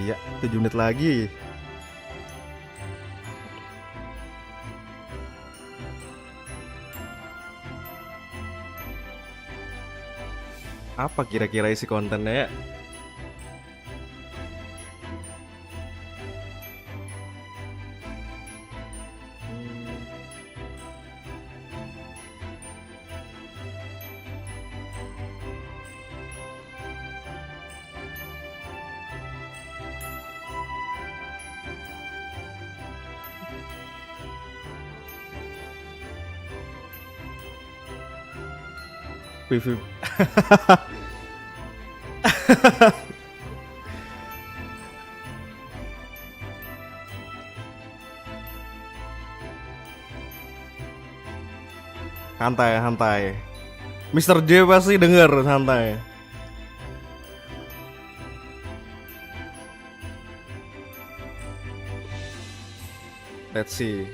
Iya, 7 menit lagi. Apa kira-kira isi kontennya ya? PVP. Santai, santai. Mr. J pasti denger, santai. Let's see.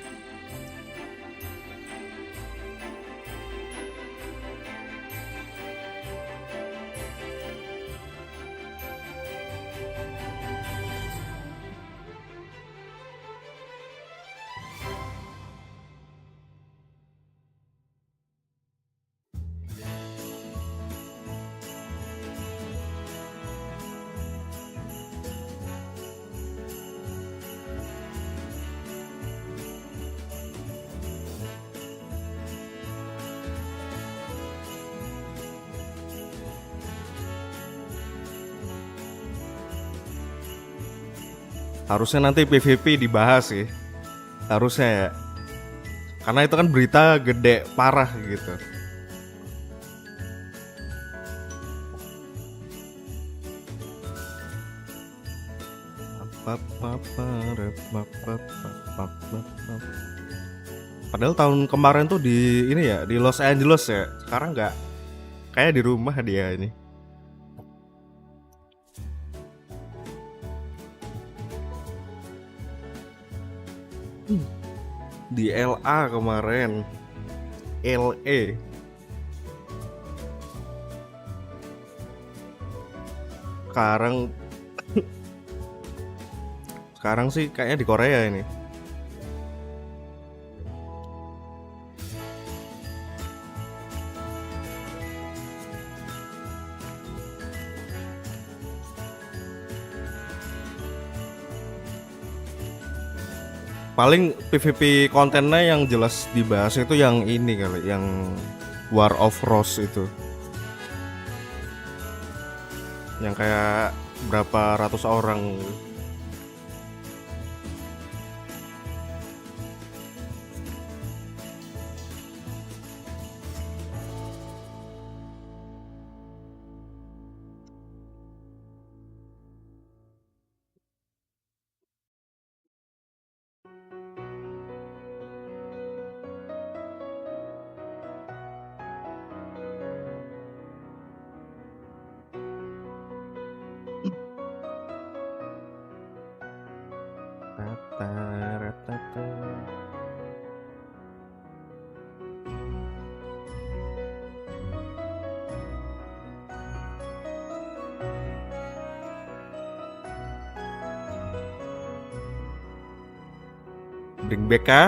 Harusnya nanti PVP dibahas sih. Harusnya ya. Karena itu kan berita gede parah gitu. Padahal tahun kemarin tuh di ini ya, di Los Angeles ya. Sekarang nggak, kayak di rumah dia ini. Di LA kemarin, LA. Sekarang sih kayaknya di Korea ini. Paling PVP kontennya yang jelas dibahas itu yang ini kali, yang War of Rose itu. Yang kayak berapa ratus orang. Bring back kah?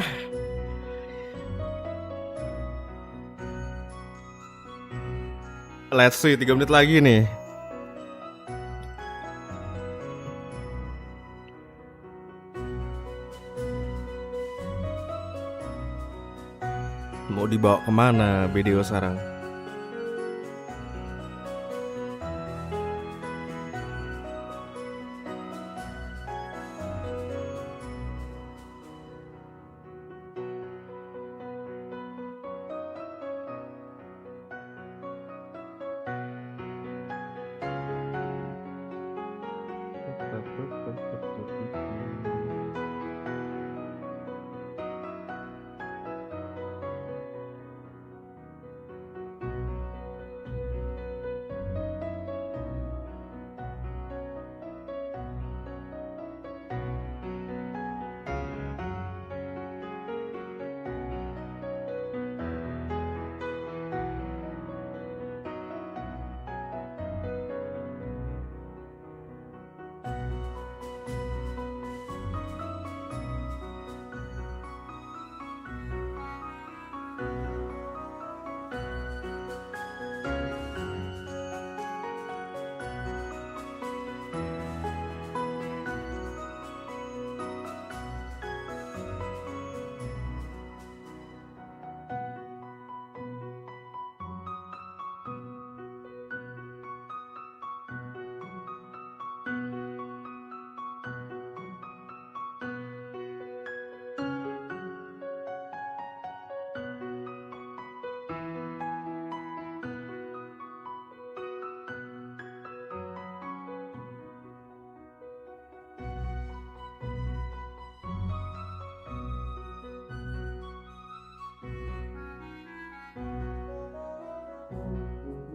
Let's see, 3 menit lagi nih. Mau dibawa kemana video sekarang?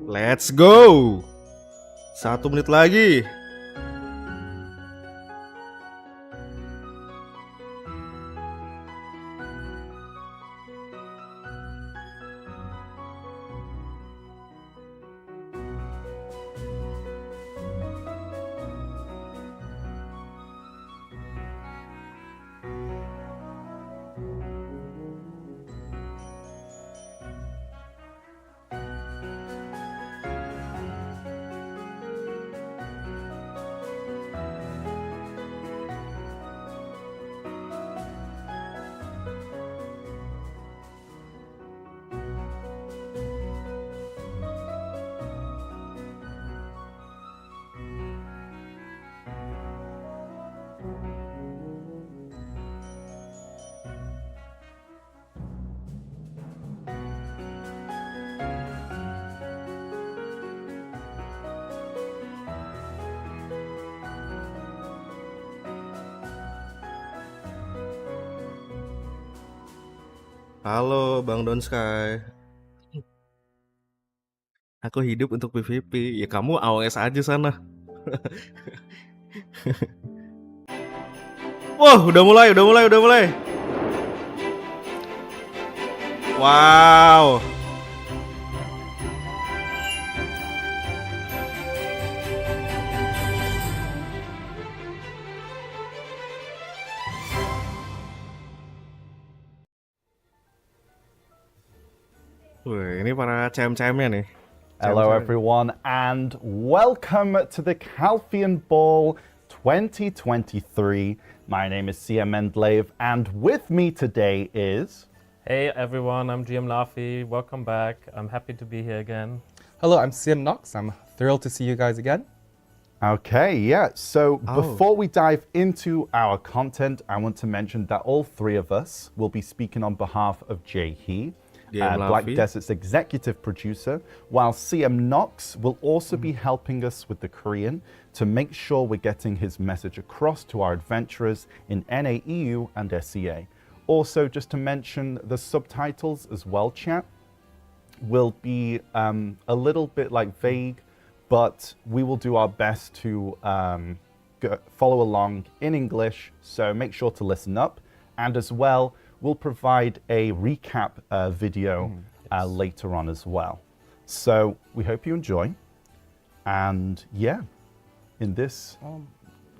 Let's go. 1 menit lagi. Halo Bang Don Sky. Aku hidup untuk PVP. Ya kamu AOS aja sana. Wah, udah mulai. Wow. Wih, ini para CM-CM-nya nih. Hello everyone and welcome to the Calpheon Ball 2023. My name is 𝗕𝗹𝗰𝗸 and with me today is... Hey everyone, I'm GM Lafi. Welcome back. I'm happy to be here again. Hello, I'm 𝗕𝗹𝗰𝗠𝐿. I'm thrilled to see you guys again. Okay, yeah. So before we dive into our content, I want to mention that all three of us will be speaking on behalf of 𝗗𝗲𝗄, Black Desert's executive producer, while 𝗕𝗹𝗰𝗠𝐿 will also be helping us with the Korean to make sure we're getting his message across to our adventurers in NA, EU and SEA. Also, just to mention the subtitles as well, chat, will be a little bit vague, but we will do our best to follow along in English, so make sure to listen up. And as well, we'll provide a recap video later on as well. So we hope you enjoy. And yeah, in this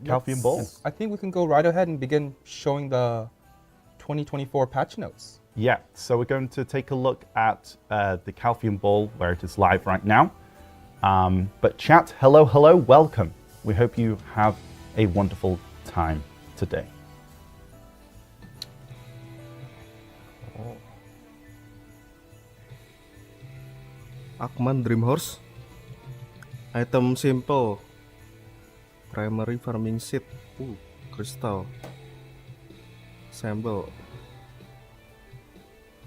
Calpheon Ball. I think we can go right ahead and begin showing the 2024 patch notes. Yeah, so we're going to take a look at the Calpheon Ball where it is live right now. But chat, hello, welcome. We hope you have a wonderful time today. Akman Dream Horse. Item simple. Primary farming seed. Crystal. Sample.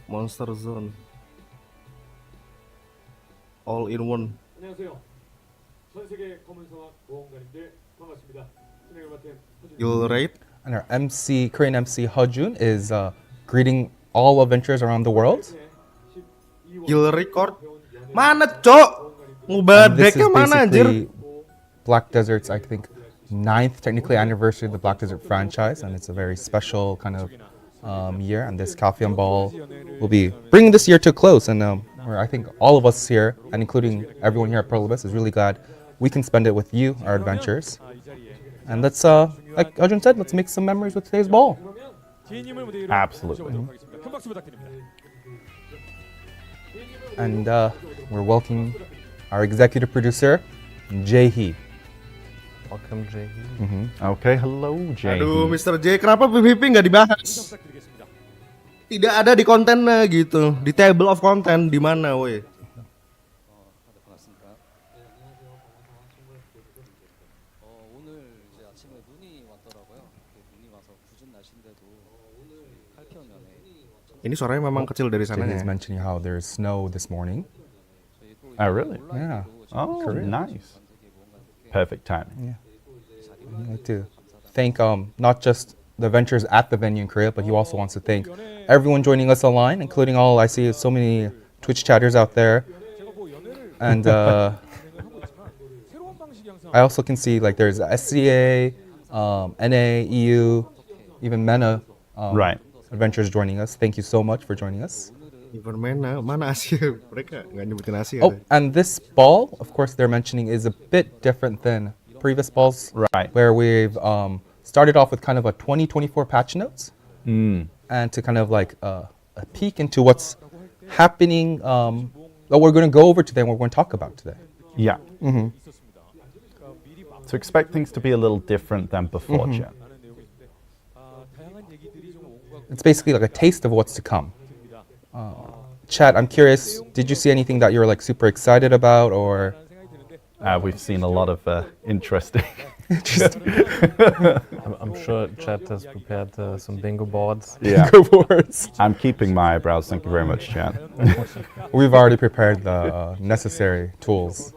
Monster Zone. All in one. 안녕하세요. 전 세계 검은성악 보험가님들 반갑습니다. 진행을 맡은 You'll rate. And our Korean MC 𝗲𝗀 is greeting all adventurers around the world. You'll record. Mana cok? Ngubadeknya mana anjir? Black Desert's, I think, 9th technically anniversary of the Black Desert franchise, and it's a very special kind of year. And this Calpheon Ball will be bringing this year to a close, and I think all of us here, and including everyone here at Perlibus, is really glad we can spend it with you, our adventurers. And let's, like 𝗲𝗀 said, let's make some memories with today's ball. Absolutely. And we're welcoming our executive producer, 𝗗𝗲𝗄. Welcome, 𝗗𝗲𝗄. Okay, hello 𝗗𝗲𝗄. Aduh, Mr. J, kenapa PVP nggak dibahas? Tidak ada di kontennya gitu, di table of content di mana, woi? Ini suaranya memang kecil dari sana He's ya. mentioning how there's snow this morning. Oh, really? Yeah. Oh, nice. Perfect timing. Yeah. I'd like to thank not just the adventurers at the venue in Korea, but he also wants to thank everyone joining us online, including all, I see so many Twitch chatters out there. And I also can see like there's SCA, NA, EU, even MENA Right. adventures joining us. Thank you so much for joining us. Even mana Asia mereka nggak nyebutin Asia. Oh, and this ball, of course, they're mentioning is a bit different than previous balls, Right. where we've started off with kind of a 2024 patch notes, and to kind of like a peek into what's happening, what we're going to go over today and what we're going to talk about today. Yeah. So expect things to be a little different than before, Jen. It's basically like a taste of what's to come. Chad, I'm curious, did you see anything that you're like super excited about, or? We've seen a lot of interesting. I'm sure Chad has prepared some bingo boards. Yeah. Bingo boards. I'm keeping my eyebrows. Thank you very much, Chad. We've already prepared the necessary tools.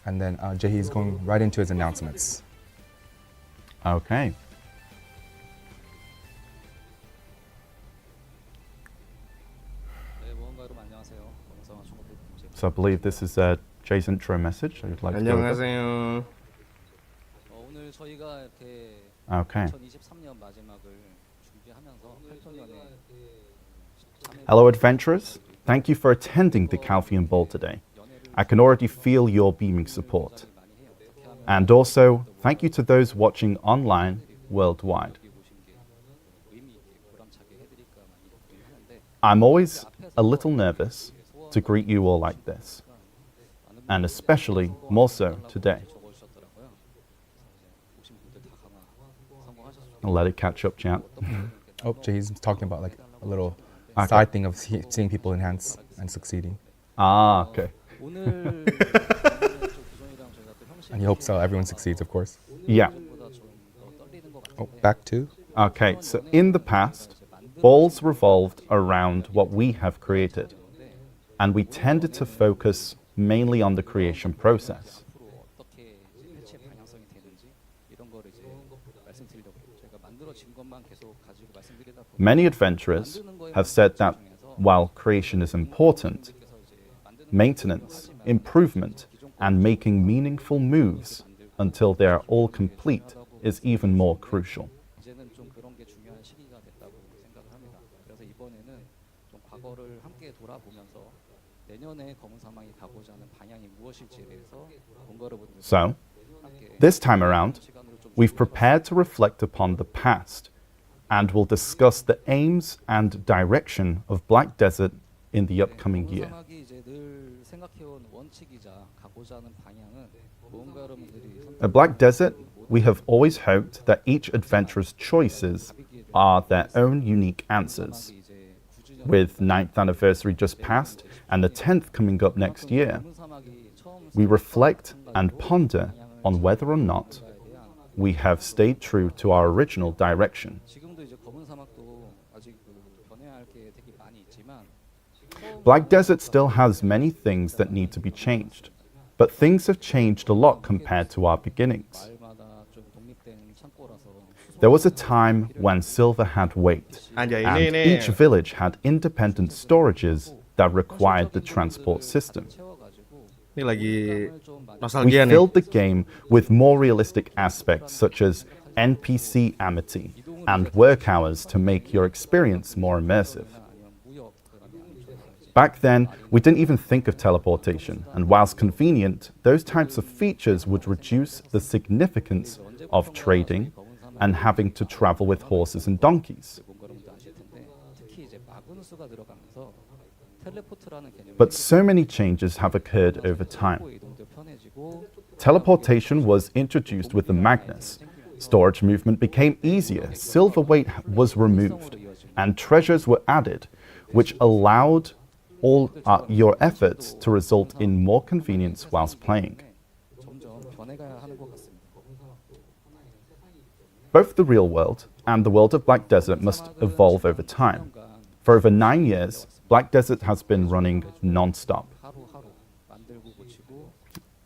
And then Jahi is going right into his announcements. Okay. So I believe this is Jay's intro message. I'd like to go over. 안녕하세요. 오늘 저희가 이렇게 Okay. 2023년 마지막을 준비하면서 칼페온에 Hello, adventurers. Thank you for attending the Calpheon today. I can already feel your beaming support. And also, thank you to those watching online worldwide. I'm always a little nervous to greet you all like this, and especially more so today. I'll let it catch up, chat. Oh, Jahi's talking about like a little side thing of seeing people enhance and succeeding. Ah, okay. 오늘 And he hopes everyone succeeds, of course. Yeah. Oh, back to? Okay, so in the past, balls revolved around what we have created, and we tended to focus mainly on the creation process. 어떻게 패치의 방향성이 되는지 이런 거를 이제 말씀드리려고 저희가 만들어진 것만 계속 가지고 말씀드리다 보면 Many adventurers have said that while creation is important, maintenance, improvement, and making meaningful moves until they are all complete is even more crucial. 이제는 좀 그런 게 중요한 시기가 됐다고 생각을 합니다. 그래서 이번에는 좀 과거를 함께 돌아보면서 내년에 검은 사막이 가고자 하는 방향이 무엇일지에 대해서 본거를 So, this time around, we've prepared to reflect upon the past and will discuss the aims and direction of Black Desert in the upcoming year. 사막이 이제 늘 생각해온 원칙이자 가고자 하는 방향은 무언가 여러분들이 At Black Desert, we have always hoped that each adventurer's choices are their own unique answers. With 9th anniversary just passed and the 10th coming up next year, we reflect and ponder on whether or not we have stayed true to our original direction. 지금도 이제 검은 사막도 아직 변해야 할 게 되게 많이 있지만 Black Desert still has many things that need to be changed, but things have changed a lot compared to our beginnings. 마을마다 좀 독립된 창고라서 There was a time when silver had weight, and each village had independent storages that required the transport system. 채워가지고 Ini lagi We nostalgia nih. filled the game with more realistic aspects such as NPC amity and work hours to make your experience more immersive. Back then, we didn't even think of teleportation, and whilst convenient, those types of features would reduce the significance of trading and having to travel with horses and donkeys. 여러분도 아실 텐데 특히 이제 마그누스가 들어가면서 텔레포트라는 개념이 But so many changes have occurred over time. 이동도 편해지고 Teleportation was introduced with the Magnus. Storage movement became easier, silver weight was removed, and treasures were added, which allowed all your efforts to result in more convenience whilst playing. 점점 변해가야 하는 것 같습니다. Both the real world and the world of Black Desert must evolve over time. For over 9 years, Black Desert has been running non-stop. 하루하루 만들고 고치고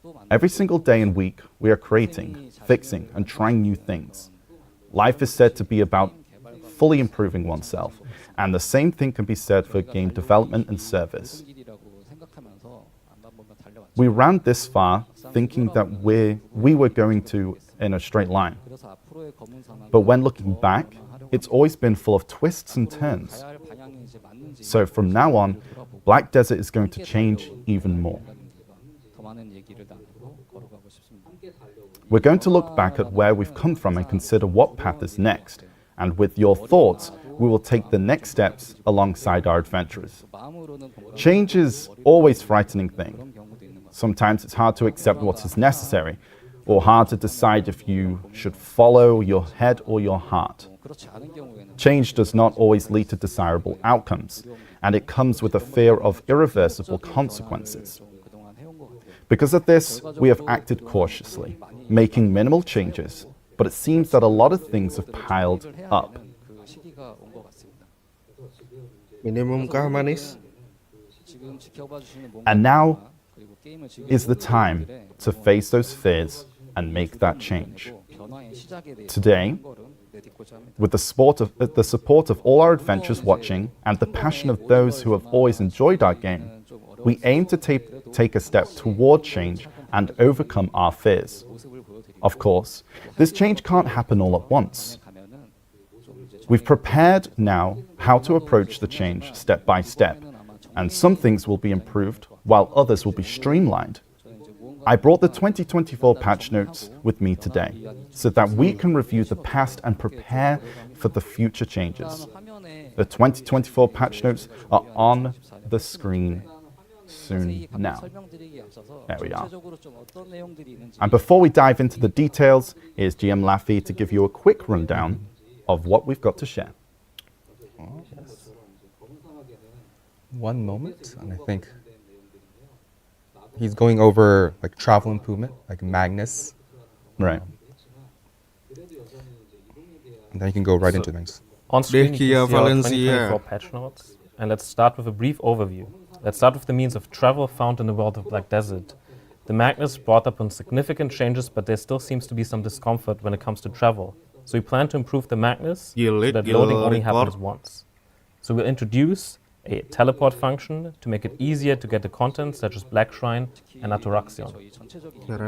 또 만들고 Every single day and week, we are creating, fixing, and trying new things. Life is said to be about fully improving oneself. And the same thing can be said for game development and service. We ran this far thinking that we were going to in a straight line. But when looking back, it's always been full of twists and turns. So from now on, Black Desert is going to change even more. We're going to look back at where we've come from and consider what path is next. And with your thoughts, we will take the next steps alongside our adventurers. Change is always a frightening thing. Sometimes it's hard to accept what is necessary, or hard to decide if you should follow your head or your heart. Change does not always lead to desirable outcomes, and it comes with a fear of irreversible consequences. Because of this, we have acted cautiously, making minimal changes, but it seems that a lot of things have piled up. Minimum kah manis? And now is the time to face those fears and make that change. Today, with the support of all our adventurers watching and the passion of those who have always enjoyed our game, we aim to take a step toward change and overcome our fears. Of course, this change can't happen all at once. We've prepared now how to approach the change step by step, and some things will be improved while others will be streamlined. I brought the 2024 patch notes with me today so that we can review the past and prepare for the future changes. The 2024 patch notes are on the screen soon now. There we are. And before we dive into the details, here's GM Lafi to give you a quick rundown of what we've got to share. One moment, and I think he's going over like travel improvement, like Magnus. Right. And then you can go right into things. On screen, you can see our 𝗕𝗲𝗰𝗍. 2024 patch notes. And let's start with a brief overview. Let's start with the means of travel found in the world of Black Desert. The Magnus brought upon significant changes, but there still seems to be some discomfort when it comes to travel. So we plan to improve the Magnus so that loading only happens once. So we'll introduce a teleport function to make it easier to get the content such as Black Shrine and Atoraxion.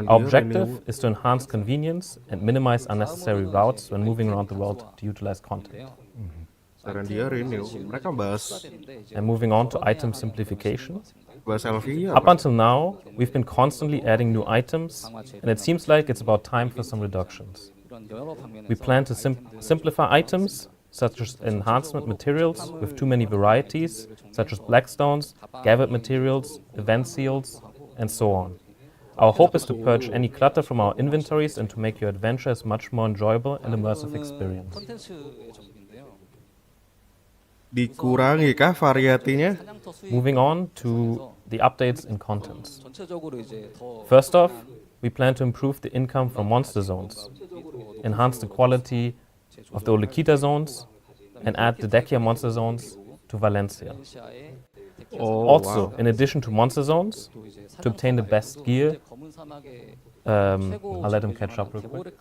Our objective is to enhance convenience and minimize unnecessary routes when moving around the world to utilize content. Mereka bahas And moving on to item simplification. 𝗕𝗲𝗰𝗍. Up until now, we've been constantly adding new items, and it seems like it's about time for some reductions. We plan to simplify items such as enhancement materials with too many varieties, such as blackstones, gathered materials, event seals, and so on. Our hope is to purge any clutter from our inventories and to make your adventures much more enjoyable and immersive experience. Dikurangi kah variatinya? Moving on to the updates in contents. First off, we plan to improve the income from monster zones, enhance the quality of the Olekita zones, and add the Dekia monster zones to Valencia. Also, in addition to monster zones, to obtain the best gear, I'll let him catch up real quick.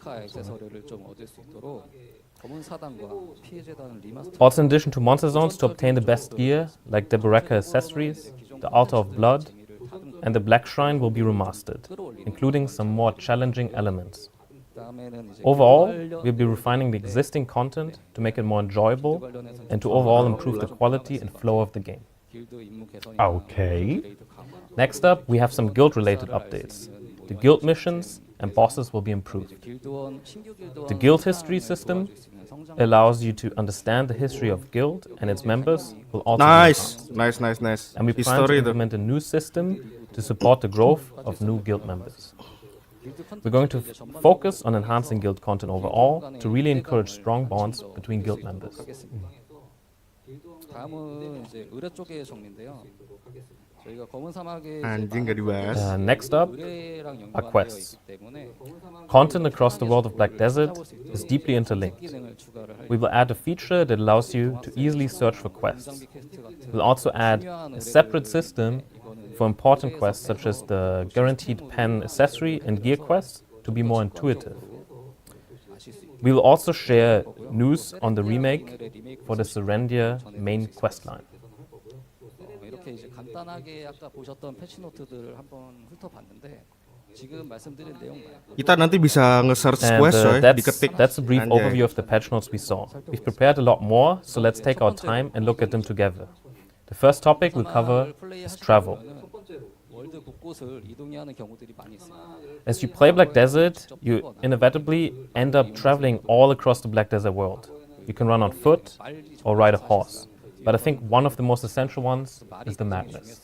Also, in addition to monster zones, to obtain the best gear, like the Bereka accessories, the Altar of Blood, and the Black Shrine will be remastered, including some more challenging elements. Overall, we'll be refining the existing content to make it more enjoyable and to overall improve the quality and flow of the game. Okay. Next up, we have some guild-related updates. The guild missions and bosses will be improved. The guild history system allows you to understand the history of guild and its members will also be enhanced. Nice. And we plan to implement a new system to support the growth of new guild members. We're going to focus on enhancing guild content overall to really encourage strong bonds between guild members. Anjing gak dibahas. Next up are quests. Content across the world of Black Desert is deeply interlinked. We will add a feature that allows you to easily search for quests. We'll also add a separate system for important quests such as the guaranteed pen accessory and gear quests to be more intuitive. We will also share news on the remake for the Saweria main questline. 이렇게 이제 간단하게 아까 보셨던 패치 노트들을 한번 훑어봤는데 지금 말씀드린 내용 말고 Kita nanti bisa nge-search And quest coy, diketik. that's a brief Anjay. overview of the patch notes we saw. We've prepared a lot more, so let's take our time and look at them together. The first topic we'll cover is travel. 월드 곳곳을 이동해야 하는 경우들이 많이 있습니다. As you play Black Desert, you inevitably end up traveling all across the Black Desert world. You can run on foot or ride a horse. But I think one of the most essential ones is the Magnus.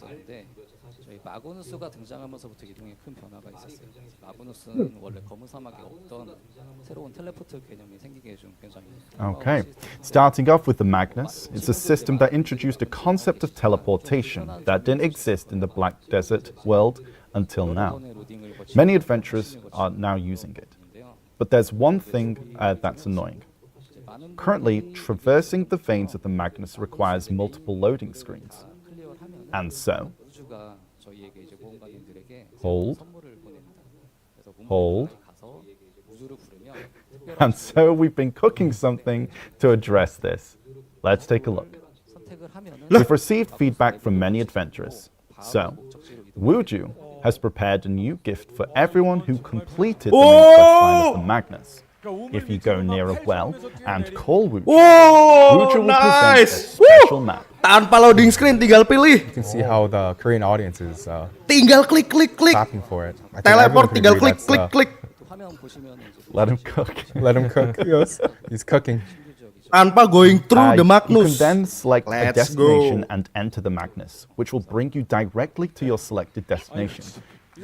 저희 마그누스가 등장하면서부터 이동에 큰 변화가 있었어요. 마그누스는 원래 검은 사막에 없던 새로운 텔레포트 개념이 생기게 해준 굉장히 Okay, starting off with the Magnus, it's a system that introduced a concept of teleportation that didn't exist in the Black Desert world until now. Many adventurers are now using it. But there's one thing that's annoying. Currently, traversing the veins of the Magnus requires multiple loading screens. And so, 우주가 저희에게 이제 모험가님들에게 hold, 선물을 보냅니다. 그래서 hold, 가서 우주를 부르면 and so we've been cooking something to address this. Let's take a look. 선택을 하면은 We've received feedback from many adventurers. So, Wuju has prepared a new gift for everyone who completed the main questline of the Magnus. If you go near a well and call Wuju, Wuju will present a special map. Tanpa loading screen, tinggal pilih. You can see how the Korean audience is Tinggal klik klik klik. clapping for it. I think everyone Teleport, can tinggal agree klik that's, klik klik. 화면 보시면 이제 Let him cook. Let him cook. Yes, he's cooking. Tanpa going through the You Magnus. can then select a Let's destination go. and enter the Magnus, which will bring you directly to your selected destination.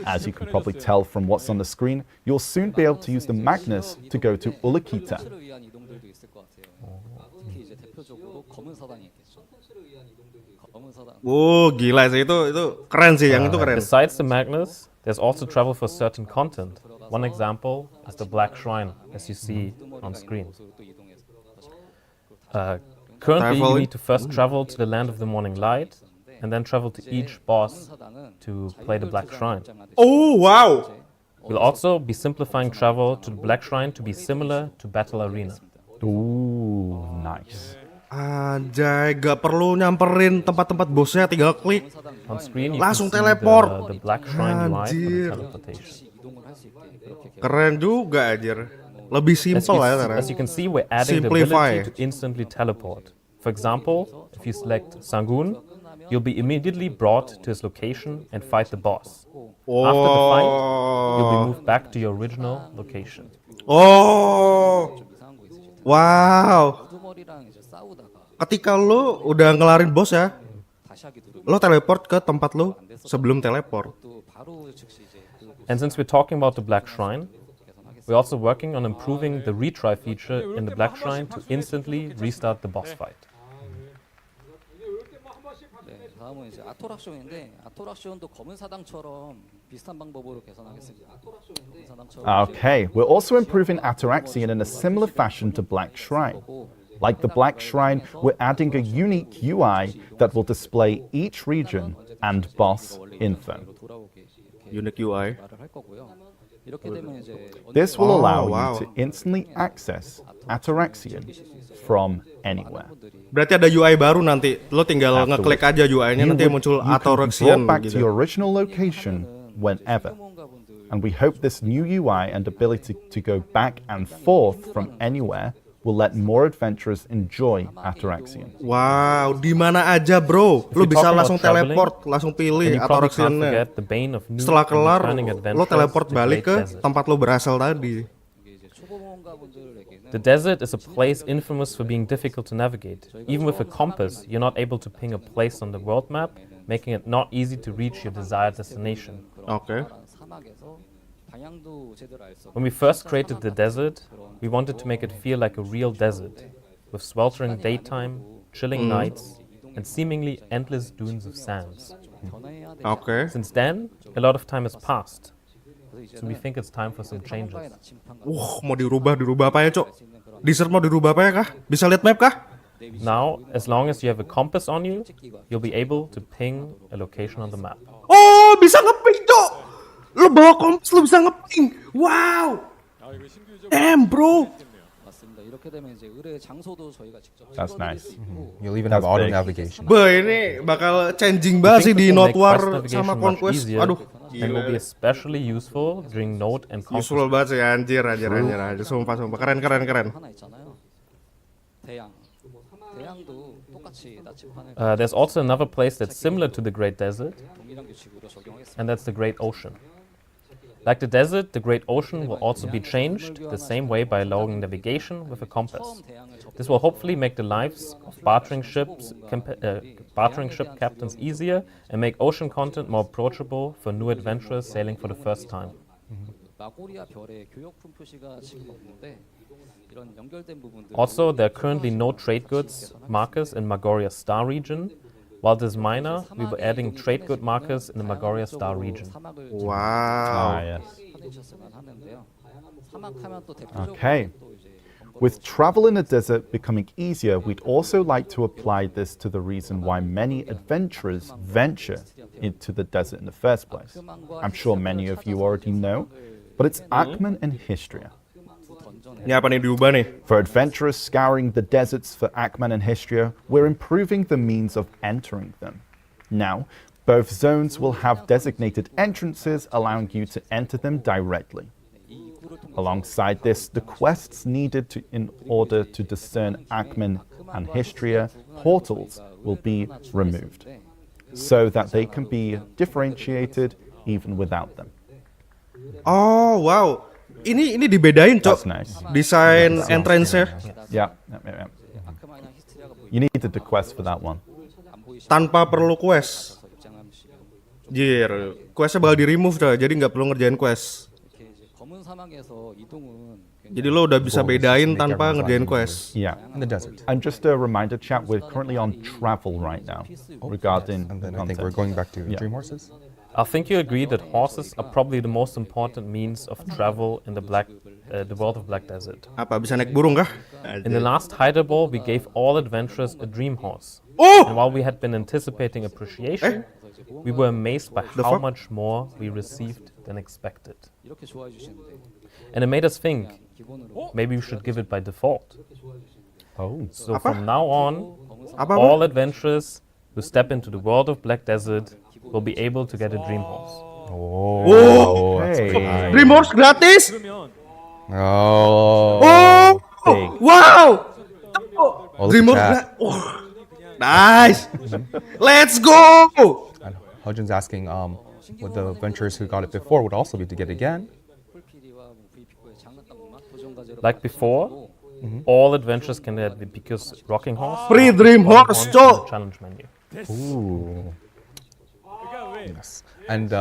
As you can probably tell from what's on the screen, you'll soon be able to use the Magnus to go to 𝗷𝗢𝗃. 를 위한 이동들도 있을 것 같아요. 특히 이제 대표적으로 검은 사당이 있겠죠. 검은 사당 Gila sih itu keren sih yang itu keren. Besides the Magnus, there's also travel for certain content. One example is the Black Shrine, as you see on screen. 곳으로 또 이동해서 Currently, you Travel- need to first travel to the land of the morning light, and then travel to each boss to play the Black Shrine. Oh wow. We'll also be simplifying travel to the Black Shrine to be similar to Battle Arena. Ooh, nice. Anjay, gak perlu nyamperin tempat-tempat bosnya, tinggal klik. On screen, you Langsung can see teleport. the Black Shrine UI for the Anjir. teleportation. 이동을 할 수 있게 이렇게 Keren juga anjir. Lebih simple ya sekarang. As you can see, we're adding the Simplify. ability to instantly teleport. For example, if you select Sangun, you'll be immediately brought to his location and fight the boss. After the fight, you'll be moved back to your original location. Oh. 이상한 거 있으시죠? Wow. 우두머리랑 이제 싸우다가 Ketika lu udah ngelarin bos ya, 다시 하기 누르면 lo teleport ke tempat lu sebelum teleport. 또 바로 즉시 이제 그 And since we're talking about the Black Shrine, we're also working on improving the retry feature in the Black Shrine to instantly restart the boss fight. 네, 다음은 이제 아토락쇼인데 아토락쇼도 검은 사당처럼 비슷한 방법으로 개선하겠습니다. 검은 사당처럼 Okay, we're also improving Ataraxian in a similar fashion to Black Shrine. Like the Black Shrine, we're adding a unique UI that will display each region and boss info. 돌아오게 이렇게 Unique UI. 말을 할 거고요. 이렇게 되면 이제 This will allow wow. you to instantly access Ataraxian from anywhere. Berarti ada UI baru nanti. Lo tinggal ngeklik aja UI-nya You nanti muncul you can be Ataraxian brought back to gitu. your original location whenever. And we hope this new UI and ability to go back and forth from anywhere will let more adventurers enjoy Ataraxian. Wow, di mana aja bro, lo you're bisa talking langsung about traveling, teleport, langsung And pilih you probably can't Ataraxian-nya. forget the bane of new Setelah and kelar, returning lo adventurers teleport to balik ke Great Desert. tempat lo berasal tadi. 이게 이제 초보 모험가분들에게는 The desert is a place infamous for being difficult to navigate. Even with a compass, you're not able to ping a place on the world map, making it not easy to reach your desired destination. Oke. 사막에서 방향도 제대로 알 수 없고 When we first created the desert, we wanted to make it feel like a real desert, with sweltering daytime, chilling nights, and seemingly endless dunes of sands. 변화해야 되지 Oke. Since then, a lot of time has passed, 그래서 so we 이제는 think it's time for some changes. 탐험가의 나침판과 Mau dirubah apa ya, Cok? Dessert mau dirubah apa ya kah? Bisa lihat map kah? Now, as long as you have a compass on you, you'll be able to ping a location on the map. Oh, bisa ngeping, Cok. Lo bawa kompas lo bisa ngeping. Wow. Damn, bro. 맞습니다. 이렇게 되면 이제 의뢰의 장소도 저희가 직접 That's nice. 찍어드리고 You'll even have That's auto big. navigation. Bah, ini bakal changing banget sih di Node War sama Conquest. Aduh, And will be gila. especially useful during Node and Conquest. Useful banget sih, anjir. Sumpah. Keren. 하나 있잖아요. 대양. 대양도 똑같이 나침판을 There's also another place that's similar to the Great Desert, 동일한 규칙으로 적용했습니다. and that's the Great Ocean. Like the desert, the Great Ocean will also be changed the same way by allowing navigation with a compass. 처음 대양을 적 This will hopefully make the lives of bartering ship captains easier and make ocean content more approachable for new adventurers sailing for the first time. 마고리아 별의 교역품 표시가 지금 없는데 이런 연결된 부분들 Also, there are currently no trade goods markers in Magoria Star region. While this is minor, we were adding trade good markers in the Magoria Star region. Wow. Yes. 받으셨으면 하는데요. 사막하면 또 대표적으로 Okay. 또 이제 With travel in the desert becoming easier, we'd also like to apply this to the reason why many adventurers venture into the desert in the first place. I'm sure many of you already know, but it's ʗ£𝗏 and Ɪ�sᴏ. Ini apa nih diubah nih? For adventurers scouring the deserts for ʗ£𝗏 and Ɪ�sᴏ, we're improving the means of entering them. Now, both zones will have designated entrances, allowing you to enter them directly. Alongside this, the quests needed in order to discern ʗ£𝗏 and Ɪ�sᴏ portals will be removed, so that they can be differentiated even without them. Oh, wow. Ini dibedain, Cok. That's nice. Desain entrance-nya Yeah. You needed the quest for that one. tanpa perlu quest. Jir, questnya bakal di-remove dah, jadi nggak perlu ngerjain quest. 이렇게 이제 검은 사막에서 이동은 Jadi lo udah bisa bedain tanpa ngerjain quest. Yeah. In the desert. And just a reminder, chat, we're currently on travel right now regarding And then I think we're content. going back to Yeah. Dream Horses. I think you agree that horses are probably the most important means of travel in the world of Black Desert. Apa, bisa naik burung kah? In the last Hyder we gave all adventurers a dream horse. Oh! And while we had been anticipating appreciation, we were amazed by The how fuck? much more we received than expected. 이렇게 좋아해 주시는데 And it made us think, 기본으로 maybe we should give it by default. Oh. So from now on, Apa? all adventurers who step into the world of Black Desert will be able to get a dream horse. Oh! Hey. Dream Horse gratis? Oh. Oh! Big. Wow! Oh, look Dream at Horse that. gratis. Oh. Nice! Let's go! And Hudgen's asking, would the adventurers who got it before would also be to get it again? 폴피리와 VP코의 장난감 음악 도전과제로 Like before, all adventurers can get because Rocking Horse. Free Dream Horse, on the Cok! challenge menu. Ooh. Yes. And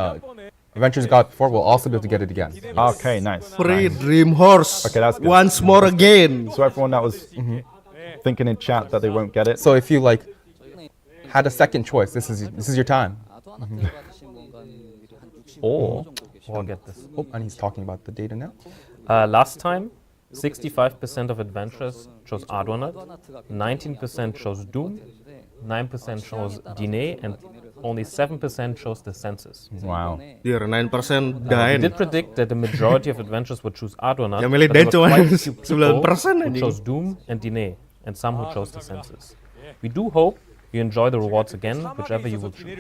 adventurers who got it before will also be able to get it again. Okay, nice. Free Dream Horse. Okay, that's good. Once more again. So everyone that was thinking in chat that they won't get it. So if you like had a second choice, this is your time. 아도 하나 받으신 공간들이 한 65% Or 정도 계셔. We'll get this. Oh, and he's talking about the data now. Last time, 65% of adventurers chose Adonat, 19% chose Doom, 9% chose Diné, and only 7% chose the census. wow. Dear, 9% We Dahn. did predict that the majority of adventurers would choose Adonat, Yang milih but there Dahn were cuma quite a few people 9% who anjing. chose Doom and Diné, and some who chose the census. We do hope you enjoy the rewards again, whichever you will choose.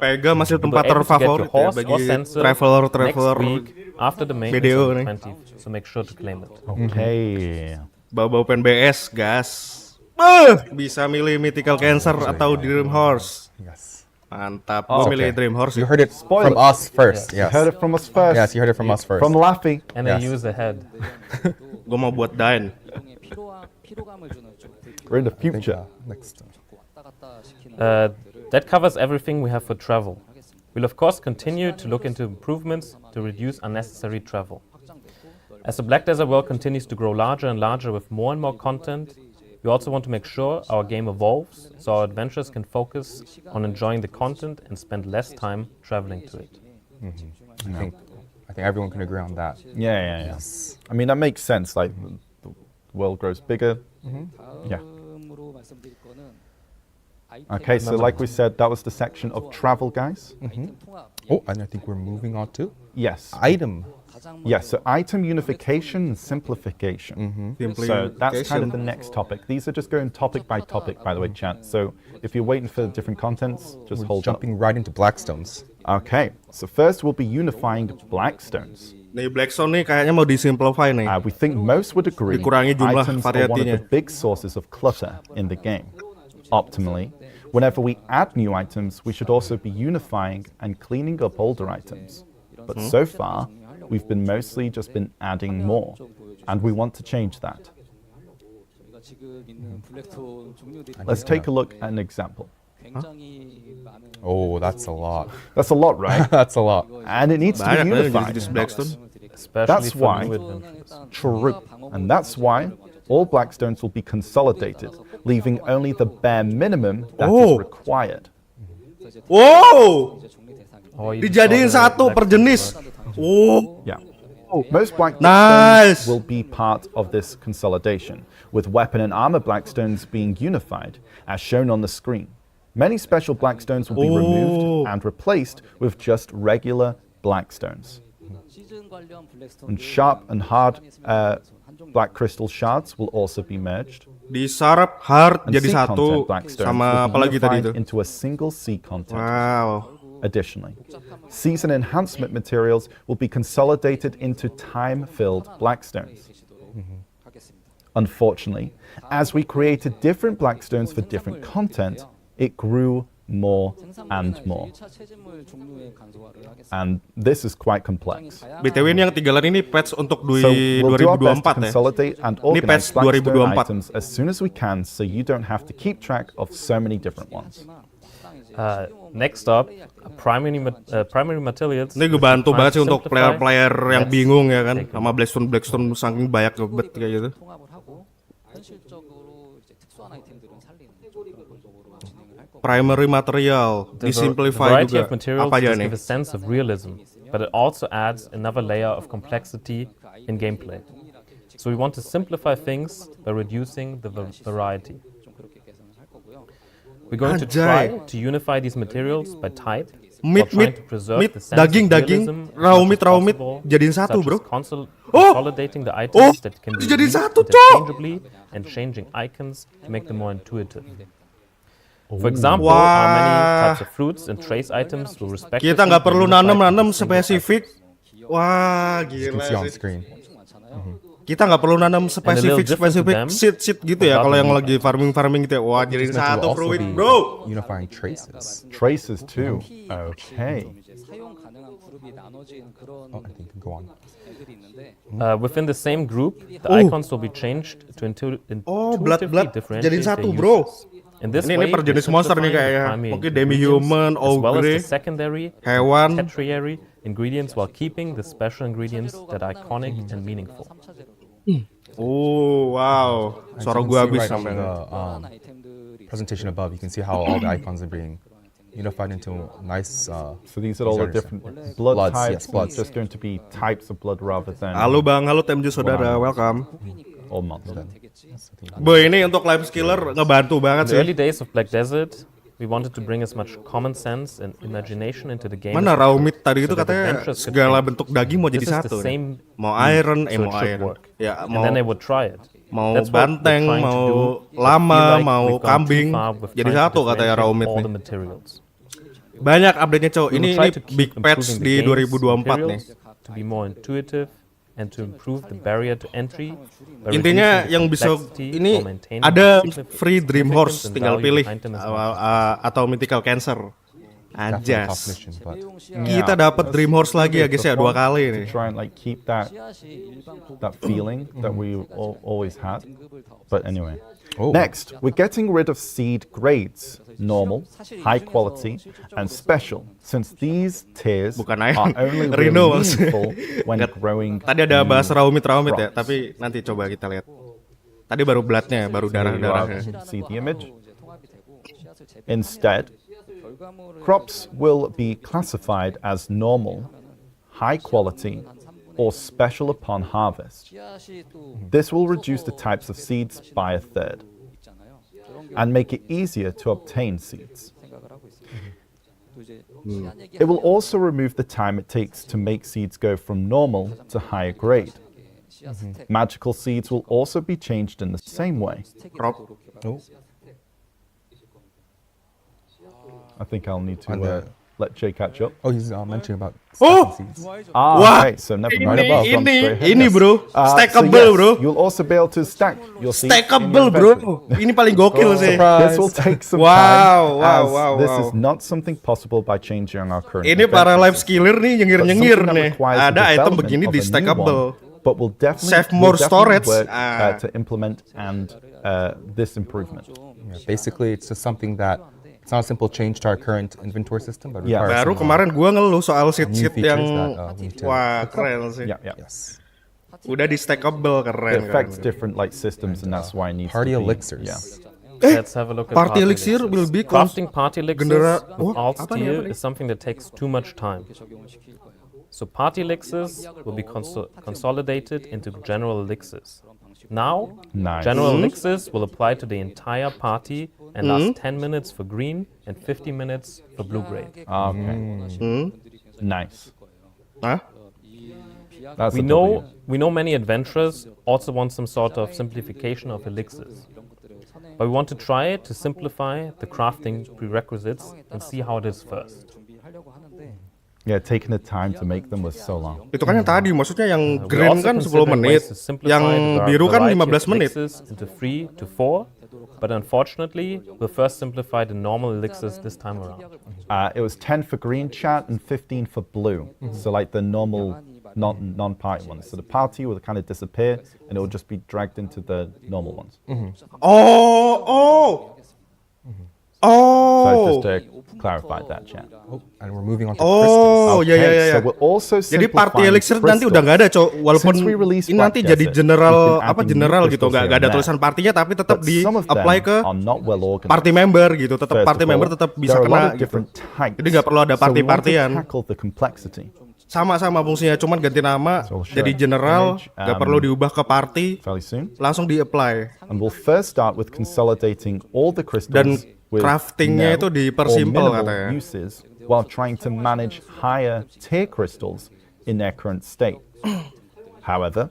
Pega masih You will tempat be able to get your terfavorit ya horse or bagi census traveler next week after the main BDO nih. 20, so make sure to claim it. Okay. Bawa pen BS, gas. Bisa milih Mythical Cancer atau Dream Horse. Yes. Mantap. Oh, Gue milih okay. Dream Horse. You heard it Spoiler. from us first. Yes. Heard it from us first. Yes, you heard it from us first. From Lafi. And Yes. then use the head. Gue mau buat Dahn. 이동에 피로감을 주는 좀 We're in the I think, future. next. 왔다 갔다 시키는 That covers everything we have for travel. We'll of course continue to look into improvements to reduce unnecessary travel. As the Black Desert world continues to grow larger and larger with more and more content, we also want to make sure our game evolves so our adventurers can focus on enjoying the content and spend less time traveling to it. I think everyone can agree on that. Yeah. I mean, that makes sense. Like, the world grows bigger. Yeah. 다음으로 말씀드릴 거는 Okay, so like we said, that was the section of travel, guys. 아이템 통합 Oh, and I think we're moving on to Yes. item Yeah, so item unification and simplification. So that's kind of the next topic. These are just going topic by topic, by the way, chat. So if you're waiting for the different contents, just hold up. Jumping right into Blackstones. Okay, so first we'll be unifying Blackstones. Nih Blackstone nih kayaknya mau disimplify nih. We think most would agree Dikurangi jumlah items are one of the variatinya. big sources of clutter in the game. Optimally, whenever we add new items, we should also be unifying and cleaning up older items. But so far, we've mostly just been adding more, and we want to change that. Let's take a look at an example. Oh, that's a lot. That's a lot, right? That's a lot. And it needs to be unified. Jenis Blackstone. Especially That's for why. new adventures. True. And that's why all Blackstones will be consolidated, leaving only the bare minimum that is required. Wow, Or you dijadiin just saw satu the per jenis. Oh, Yeah. Most Blackstones Nice. will be part of this consolidation, with weapon and armor Blackstones being unified, as shown on the screen. Many special Blackstones will be removed and replaced with just regular Blackstones. And sharp and hard black crystal shards will also be merged. Disarap hard And jadi sea satu content Blackstones sama will apa be lagi tadi unified itu? into a single sea content. Wow. Additionally, season enhancement materials will be consolidated into time-filled Blackstones. Unfortunately, as we created different Blackstones for different content, it grew more and more. And this is quite complex. BTW ini yang tinggalan ini patch untuk So we'll do our best to 2024 ya. consolidate and Ini organize patch Blackstone 2024. items as soon as we can, so you don't have to keep track of so many different ones. Next up, primary materials. Ini gue bantu banget sih untuk player-player yang bingung ya kan sama Blackstone saking banyak ngebet kayak gitu. Primary material disimplify variety juga. of materials Apa aja just nih? give a sense of realism, but it also adds another layer of complexity in gameplay. So we want to simplify things by reducing the variety. We're going to try to unify these materials by type, while trying to preserve the sense daging, of realism as raw much meat, as possible, jadiin satu, such bro. as consolidating the items that can be jadiin used satu, Cok. interchangeably and changing icons to make them more intuitive. For example, how many types of fruits and trace items will respectively Kita nggak perlu be unified nanam into single spesifik. Wah, You can gila see on sih. screen. Kita nggak perlu nanam different to them, seed gitu ya without kalau the yang reaper. lagi farming gitu ya. Wah, jadiin This method satu will also fruit, be bro. unifying traces. Traces too. Okay. Oh, I think go on. Within the same group, the icons will be changed to intuitively blood differentiate jadiin their satu, bro. uses. In this Ini way, per jenis we're monster nih simplifying the kayaknya. primary Mungkin ingredients demi-human, as well as ogre, the secondary, hewan. tertiary ingredients while keeping the special ingredients that are iconic and meaningful. Oh, wow. And Suara you gua can see habis right on sampai. the presentation above, you can see how all the icons are being unified into nice. So these are all the different blood Bloods, types. yes, bloods. It's just going to be types of blood rather than Halo Bang, halo Temju Saudara, welcome. all monsters. Boy, ini untuk life skiller ngebantu banget In the sih. early days of Black Desert, we wanted to bring as much common sense and imagination into the game. Mana raw meat tadi itu so that katanya adventurers could segala think, bentuk daging mau this jadi is satu the nih. same Mau iron, so mau it should iron. work. Ya, And mau then they would try it. mau That's what we're banteng, trying to mau do. If we lama, feel like mau we've gone too kambing. far with Jadi trying to satu katanya raw differentiate meat all nih. the materials. Banyak update-nya, Cok. We Ini will try to keep big patch improving di the game's 2024 nih. materials to be more intuitive and to improve the barrier to entry. by Intinya reducing the yang bisa complexity ini while maintaining ada the free dream horse, and tinggal value pilih behind them as much as atau mythical cancer. Definitely a tough Anjas. mission, but Kita dapat dream horse lagi ya guys ya, 2 kali nih. To try and like keep that feeling that we always had. But anyway. Next, we're getting rid of seed grades, normal, high quality, and special, since these tiers Bukan are ayam, only Rhino really maksudnya. meaningful when growing Tadi ada bahas raw meat ya, crops. tapi nanti coba kita lihat. Tadi baru bloodnya, baru Here you darah-darahnya. see the image. Instead, crops will be classified as normal, high quality, or special upon harvest. This will reduce the types of seeds by a third and make it easier to obtain seeds. It will also remove the time it takes to make seeds go from normal to higher grade. Magical seeds will also be changed in the same way. Oh, I think I'll need to let Jay catch up. oh, he's mentioning about stacking seeds. Wah, Okay, so never mind. ini bro, stackable yes, bro. You'll also be able to stack your seeds. in your Stackable bro. inventory. Ini paling gokil sih. This will take some Wow, time, wow, as wow, this wow. is not something possible by changing our current Ini para inventory life system, skiller nih nyengir-nyengir but something that nih. requires the Ada item development begini of di a new stackable. one, but will definitely Save more storage. work Ah. to implement and this improvement. Yeah, basically, it's just something that it's not a simple change to our current inventory system, but Yeah. requires Baru some, kemarin gua ngeluh soal new sheet-sheet features yang that we need to wah keren sih. Yeah, yeah. yes. Udah di stackable It keren. affects keren. different like systems, and that's why it needs Party to be. elixirs. Yeah. Let's have a look at Party elixir will be crafting party elixirs Oh, with all apa nih, apa steel nih? is something that takes too much time. So party elixirs will be consolidated into general elixirs. Now, Nice. general elixirs will apply to the entire party and last 10 minutes for green and 50 minutes for blue grade. Okay. Nice. Hah? That's We a know, W. we know many adventurers also want some sort of simplification of elixirs. But we want to try to simplify the crafting prerequisites and see how it is first. Yeah, taking the time to make them was so long. Itu kan yang tadi, maksudnya yang We green also kan 10 considered menit, ways to simplify yang the biru kan variety of 15 menit. elixirs into 3 to 4, but unfortunately, we'll first simplify the normal elixirs this time around. It was 10 for green chat and 15 for blue. So like the normal non-party ones. So the party will kind of disappear and it will just be dragged into the normal ones. So just to clarify that, chat. Oh, and we're moving on to crystals. Oh, ya ya ya. So we're also Jadi party simplifying elixir nanti udah nggak ada, Cok. Walaupun Since we released ini nanti Black jadi Desert, general we've been apa adding general new gitu, crystals nggak here ada and tulisan partinya tapi tetap But di some of them apply ke are not well organized. party member gitu, tetap First party of all, member tetap bisa there are a lot kena of gitu. different types. Jadi nggak perlu ada So we want to party-partian. tackle the complexity. Sama-sama fungsinya, cuman ganti nama So I'll show jadi you general, image, nggak perlu diubah ke party, fairly soon. langsung di apply. And we'll first start with consolidating all the crystals Dan with craftingnya no itu dipersimple or minimal katanya. uses while trying to manage higher tier crystals in their current state. However,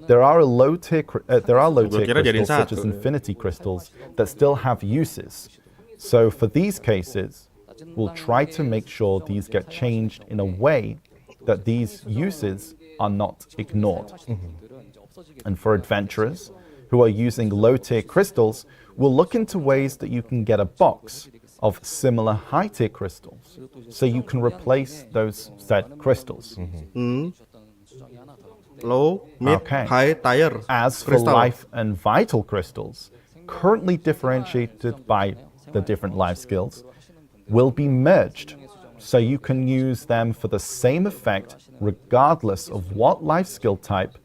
there are low tier kira jadiin crystals such satu. as infinity crystals that still have uses. So for these cases, we'll try to make sure these get changed in a way that these uses are not ignored. And for adventurers who are using low-tier crystals, we'll look into ways that you can get a box of similar high-tier crystals, so you can replace those said crystals. Low, mid, Okay. high, tier. As for crystal. life and vital crystals, currently differentiated by the different life skills, will be merged, so you can use them for the same effect regardless of what life skill type,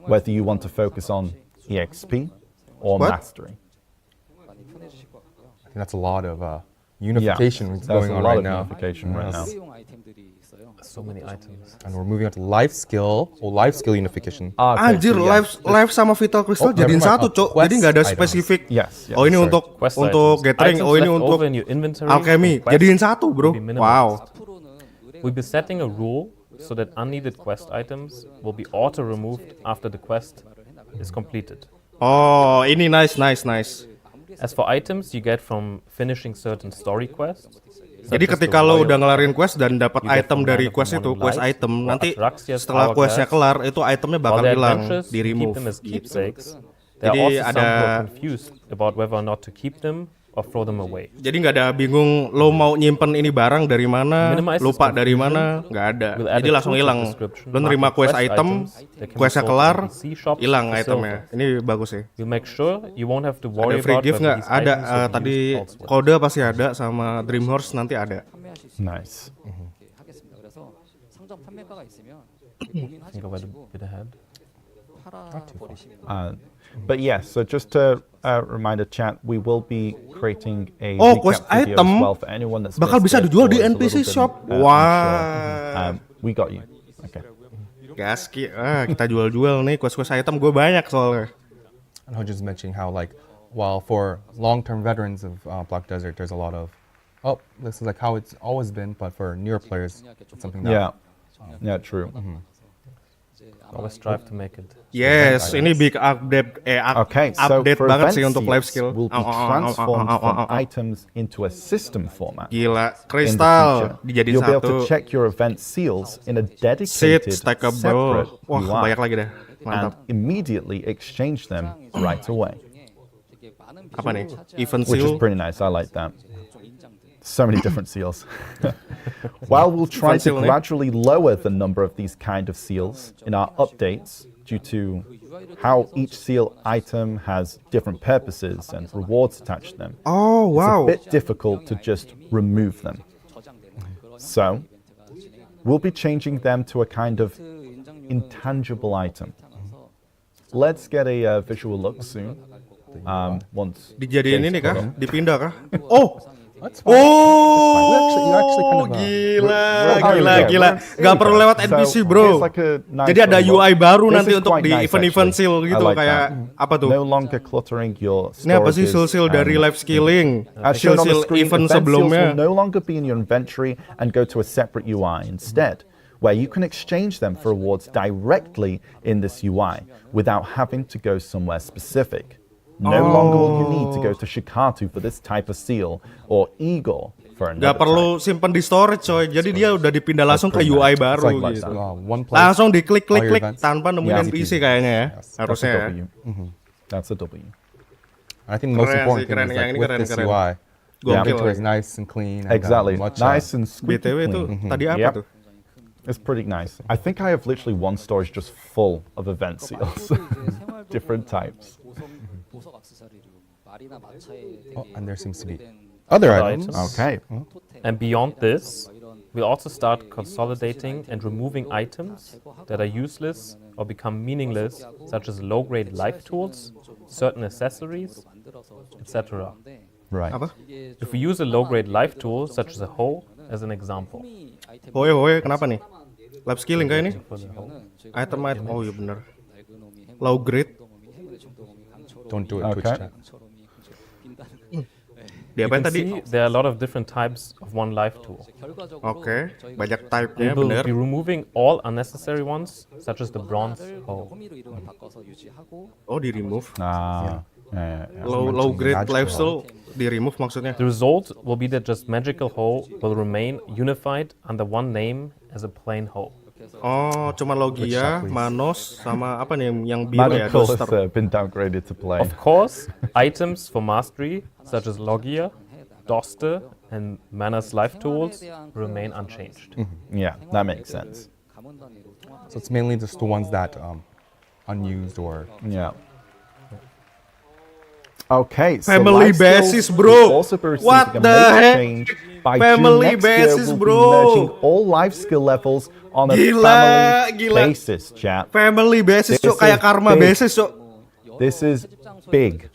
whether you want to focus on EXP or What? mastery. I think that's a lot of unification There's going a on lot right of now. unification right now. 일회용 아이템들이 있어요. So many items. And we're moving on to life skill unification. Okay, Anjir, so yeah, life sama vital crystal Oh, jadiin never mind. satu, Cok. Quest Jadi nggak ada items. spesifik. Yes, yes, Oh, ini sorry. untuk Quest gathering. items. Oh, ini Items left untuk over in your inventory alchemy. from quest Jadiin satu, bro. will be minimized. Wow. We'll be setting a rule so that unneeded quest items will be auto-removed after the quest is completed. Oh, ini nice. As for items you get from finishing certain story quests, Jadi ketika lo udah ngelarin quest dan dapat item dari quest itu, quest item, nanti setelah questnya kelar, itu itemnya bakal hilang, di remove. them as Gitu. keepsakes. There are Jadi also some who are ada, confused about whether or not to keep them or throw them away. jadi nggak ada bingung lo mau nyimpen ini barang dari mana, Minimize lupa this dari confusion. mana, nggak ada. We'll add Jadi a langsung tooltip hilang. description Lo nerima marking quest quest item, items that can be questnya sold kelar, at NPC shops hilang for itemnya. silver. Ini bagus sih. We'll make sure you won't have to Ada worry free about gift whether nggak? these Ada. items will be Tadi used elsewhere. kode pasti ada, sama Dreamhorse nanti ada. Nice. 이렇게 하겠습니다. 그래서 상점 판매가가 있으면 Think 고민하지 about it 마시고 a bit ahead. 팔아 버리시면 But yes, so just to remind the chat, we will be creating a Oh, recap quest video item as well for anyone that's bakal missed bisa it dijual or di is a NPC little bit, shop. unsure. Wah. We got you. Okay. Gaski, kita jual-jual nih quest-quest item gue banyak soalnya. And Hoja's mentioning how, like, while for long-term veterans of Black Desert, there's a lot of oh, this is like how it's always been, but for newer players, it's something that. Yeah, true. Always strive to make it. Yes, ini big update Okay, so update for banget event sih untuk life seals skill. will be transformed from items into a system format. Gila, In the kristal future, dijadiin you'll be able to satu. check your event seals in a Seed dedicated, stackable. separate Wah, UI banyak lagi deh. and Mantap. immediately exchange them right away, Apa nih? Event which is seal. pretty nice. I like that. So many different seals. While we'll try to Event seal, gradually lower the number of these kind of seals in our updates due to how each seal item has different purposes and rewards attached to them, Oh, wow. it's a bit difficult to just remove them. So, we'll be changing them to a kind of intangible item. Let's get a visual look soon. Once Dijadiin ini Jace kah? put 'em. Dipindah kah? Oh, That's fine. oh, You actually kind of, gila, we're- gila. Gak perlu lewat So, NPC, here's bro. like a nice Jadi ada little UI look. baru This nanti is untuk quite di nice, event-event actually. seal gitu. I like Kayak that. apa tuh? No longer cluttering your Ini apa sih storages seal-seal dari and- life skilling? As shown on the Seal-seal screen, event event seals will sebelumnya. no longer be in your inventory and go to a separate UI instead, where you can exchange them for rewards directly in this UI without having to go somewhere specific. No longer will you need to go to 𝗗𝗢𝗃𝗃 for this type of seal or 𝗃𝗄𝐿 for another Gak perlu type. simpen di storage, coy. Jadi dia udah dipindah langsung ke pretty UI nice. baru It's like gitu. that. One place. Langsung diklik all your klik events. tanpa nemuin Yeah. NPC kayaknya ya. That's a Harusnya ya. W. That's a W. I think the most Keren important sih, thing keren. is Yang like ini with keren, this keren. UI, the Gokil inventory is lagi. nice and clean. And, Exactly. much, Nice and squeaky BTW itu clean. tadi apa Yep. tuh? It's pretty nice. I think I have literally one storage just full of event seals. Different types. Oh, and there seems to be other items. Okay. And beyond this, we'll also start consolidating and removing items that are useless or become meaningless, such as low-grade life tools, certain accessories, etc. Right. Apa? If we use a low-grade life tool, such as a hoe, as an example, Hoye, kenapa nih? Life skilling kah ini? Item. Oh iya bener. Low grade. Don't do it, Twitch Okay. chat. Di you apa can tadi? see there are a lot of different types of one life tool. Oke, banyak We type-nya will bener. be removing all unnecessary ones, such as the bronze hoe. Oh, di remove. Yeah, yeah. Low grade magical lifestyle di remove maksudnya. The result will be that just magical hoe will remain unified under one name as a plain hoe. Oh, cuma Logia, Manos, sama apa nih yang biru ya? Magical has Duster. been downgraded to plain. Of course, items for mastery, such as Logia, Doste, and Mana's life tools, remain unchanged. Yeah, that makes sense. So it's mainly just the ones that unused or Yeah. Okay, so Family life skills basis, will bro. also be receiving What a the major heck? change. By Family June next year, basis, we'll bro. be merging all life skill levels on a Gila, family gila. basis, chat. Family basis, This cok, kayak is karma big. basis, cok. This is big.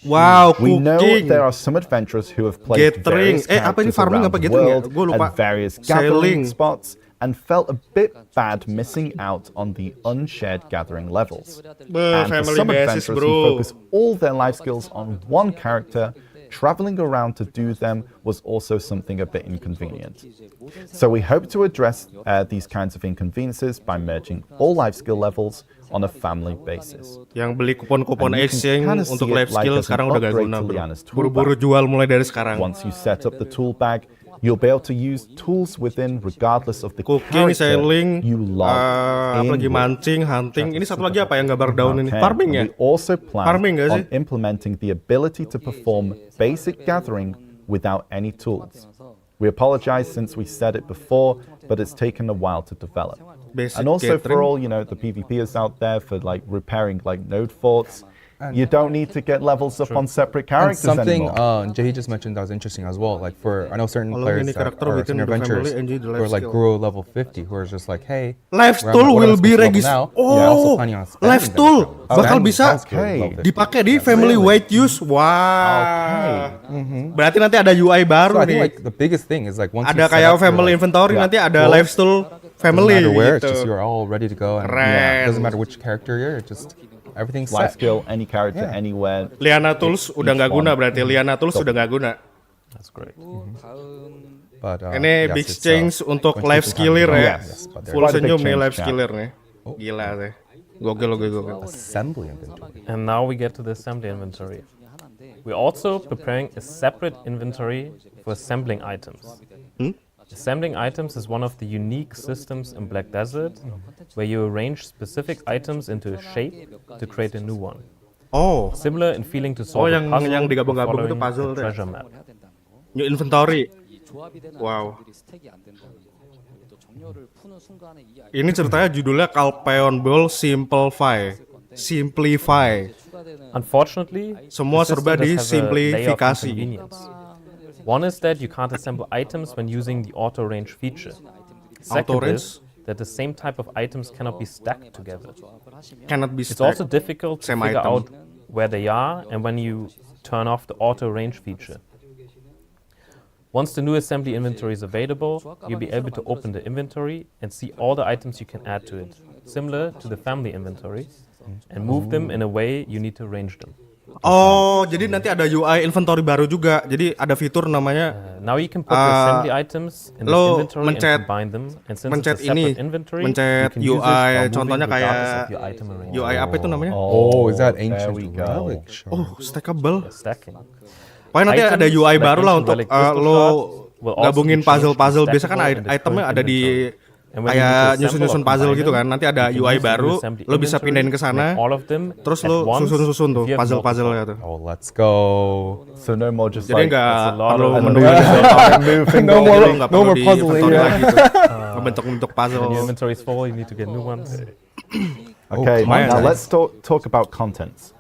Wow, We know cooking. there are some adventurers who have played Gathering. various Apa ini characters farming around apa the gathering ya? world Gua lupa. at various Sailing. gathering spots and felt a bit bad missing out on the unshared gathering levels. And for Family some basis, adventurers who bro. focus all their life skills on one character, traveling around to do them was also something a bit inconvenient. So we hope to address these kinds of inconveniences by merging all life skill levels on a family basis. Yang beli kupon-kupon And you can exchange kinda untuk see it life like skill as an sekarang udah gak upgrade guna, to bro. Liana's toolbag. Buru-buru jual mulai dari sekarang. Once you set up the tool bag, you'll be able to use tools within regardless of the Cooking, character sailing, you log apa in lagi with. mancing, hunting. Ini satu lagi apa yang gambar daun ini? Okay, Farming ya? and we also plan Farming nggak sih? on implementing the ability to perform basic gathering without any tools. We apologize since we said it before, but it's taken a while to develop. Basic And also gathering. for all, the PvPers out there for like repairing like node forts, you don't need to get levels up on separate And characters something anymore. 𝗃𝗃𝗃𝗃 just mentioned that was interesting as well. Like for I know certain Kalau players ini that karakter are within certain the adventurers family, enjoy the who are life like skill. grow level 50, who are just like, hey, Life what tool am I will be supposed to level registered. now? Yeah, also Oh, planning on spending life them, tool so bakal spending bisa life skill Okay. level 50. dipakai di family weight use. Wah. Berarti nanti ada UI So baru I think nih. like the biggest thing is like once you Ada set kayak up your, family like, inventory, nanti ada tools, lifestyle doesn't family matter where, it's gitu. just you're all ready to go, and Keren. it doesn't matter which character you're, just everything's Life set. skill, any character, Yeah. anywhere. Liana Tools udah each nggak guna one. berarti. Liana Tools udah nggak guna. That's great. But Ini yes, big it's, change untuk going to life take some skiller time to ya. develop. Yes, but Full Quite a big senyum nih change, life yeah. skiller nih. Gila deh. Gokil. assembly inventory. And now we get to the assembly inventory. We're also preparing a separate inventory for assembling items. Assembling items is one of the unique systems in Black Desert where you arrange specific items into a shape to create a new one. Oh, Similar in feeling to solve a yang puzzle digabung-gabung itu following puzzle a tuh ya? treasure map. new inventory. wow. Ini ceritanya judulnya 𝗕𝗲𝗰𝗔𝗋 Simplify. Unfortunately, Semua the system serba does have a layer of disimplifikasi. inconvenience. One is that you can't assemble items when using the auto range feature. Second Auto range? is that the same type of items cannot be stacked together. Cannot be It's stacked. also difficult to Same figure item. out where they are and when you turn off the auto range feature. Once the new assembly inventory is available, you'll be able to open the inventory and see all the items you can add to it, similar to the family inventory, and move them in a way you need to arrange them. Oh, jadi nanti ada UI inventory baru juga. Jadi ada fitur namanya Now you can put the assembly items in this lo inventory and mencet- combine them, and since mencet it's a separate ini, inventory, mencet you can use it UI, while moving contohnya regardless kayak of your item arrangement. UI apa itu namanya? Oh, is that there ancient we go. relic? Sure. Oh, stackable. Stacking. Pokoknya nanti ada Items UI like baru lah ancient untuk relic Disto lo shards will also gabungin be changed to puzzle-puzzle. Biasa kan stackable in the itemnya current ada di inventory. And when you need to kayak assemble nyusun-nyusun or puzzle combine gitu them, kan. Nanti ada you can UI use the baru, assembly lo bisa inventory, pindahin ke sana. make all of them Terus at lo once susun-susun tuh if you have puzzle-puzzle-nya tuh. Oh, let's go. So no more just Jadi like nggak that's a lot perlu of- menu moving. No more- Jadi nggak no perlu more di puzzling, inventory yeah. lagi tuh. Ngebentuk-bentuk puzzle. When your inventory is full, you need to get new ones. Okay, nice. now let's talk about contents.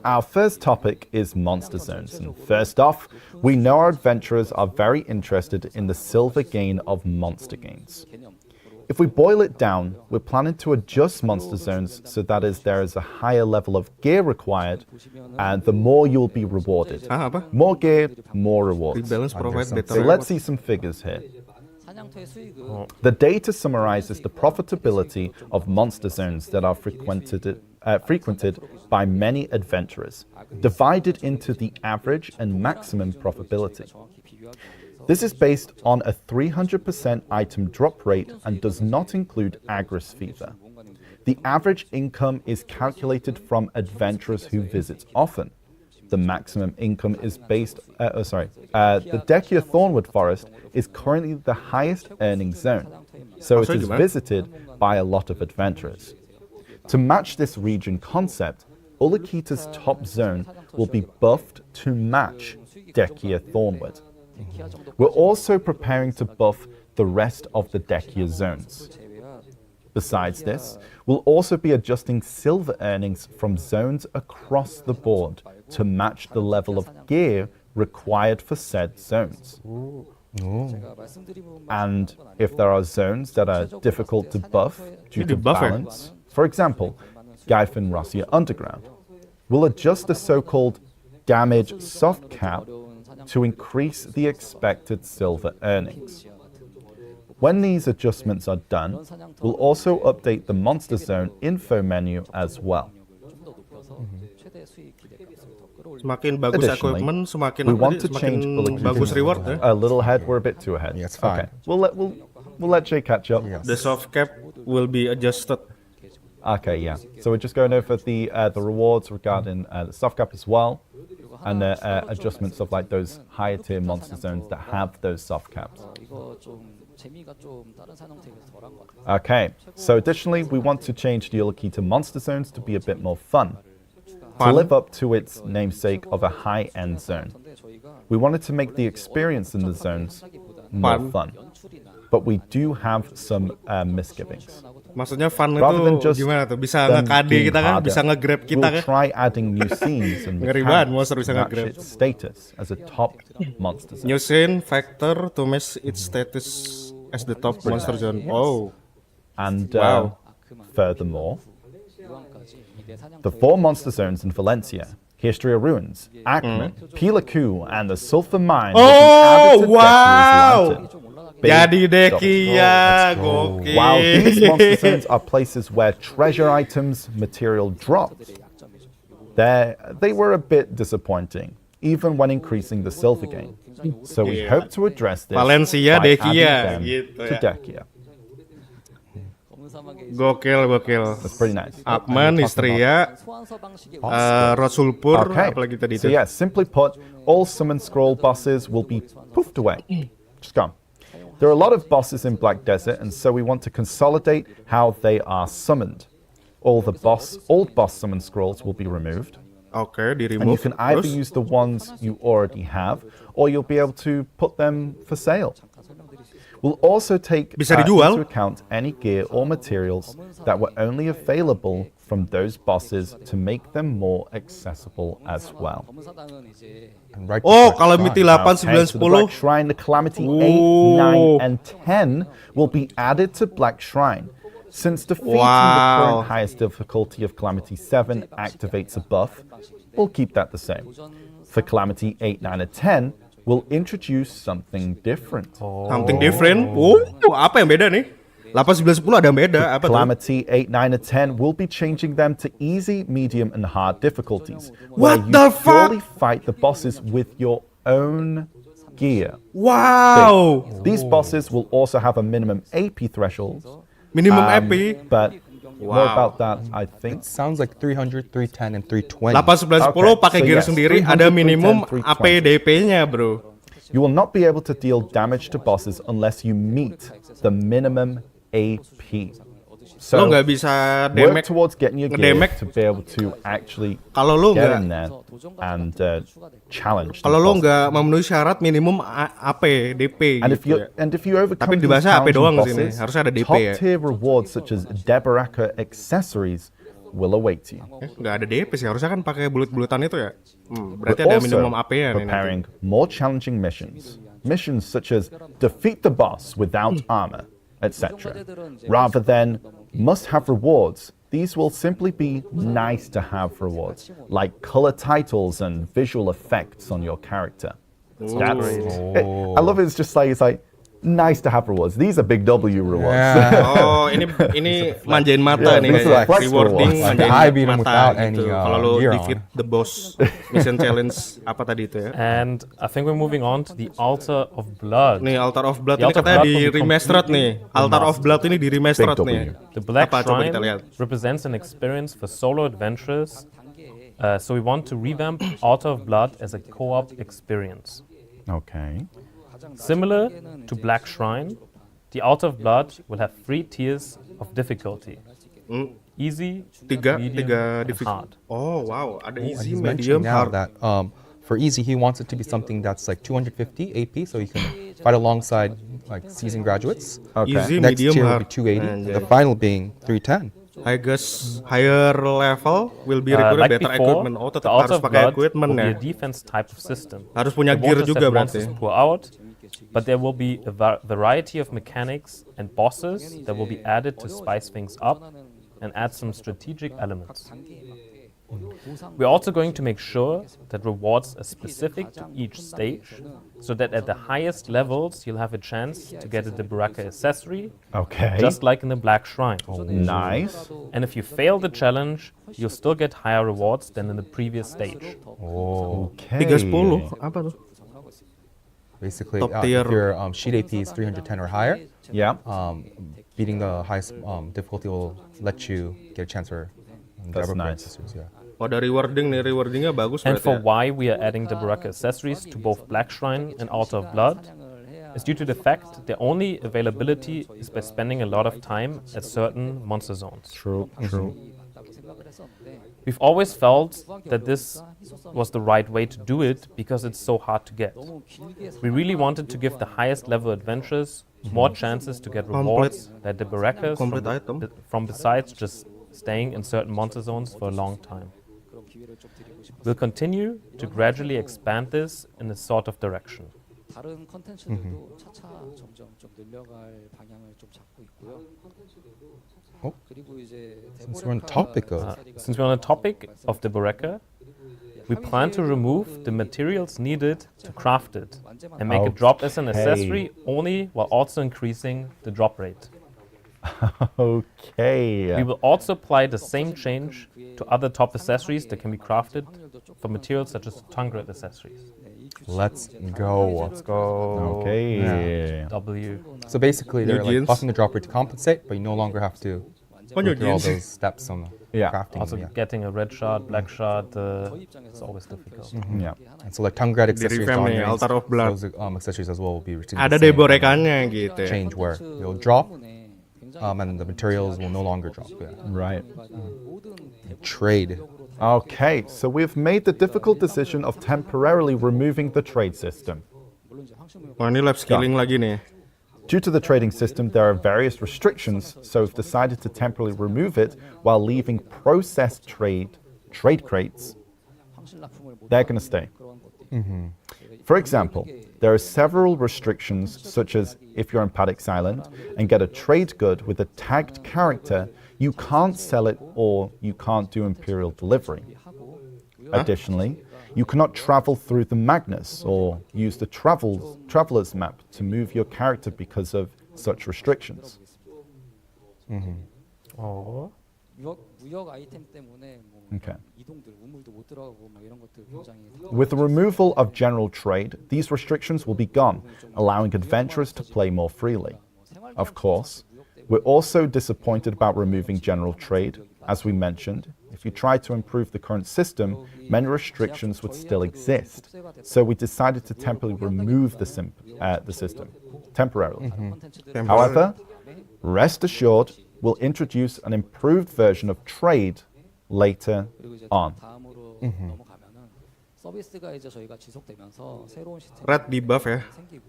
Our first topic is monster zones. And first off, we know our adventurers are very interested in the silver gain of monster gains. If we boil it down, we're planning to adjust monster zones so that there is a higher level of gear required, and the more you'll be rewarded. Apa? More gear, more rewards. Rebalance provide So better. let's see some figures here. The data summarizes the profitability of monster zones that are frequented by many adventurers, divided into the average and maximum profitability. This is based on a 300% item drop rate and does not include Agris fever. The average income is calculated from adventurers who visit often. The maximum income is based, the 𝗕𝗲𝗀𝗰𝗸 forest is currently the highest earning zone, so it is visited by a lot of adventurers. To match this region concept, 𝗚𝗢𝐿𝐼𝐾's top zone will be buffed to match 𝗕𝗲𝗀𝗀𝗰𝗸. We're also preparing to buff the rest of the 𝗕𝗲𝗀 zones. Besides this, we'll also be adjusting silver earnings from zones across the board to match the level of gear required for said zones. And if there are zones that are difficult to buff due to balance, for example, 𝗙𝗢𝗋𝗄𝗏, we'll adjust the so-called damage soft cap to increase the expected silver earnings. When these adjustments are done, we'll also update the monster zone info menu as well. Semakin bagus Additionally, equipment, semakin we apa want tadi, to semakin change 𝗚𝗢𝗀𝗃. bagus reward ya. A little ahead, we're a bit too ahead. Yeah, it's fine. Okay, we'll let Jay catch up. Yes. The soft cap will be adjusted. Okay, yeah. So we're just going over the rewards regarding the soft cap as well, and the adjustments of like those higher tier monster zones that have those soft caps. Okay. So additionally, we want to change the 𝗚𝗢𝗃 to monster zones to be a bit more fun, to live up to its namesake of a high-end zone. We wanted to make the experience in the zones more fun, but we do have some misgivings. Maksudnya fun Rather than itu just gimana tuh? Bisa them nge-KD being kita kan, harder, bisa nge-grab kita we'll kan. try adding new scenes and Ngeri banget, mechanics monster bisa to match nge-grab. its status as a top monster zone. New scene factor to match its status as the top monster zone. Oh, And Wow. furthermore, the 4 monster zones in Valencia, History of Ruins, Akman, 𝗲𝗎𝗄, and the Sulphur Mine will be added to wow! Ďeki's Lantern. Big Jadi double. Deki ya, gokil. While these monster zones are places where treasure items material dropped, they were a bit disappointing, even when increasing the silver gain. So we hope to address this Valencia, by 𝗃𝗍, adding them gitu to ya. 𝗃𝗍. Gokil. That's pretty nice. Akman, 𝗕𝗓, Rosulpur, Okay. apalagi tadi So itu. yeah, simply put, all summon scroll bosses will be poofed away. Just gone. There are a lot of bosses in Black Desert, and so we want to consolidate how they are summoned. All the old boss summon scrolls will be removed. Oke, di And you remove. can either Terus? use the ones you already have, or you'll be able to put them for sale. We'll also take Bisa dijual. into account any gear or materials that were only available from those bosses to make them more accessible as well. And right Oh, before Calamity Shrine, 8, 9, Okay, so the Black 10. Shrine, the Calamity 8, Ooh. 9, and 10 will be added to Black Shrine. Since defeating the Wow. current highest difficulty of Calamity 7 activates a buff, we'll keep that the same. For Calamity 8, 9, and 10, we'll introduce something different. Something different. Apa yang beda nih? 8, 9, 10 ada yang beda. Apa tuh? Calamity 8, 9, and 10 will be changing them to easy, medium, and hard difficulties. What where the you fuck? purely fight the bosses with your own gear. Wow. These bosses will also have a minimum AP threshold. Minimum AP. But more Wow. about that, I think. Sounds like 300, 310, and 320. 8, 9, 10 pakai so gear yes, sendiri 300, ada minimum 310, AP DP-nya, bro. You will not be able to deal damage to bosses unless you meet the minimum AP. So Lo nggak bisa work damage. towards getting your gear ngedamage. to be able to actually Kalau lo get nggak, in there and challenge. kalau these lo bosses. nggak memenuhi syarat minimum AP DP And if gitu you ya. and if you overcome Tapi di these bahasa AP challenging doang bosses, sini. Harusnya ada DP top ya. tier rewards such as 𝗕𝗓𝗃𝗃 accessories will await you. Nggak ada DP sih, harusnya kan pakai bulut-bulutan itu ya. Berarti We're ada also minimum AP-nya nih nanti. preparing more challenging missions. Missions such as defeat the boss without armor, etc. Rather than must-have rewards, these will simply be nice-to-have rewards, like color titles and visual effects on your character. I love it. It's just like, it's like nice-to-have rewards. These are big W rewards. Oh, ini manjain mata Yeah, nih these kayaknya. are flex Rewarding rewards. manjain I beat him mata without gitu. any, Kalau lo gear defeat on. the boss mission challenge apa tadi itu ya? And I think we're moving on to the Altar of Blood. Nih Altar of Blood The ini Altar of katanya Blood di will be remastered nih. Altar of Blood ini di remastered Big nih. W. The Black Apa coba kita Shrine lihat? represents an experience for solo adventurers, so we want to revamp Altar of Blood as a co-op experience. Okay. Similar to Black Shrine, the Altar of Blood will have 3 tiers of difficulty. Easy, Tiga medium, and difficult. hard. Oh wow, ada easy, He's medium, mentioning now hard. that for easy, he wants it to be something that's like 250 AP, so you can fight alongside like seasoned graduates. Okay. Easy, Next medium, tier will be hard. 280, And and the final being 310. I guess higher level will be required Like better before, equipment. Oh, the tetap Altar harus of pakai Blood equipment will ya. be a defense type of system. Harus punya It gear won't just juga have monsters berarti. pour out, but there will be a variety of mechanics and bosses that will be added to spice things up and add some strategic elements. We're also going to make sure that rewards are specific to each stage, so that at the highest levels you'll have a chance to get a 𝗕𝗓𝗃𝗃 accessory, Okay. just like in the Black Shrine. Nice. And if you fail the challenge, you'll still get higher rewards than in the previous stage. Okay. 310 apa tuh? Basically, Top if tier. your sheet AP is 310 or higher, Yeah. beating the highest difficulty will let you get a chance for That's 𝗕𝗓𝗃𝗃 nice. accessories. Yeah. Oh, ada rewarding nih, rewardingnya bagus And berarti for ya. why we are adding 𝗕𝗓𝗃𝗃 accessories to both Black Shrine and Altar of Blood is due to the fact their only availability is by spending a lot of time at certain monster zones. True. True. We've always felt that this was the right way to do it because it's so hard to get. We really wanted to give the highest level adventurers more chances to get rewards that the 𝗕𝗃𝗃s Complete item. from besides just staying in certain monster zones for a long time. We'll continue to gradually expand this in a sort of direction. 다른 컨텐츠들도 차차 점점 좀 늘려갈 방향을 좀 잡고 있고요. 그리고 이제 Since we're on the topic of Since we're on the topic of the 𝗕𝗃𝗃, we plan to remove the materials needed to craft it and make it drop as an accessory only, while also increasing the drop rate. Okay. We will also apply the same change to other top accessories that can be crafted for materials such as Tungrad accessories. Let's go. Let's go. Okay. W. So basically, they're like jeans. buffing the drop rate to compensate, but you no longer have to go through all those steps on the Yeah. crafting. Also getting a red shot, black shot, it's always difficult. Yeah. And so like Tungrad accessories, revamp Dahn nih, rings, Altar of Blood. those accessories as well will be receiving Ada the same deborekannya gitu ya. change where they'll drop, and the materials will no longer drop. Yeah. Right. Trade. Okay, so we've made the difficult decision of temporarily removing the trade system. Wah ini lab skilling lagi nih. Due to the trading system, there are various restrictions, so we've decided to temporarily remove it while leaving processed trade crates. They're going to stay. For example, there are several restrictions, such as if you're in 𝗕𝗏𝗀𝗃 Island and get a trade good with a tagged character, you can't sell it or you can't do imperial delivery. Additionally, you cannot travel through the Magnus or use the traveler's map to move your character because of such restrictions. Oh. 무역 아이템 때문에 뭐 Okay. 이동들 우물도 못 들어가고 막 이런 것들 굉장히 With the removal of general trade, these restrictions will be gone, allowing adventurers to play more freely. Of course, we're also disappointed about removing general trade. As we mentioned, if you try to improve the current system, many restrictions would still exist. So we decided to temporarily remove the system, temporarily. However, rest assured, we'll introduce an improved version of trade later on. 다음으로 넘어가면은 서비스가 이제 저희가 지속되면서 새로운 시스템이 Red debuff ya. 생기고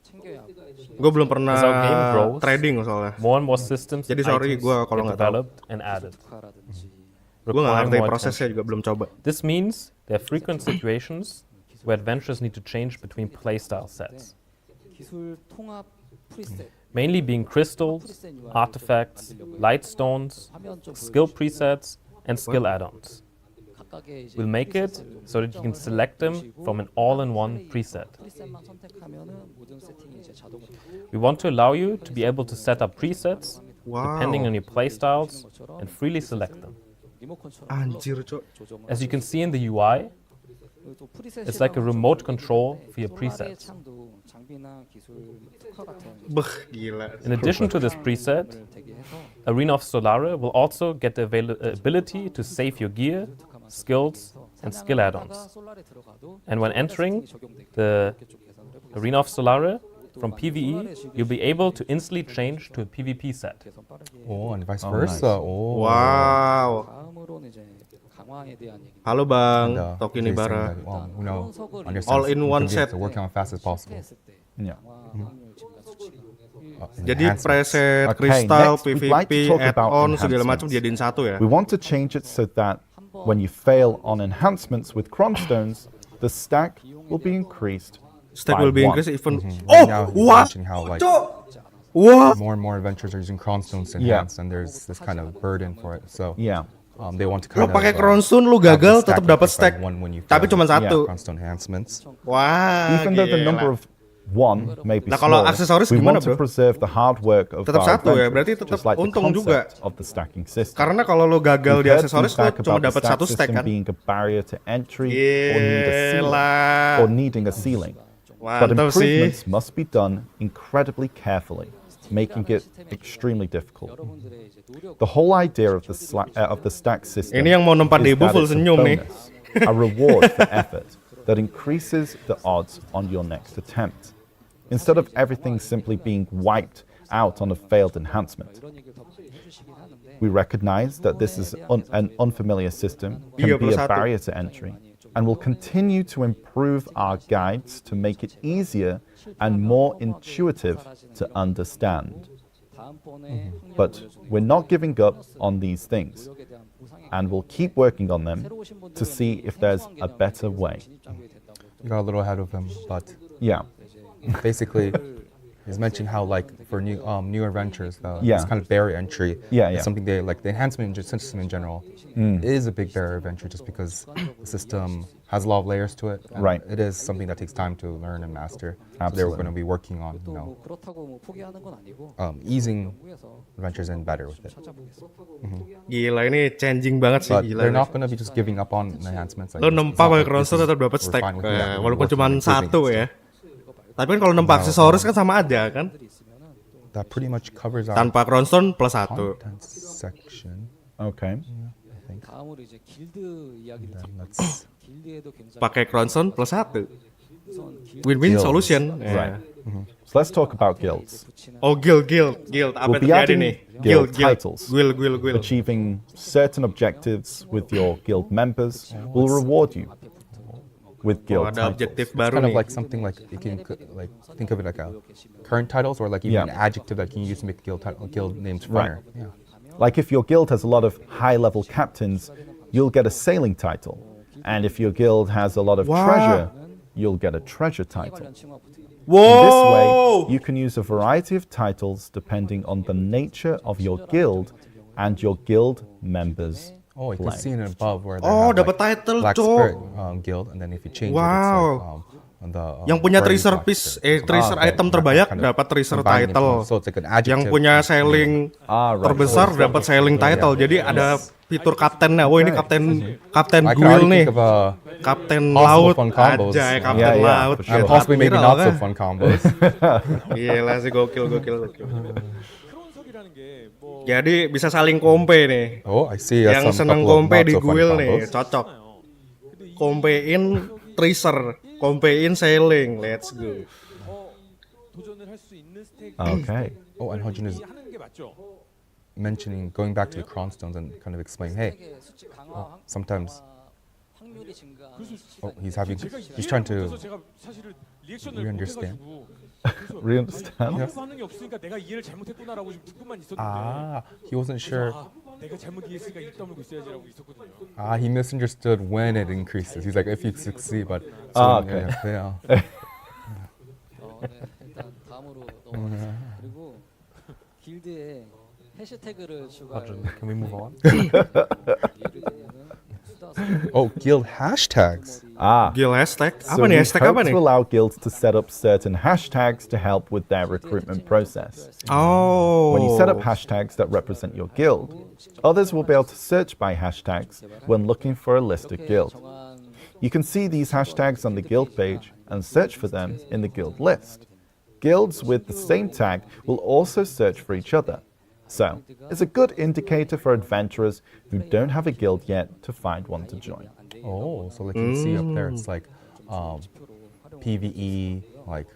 챙겨야 하고 Gue belum pernah As our game grows, trading soalnya. More and more systems Jadi sorry items gua kalau get nggak tahu. developed and added. 특화라든지 Gue nggak requiring ngerti more prosesnya juga belum coba. This means there are frequent situations where adventurers need to change between playstyle sets, 기술 통합 프리셋 mainly being crystals, artifacts, light stones, 화면 좀 skill presets, and skill add-ons. 각각의 이제 We'll make it so that you can select them from an all-in-one preset. 프리셋만 선택하면은 모든 세팅이 이제 자동으로 We want to allow you to be able to set up presets depending on your playstyles and freely select them. 리모컨처럼 Anjir, Cok. 조정을 As you can see in the UI, 그리고 또 프리셋이랑 it's like a remote control for your 솔라리의 presets. 창도 장비나 기술 특화 같은 Beuh, gila. In addition to this preset, 을 대기해서 𝗕𝗏𝗀𝗃 will also get the ability to save your gear, skills, and skill add-ons. 솔라리 들어가도 And when entering 적용되게 the 이렇게 쭉 계산을 해보겠습니다. 𝗕𝗏𝗀𝗃 from PvE, you'll be able to instantly change to a PvP set. 계산 빠르게 Oh, and vice Oh, versa. nice. Oh. Wow. 다음으로는 이제 강화에 대한 얘기. Halo And, Bang, Jason 𝗃𝗏𝗃𝗃. that, you know, understands All in the one convenience set. of working on fast as possible. 실패했을 때 Yeah. 강화 확률 증가 수치가 Jadi Enhancements. preset, Okay, kristal, next we'd like to PvP, talk about add-on, segala macam enhancements. jadiin satu ya. We want to change it so that when you fail on enhancements with Chromstones, the stack will be increased. Stack by will be one. increased even. And now he's What? mentioning how like Wah. more and more adventurers are using Chromstones to Yeah. enhance, and there's this kind of burden for it. So Yeah. they want to Lo kind of pakai Crownstone, lu have the gagal stack tetap dapat increase by stack. one when you Tapi fail cuma with satu. Chromstone enhancements. Wah. Even though the gila. number of one may be Nah, kalau small, aksesoris we gimana, want to bro? preserve the hard work of Tetap our satu ya, adventurers, berarti tetap just like the untung juga. concept of the stacking system. Karena kalau lo gagal We've di heard aksesoris, lo feedback cuma about the dapat stack satu stack system kan. being a barrier to entry or need a ceiling, Gila. or needing a ceiling. But Mantap sih. improvements must be done incredibly carefully, making it extremely difficult. 여러분들의 이제 노력 The whole idea of the stack system Ini yang mau nempat is debu that full it's a senyum nih. bonus, a reward for effort that increases the odds on your next attempt, instead of everything simply being wiped out on a failed enhancement. 이런 얘기를 더 많이 해주시긴 하는데 We recognize that this is an unfamiliar system, Iya, can be a bersatu. barrier to entry, and will continue to improve our guides to make it easier and more intuitive to understand. 다음번에 But we're not giving up on these things, 노력에 대한 보상이 and we'll keep working on them 새로 오신 to 분들은 see if there's a better way. 진입 장벽이 된다고 You got a little ahead of him, but Yeah. basically, He's mentioning how like for new adventures, Yeah. it's kind of barrier entry. Yeah, is yeah. something they like. The enhancement system in general is a big barrier of entry, just because the system has a lot of layers to it. And Right. it is something that takes time to learn and master. So they're Absolutely. going to be working on, 또 뭐 그렇다고 뭐 포기하는 건 아니고 easing 연구해서 adventures in better with it. 찾아보겠습니다. Gila ini changing banget sih, But gila. they're not going to be just giving up on enhancements. Like, Lo it's nempa not pakai like Corsair this is- tetap dapat we're stack, fine with that. We're walaupun working cuma on improving satu it. ya. Tapi kan kalau nempa aksesoris kan sama aja kan. That pretty much covers our Tanpa crownstone plus 1. content section. Okay. 다음으로 이제 길드 이야기를 Then 드리고 let's 길드에도 굉장히 Pakai crownstone plus 1. 우선 길드 Win-win Guilds. solution. Right. Ya. So let's talk about guilds. 붙이는 Oh, guild. Apa We'll be terjadi adding nih? guild titles. Guild. Achieving certain objectives with your guild members will reward you with Oh, guild ada titles. objektif it's baru kind of nih. like something like you can like think of it like a current titles or like even Yeah. an adjective that you can use to make guild names funner. Yeah. Like if your guild has a lot of high-level captains, you'll get a sailing title. And if your guild has a lot of Wow. treasure, you'll get a treasure title. 관련 칭호가 붙습니다. In this way, Wow. you can use a variety of titles depending on the nature of your guild and your guild members' Oh, you can see it above where they Oh, have, dapat like, title, Black Cok. Spirit Guild, and then if you change it, it's Wow. like on the Yang punya Burning treasure Black piece, Spirit. treasure okay. item That terbanyak kind of dapat treasure combining title. influence. So it's like an adjective. Yang punya sailing Right. terbesar dapat sailing title. Jadi ada fitur kaptennya. Wah, ini kapten I can guild already nih. think of a Kapten possible laut fun combos. aja, kapten Yeah, yeah, laut. for sure. and possibly maybe Viral not so kan? fun combos. Gila sih, gokil. 크론석이라는 게뭐 Jadi bisa saling kompe nih. Oh, I see. Yang some seneng couple of kompe not di so fun guild nih, combos. cocok. Kompein treasure, kompein sailing. Let's go. 도전을 할 수 있는 스테이지 Okay. Oh, and Hojin is 하는 게 맞죠? mentioning going back to the crown stones and kind of explaining, hey, 세계 수치 강화 sometimes 확률이 증가하는 oh, 수치가 he's having 제가 he's 이해를 trying to 못해서 제가 사실은 리액션을 re-understand. 못해가지고 Re-understand? 아무 반응이 없으니까 내가 이해를 잘못했구나라고 지금 듣고만 있었는데 he wasn't sure. 아, 내가 잘못 이해했으니까 입 다물고 있어야지라고 있었거든요. He misunderstood when it increases. He's like, if you succeed, but Okay. yeah. 네, 일단 다음으로 넘어가겠습니다. 그리고 길드에 해시태그를 추가할 Can we move on? 예를 들면은 수다 Oh, guild hashtags. Guild hashtag. So Apa nih we hashtag hope apa nih? to allow guilds to set up certain hashtags to help with their recruitment process. Oh. When you set up hashtags that represent your guild, others will be able to search by hashtags when looking for a listed guild. 정한 You can see these hashtags on the guild page and search for them in the guild list. Guilds with the same tag will also search for each other. So, it's a good indicator for adventurers who don't have a guild yet to find one to join. Oh, so like you can see up there, it's like PVE, like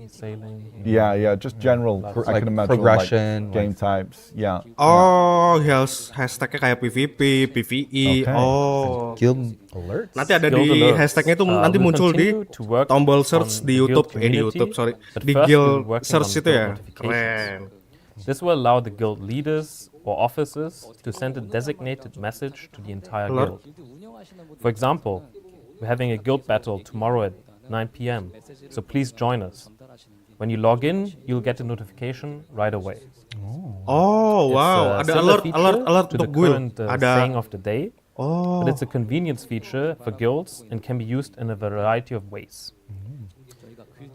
Sailing. Yeah, just general, I like can imagine, progression, like game like- types, yeah. Oh, hashtagnya kayak PVP, PVE. Okay. Oh. guild alerts. Nanti ada Guild di alerts. hashtagnya itu nanti We'll muncul di continue to work tombol on search di the guild YouTube, di community, YouTube, sorry, but di first guild we're working search on itu ya. guild notifications. Keren. This will allow the guild leaders or officers to send a designated message to the entire Alert. guild. 길드 운영하시는 분들 For example, we're having a guild battle tomorrow at 9 p.m. So please join us. When you log in, you'll get a notification right away. Oh, wow, It's ada a alert, feature alert, alert to the untuk guild. current Ada. saying of the day, Oh. but it's a convenience feature for guilds and can be used in a variety of ways.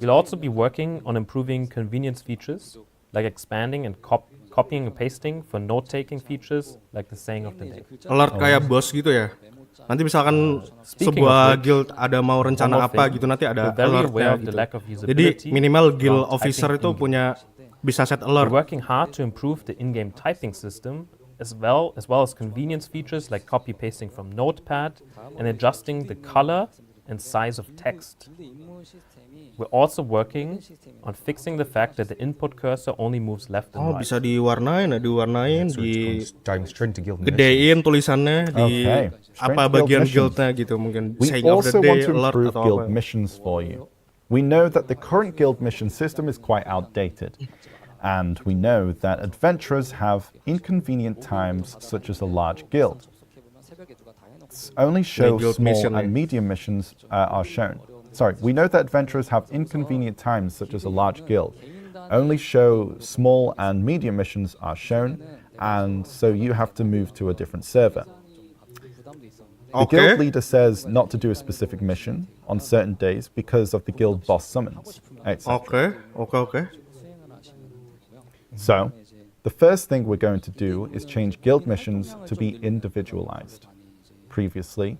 We'll also be working on improving convenience features, like expanding and copying and pasting for note-taking features, like the saying of the day. Alert kayak bos gitu ya. Nanti misalkan Speaking sebuah of which, guild ada mau rencana one more apa thing, gitu, nanti ada we're very aware alertnya of the gitu. lack of Jadi usability minimal guild around officer typing itu in-game. punya bisa set We're alert. working hard to improve the in-game typing system as well as convenience features like copy-pasting from Notepad and adjusting the color and size of text. 길드 입문 시스템이 We're also working on fixing the fact that the input cursor only moves left and Oh, right. bisa diwarnain, So it's diving straight into guild missions. gedein tulisannya di Okay. Straight apa to guild bagian missions. guildnya gitu, mungkin We saying of the also day, want to alert improve atau guild apa. missions for you. We know that the current guild mission system is quite outdated, and we know that adventurers have inconvenient times such as a large guild. 접속해보면 새벽에 누가 다 해놓고 quests only show guild small mission and medium missions are shown. Sorry, we know that adventurers have inconvenient times, such as a large guild. Only show small and medium missions are shown, and so you have to move to a different server. The guild leader says not to do a specific mission on certain days because of the guild boss summons, etc. Okay. So, the first thing we're going to do is change guild missions to be individualized. Previously,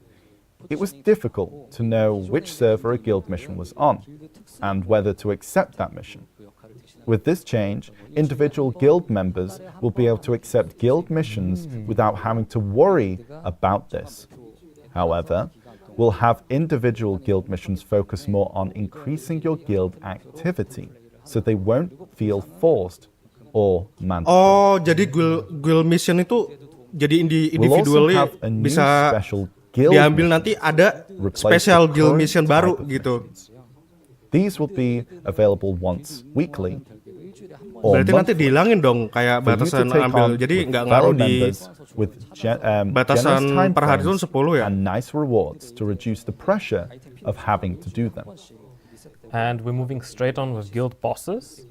it was difficult to know which server a guild mission was on, and whether to accept that mission. With this change, individual guild members will be able to accept guild missions without having to worry about this. However, we'll have individual guild missions focus more on increasing your guild activity, so they won't feel forced or mandatory. Oh, jadi guild mission itu jadi individually bisa diambil nanti ada special guild mission baru gitu. These will be available once weekly. Berarti nanti dihilangin dong kayak batasan ambil. Jadi nggak ngaruh di batasan per hari itu 10 ya. And nice rewards to reduce the pressure of having to do them. And we're moving straight on with guild bosses.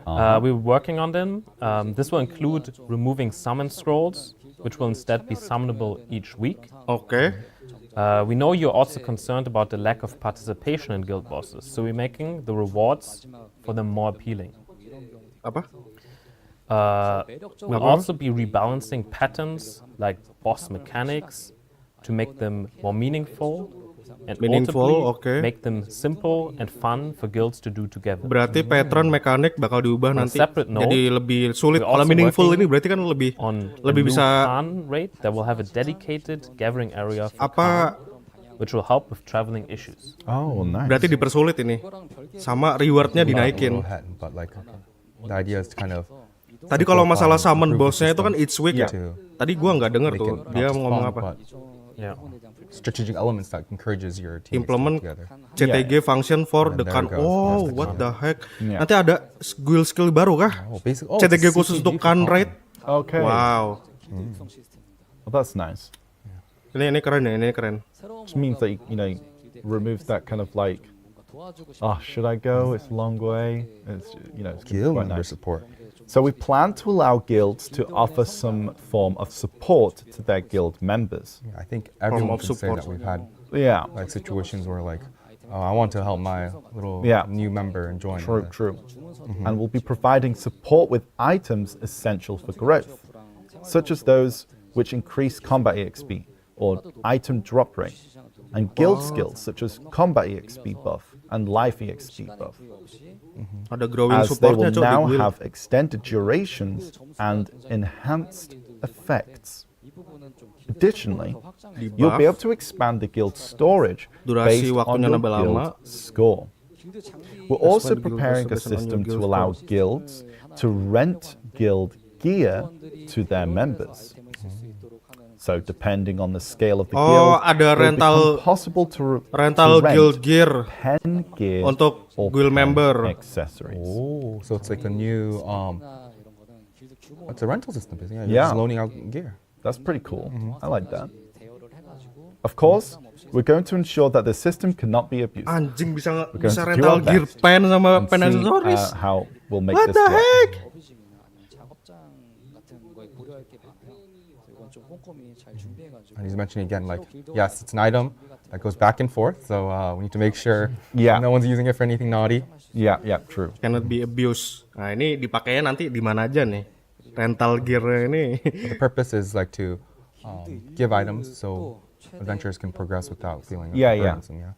We're working on them. This will include removing summon scrolls, which will instead be summonable each week. Okay. We know you're also concerned about the lack of participation in guild bosses, so we're making the rewards for them more appealing. Apa? We'll also be rebalancing patterns like boss mechanics to make them more meaningful and ultimately make them simple and fun for guilds to do together. Berarti pattern mekanik bakal diubah nanti jadi lebih sulit. Kalau meaningful ini berarti kan lebih bisa rate that will have a dedicated gathering area for Khan, which will help with traveling issues. Oh, nice. Berarti dipersulit ini. Sama rewardnya dinaikin. The idea is to kind of tadi kalau masalah summon bossnya itu kan each week ya. Tadi gua nggak denger tuh dia ngomong apa. Strategic elements that encourages your team implement together. CTG function for the Khan. Oh, what the heck? Nanti ada skill baru kah? CTG khusus untuk Khan raid. Okay. Wow. Well, that's nice. Ini keren ya, ini keren. Which means that removes that kind of like, should I go? It's a long way. It's guild quite member nice. support. So we plan to allow guilds to offer some form of support to their guild members. Yeah, I think everyone can say that we've had like situations where like, I want to help my little new member and join. True. And we'll be providing support with items essential for growth, such as those which increase combat EXP or item drop rate, and guild skills such as combat EXP buff and life EXP buff. As they will now have extended durations and enhanced effects. Additionally, you'll be able to expand the guild storage based on your guild score. We're also preparing a system to allow guilds to rent guild gear to their members. So depending on the scale of the guild, ada rental guild gear pen gear untuk guild member accessories. Oh, so it's like a new it's a rental system basically. Yeah, just loaning out gear. That's pretty cool. I like that. Of course, we're going to ensure that the system cannot be abused. Anjing bisa rental gear pen sama pen accessories. How we'll make what this the work. heck? And he's mentioning again, like, yes, it's an item that goes back and forth, so we need to make sure no one's using it for anything naughty. Yeah, true. Cannot be abused. Nah, ini dipakainya nanti di mana aja nih? Rental gear ini. The purpose is like to give items so adventurers can progress without feeling burdensome.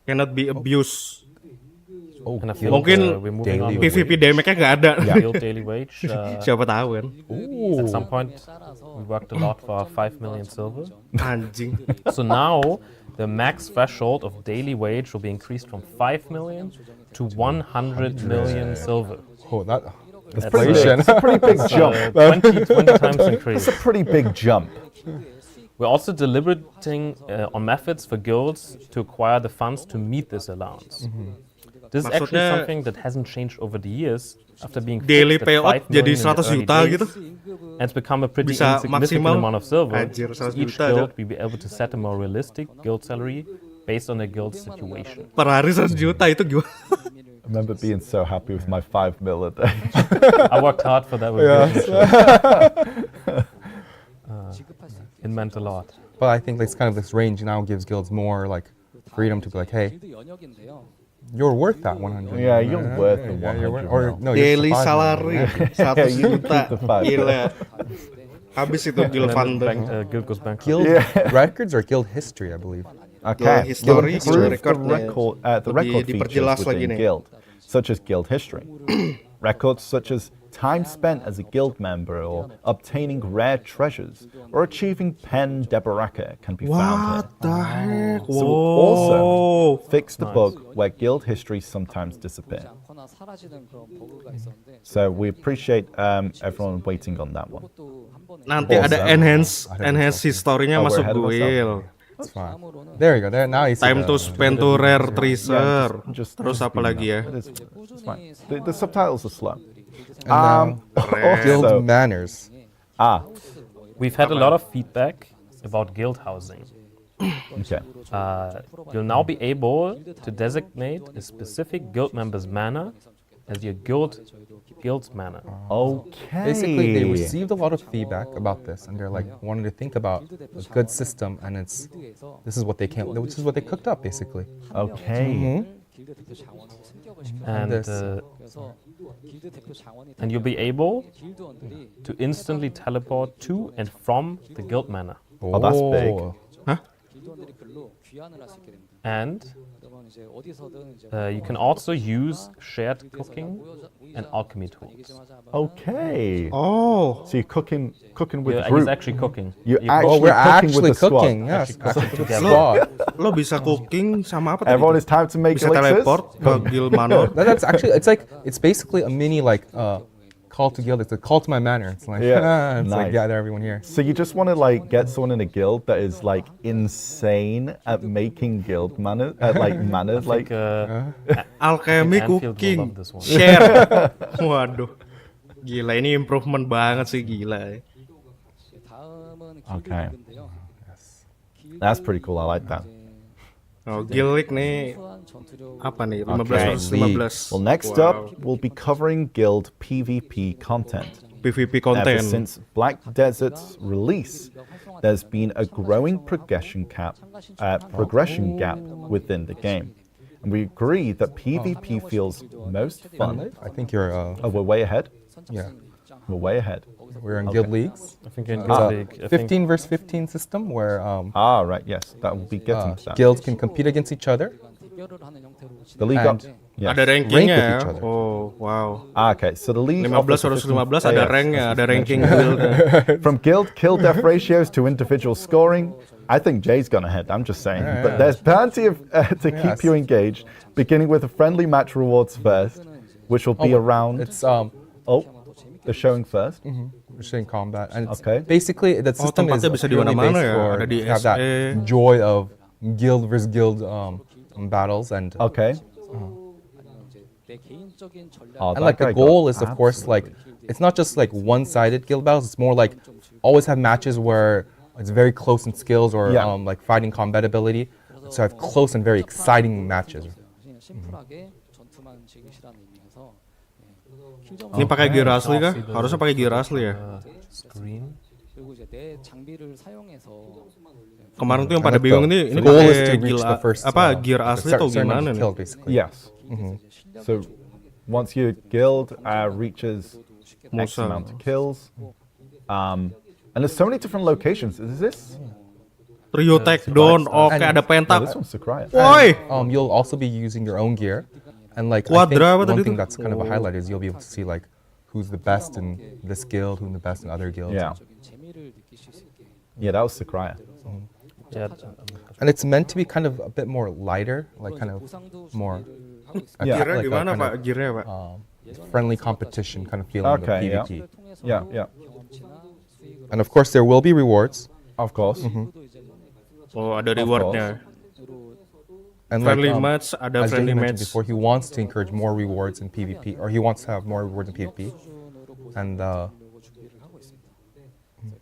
Cannot be abused. Mungkin PvP damage-nya nggak ada. Guild daily wage. Siapa tahu kan? At some point, we worked a lot for 5 million silver. Anjing. So now, the max threshold of daily wage will be increased from 5 million to 100 million silver. Oh, that's pretty big. It's a pretty big jump. 20 times increase. That's a pretty big jump. We're also deliberating on methods for guilds to acquire the funds to meet this allowance. This is actually Maksudnya something that hasn't changed over the years after being daily fixed at payout 5 jadi million in the 100 early juta days, gitu. and it's become a pretty Bisa insignificant maksimal, amount of silver. anjir, 100 Each juta, guild Cok. will be able to set a more realistic guild salary based on their guild's situation. Per hari 100 juta itu gimana? I remember being so happy with my 5 mil a day. I worked hard for that with guild mission. It meant a lot. But I think this kind of this range now gives guilds more like freedom to be like, hey, you're worth that 100. Yeah, you're worth the Yeah, you're 100 or mil. no, you're Daily surviving. salary 100 you juta. keep the 5. Gila. Habis itu guild fund. Guild goes bankrupt. Guild records or guild history, I believe. Okay, history, improve record the record diperjelas features lagi within nih. guild, such as guild history. Records such as time spent as a guild member or obtaining rare treasures or achieving pen can be found What the heck? here. So we'll also fix the bug where guild histories sometimes disappear. So we appreciate everyone waiting on that one. Nanti Also, ada enhance history-nya Oh, we're masuk ahead of ourselves. guild. That's fine. There you go. There now you see Time to the- spend to rare treasure. Just Terus apa speed lagi ya? up. It's fine. The subtitles are slow. And guild So- manners. We've had a lot of feedback about guild housing. Okay. You'll now be able to designate a specific guild member's manor as your guild's manor. Okay. Basically, they received a lot of feedback about this, and they're like wanting to think about a good system, and this is what they cooked up basically. Okay. And and you'll be able to instantly teleport to and from the guild manor. Oh, that's big. And you can also use shared cooking and alchemy tools. Okay. Oh, So you're cooking with Yeah, the group. he's actually cooking. You're You actually Oh, we're cooking actually with the squad. cooking. Yes, Actually actually cooking with the together. squad. lo bisa cooking sama apa tadi? Everyone, it's time to make Bisa elixirs. teleport ke guild manor. That's actually it's basically a mini like call to guild. It's a call to my manor. It's like Yeah, it's like nice. gather everyone here. So you just want to like get someone in a guild that is like insane at making guild manners, like Alchemy Anfield will cooking. love this one. Share. Waduh. Gila, ini improvement banget sih, gila. Okay. That's pretty cool. I like that. Oh, guild league nih apa nih? 15 Okay. versus 15. Well, next Wow. up, we'll be covering guild PvP content. PvP Ever content. since Black Desert's release, there's been a growing progression gap within the game. And we agree that PvP feels most fun. I think you're Oh, we're way ahead? yeah. We're way ahead. We're in guild leagues. I think in Guild League, I think 15 versus 15 system where Right, yes. That will be getting to that. guilds can compete against each other. The league And- up. Yes. Ada rankingnya Rank with ya. each other. Oh, wow. Okay, so the league 15 offers a versus system- 15 Oh, ada yes, ranknya, yes, ada yes, ranking mentioned. guild. From guild kill death ratios to individual scoring, I think Jay's gone ahead, I'm just saying. But there's plenty of to keep you engaged, beginning with the friendly match rewards first, which will be around... It's Oh, they're showing first. we're saying combat, and it's Okay. basically the system is tempatnya bisa di purely mana-mana based ya. for Ada di to have that SE. joy of guild versus guild battles, and Okay. Oh, and like that the guy goal got is of course like it's not just like one-sided guild battles. It's more like always have matches where it's very close in skills or Yeah. like fighting combat ability. So have close and very exciting matches. Ini pakai gear asli kah? Harusnya pakai gear asli ya. screen. 그리고 이제 내 장비를 사용해서 Kemarin tuh yang pada bingung ini The goal is pakai to reach the first gear asli atau certain gimana number of nih? kills, basically. Yes. So once your guild reaches X Musa. amount of kills, and there's so many different locations. Is this? Trio takedown, oke And- ada No, pentak. this one's Sakurai. Woi, You'll also be using your own gear, and like I think Quadra, what one tadi thing tuh? that's kind of a highlight is you'll be able to see like who's the best in this guild, who's the best in other guilds. Yeah. 재미를 느낄 수 있게 Yeah, that was Sakurai. Yeah, And it's meant to be kind of a bit more lighter, like kind of 보상도 more 준비를 하고 있습니다. Yeah. gearnya like a gimana kind Pak? of, Gearnya Pak? friendly competition kind of feeling of Okay, yeah. PvP. 통해서 Yeah, yeah. 경험치나 수익을 And of course there will be rewards. Of course. Oh, ada rewardnya. And friendly match, ada as friendly Jay mentioned match. before, he wants to encourage more rewards in PvP, or he wants to have more rewards in PvP. And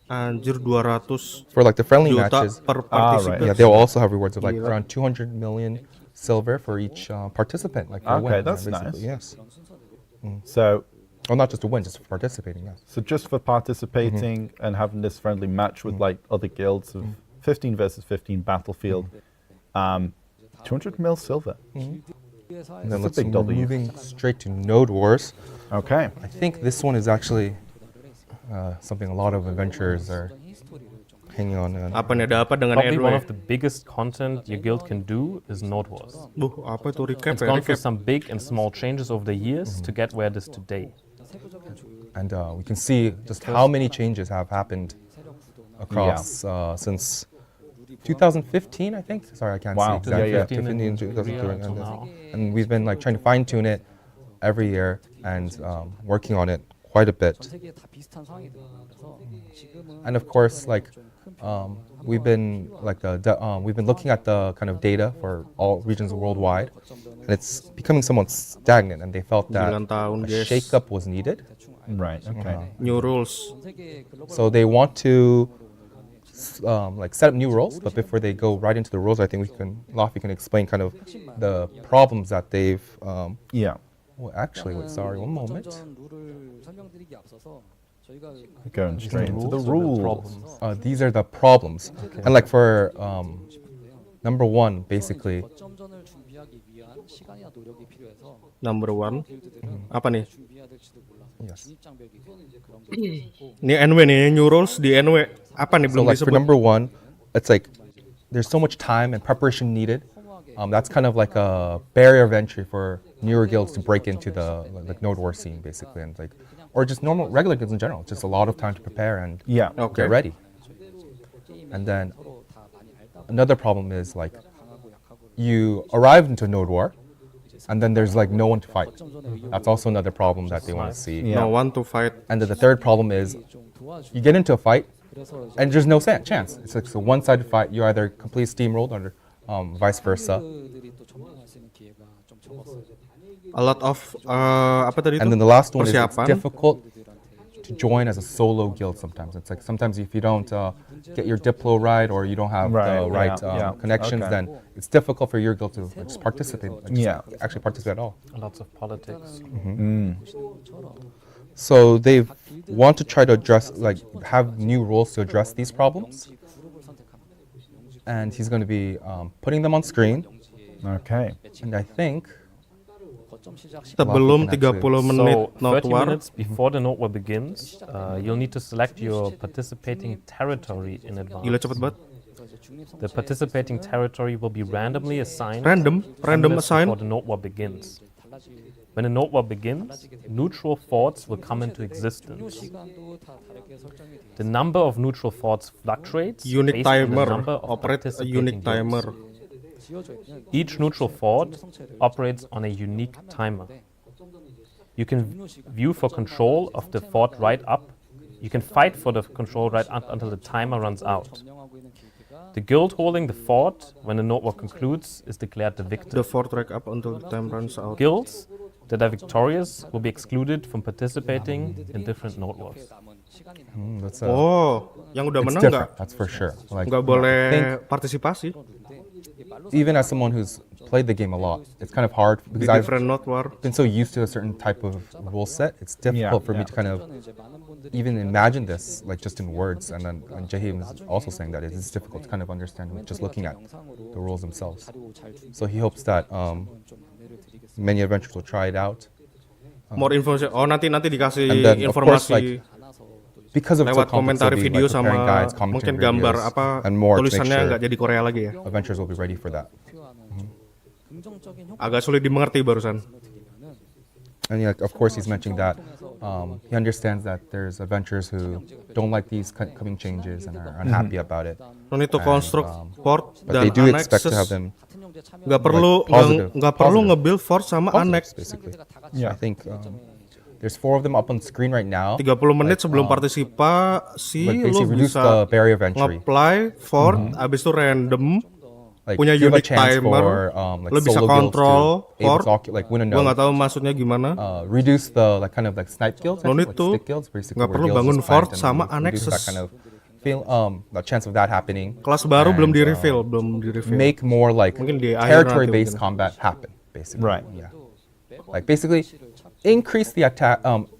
Anjir 200 for like the friendly juta matches, per participant. yeah, they'll also have rewards of like around 200 million silver for each participant. Like for a win, that's basically. nice. Yes. So, Well, not just to win, just for participating. Yes. so just for participating and having this friendly match with like other guilds of 15 versus 15 battlefield, 200 mil silver. And That's then a let's big W. moving straight to Node Wars. Okay. I think this one is actually something a lot of adventurers are hanging on. Apa nih, ada apa dengan Probably one Edway? of the biggest content your guild can do is Node Wars. Apa itu recap It's ya? gone through Recap. some big and small changes over the years to get where it is today. And we can see just how many changes have happened across since 2015, I think. Sorry, I can't Wow. see exactly. Yeah, 2015 and 2015 until now. and we've been like trying to fine tune it every year and working on it quite a bit. 전 세계에 다 비슷한 상황이거든요. 그래서 지금은 And of course, like we've been looking at the kind of data for all regions worldwide, and it's becoming somewhat stagnant. And they felt that 9 tahun, a guys. shake-up was needed. Right. Okay. New rules. 전 세계 글로벌 So they want to like set up new roles, but before they go right into the roles, I think Lafi can explain kind of the problems that they've. Yeah. Well, actually, wait, sorry, one moment. 점전 룰을 설명드리기 앞서서 저희가 Going straight into the Rules or the rules. problems? These are the problems, and like for number one, basically, 거점전을 준비하기 위한 시간이나 노력이 필요해서 Number 1. 빌드들을 Apa nih? 준비해야 될지도 몰라서 Yes. 진입장벽이 그런 게 있고 Ini NW nih, new rules di NW. Apa nih So belum like for disebut? number one, it's like there's so much time and preparation needed. That's kind of like a barrier of entry for newer guilds to break into the like Node War scene, basically, and like, or just normal regular guilds in general. Just a lot of time to prepare and Yeah. Okay. get ready. And then another problem is like you arrive into Node War, and then there's like no one to fight. That's also another problem that they want to see. Yeah. No one to fight. And then the third problem is 좀 도와주. you get into a fight, 그래서 이제 and there's no chance. It's like a one-sided fight. You either completely steamrolled or vice versa. 들이 또 점령할 수 있는 기회가 좀 적었어요. A lot of apa tadi And itu? then the last one is it's Persiapan. difficult to join as a solo guild sometimes. It's like sometimes if you don't get your Diplo right or you don't have the Right, right yeah, connections, okay. then it's difficult for your guild to like, just participate. Like, just Yeah. actually participate at all. Lots of politics. So they want to try to address, like, have new rules to address these problems. And he's going to be putting them on screen. Okay. And I think 거점 시작 시간 Sebelum Lafi can 30 menit So, not 30 war. minutes before the Node War begins, you'll need to select your participating territory in Gila advance. cepet banget. The participating territory will be randomly assigned Random 10 minutes assign. before the Node War begins. When the Node War begins, neutral forts will come into existence. 시간도 다 다르게 설정이 돼 The number of neutral forts fluctuates Unique based on the timer. number of Operate a participating unique timer. guilds. 지어져 있는 Each neutral fort operates on a unique timer. You can view for control of the fort right up. You can fight for the control right up until the timer runs out. 점령하고 있는 길드가 The guild holding the fort when the Node War concludes is declared the victor. The fort track up until the time runs out. Guilds that are victorious will be excluded from participating in different Node Wars. 남은 시간이 that's Oh, yang udah it's menang different. nggak That's for sure. Like, nggak I boleh think partisipasi even as someone who's played the game a lot, it's kind of hard di because I've different not war. been so used to a certain type of rule set. It's difficult for me to kind of 저는 이제 많은 분들이 even imagine this like just in words. And then Jahim is also saying that it is difficult to kind of understand with just looking at the rules themselves. 자료 잘 준비 So he hopes that 좀 안내를 드리겠습니다. many adventurers will try it out. More information. Oh, nanti And dikasih then, of course, informasi like, Because of lewat the complex, komentar there'll be, video like, preparing sama guides, mungkin commentary gambar videos, apa and more to make tulisannya sure nggak jadi Korea lagi ya. adventurers will be ready for that. 목표하는 좀 긍정적인 효과를 Agak sulit dimengerti barusan. 드리면은 And yeah, of course, he's mentioning that he understands that there's adventurers who don't like these coming changes and are unhappy about it. No need to construct fort But dan they do expect to have annexes. them 같은 형제 참여 Nggak perlu positive- nggak perlu positive. nge-build fort sama annex. basically. 다 같이 Yeah. I think there's 4 of them up on screen right now. 30 menit sebelum partisipasi Like lu basically reduce bisa the barrier of entry. nge-apply fort, abis itu random like punya give a unique chance timer, for like lo bisa solo guilds kontrol to able core. to like win a Gua node. nggak tahu maksudnya gimana. Reduce the like kind of like snipe guilds, No need like to. stick guilds, basically. Nggak where perlu guilds bangun just plant fort and sama reduce annexes. that kind of the chance of that happening. Kelas baru belum And, di reveal, belum di reveal. Make more like Mungkin di akhir territory nanti based mungkin. combat happen, basically. Right. Yeah. Like basically increase the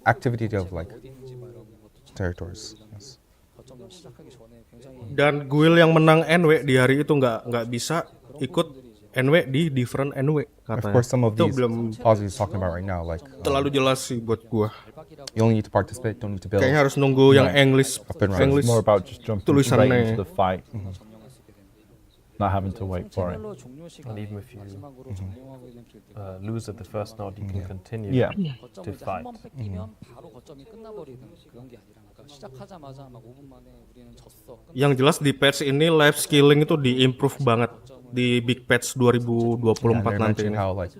activity of like territories. Yes. Dan guild yang menang NW di hari itu nggak bisa ikut NW di different NW Of katanya. course, some of Itu these belum policies he's talking about right now, like terlalu jelas sih buat gua. you only need to participate, don't need to build. Kayaknya harus nunggu yang English, Up and running. It's more about just jumping tulisannya. straight into the fight, not having to wait for it. And even if you lose at the first node, you can continue Yeah. to fight. 뺏기면 바로 거점이 끝나버리는 그런 게 아니라 그러니까 시작하자마자 막 5분 만에 우리는 졌어. Yang jelas di patch ini life skilling itu di-improve banget di big patch 2024 And they're nanti mentioning ini. how like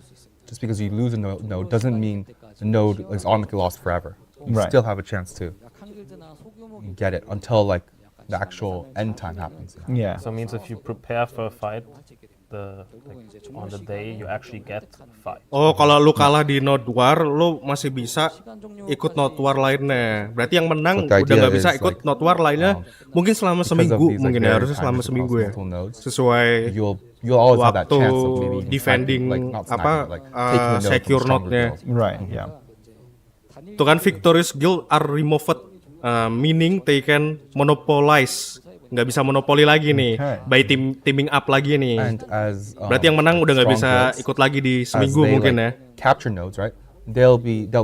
just because you lose a node doesn't mean the node is automatically lost forever. You Right. still have a chance to 약한 길드나 소규모 get it until like the actual end time happens. Yeah. So it means if you prepare for a fight, on the day you actually get a fight. Oh, kalau lu kalah di node war, lu masih bisa ikut node war lainnya. Berarti yang menang But the udah nggak idea bisa is, ikut like, node war lainnya. Mungkin selama because of seminggu, these, like, mungkin ya very harusnya selama time seminggu ya. multiple nodes, Sesuai You'll always have that waktu chance of maybe even defending sniping, like not apa sniping, like taking a node from secure stronger node-nya. guilds. Right. Yeah. Itu kan victorious guild are removed, meaning they can monopolize. Nggak bisa monopoli lagi nih, Okay. by teaming up lagi nih. And as Berarti yang menang udah nggak strong bisa guilds, ikut lagi di as seminggu they, mungkin like, ya. capture nodes, right? They'll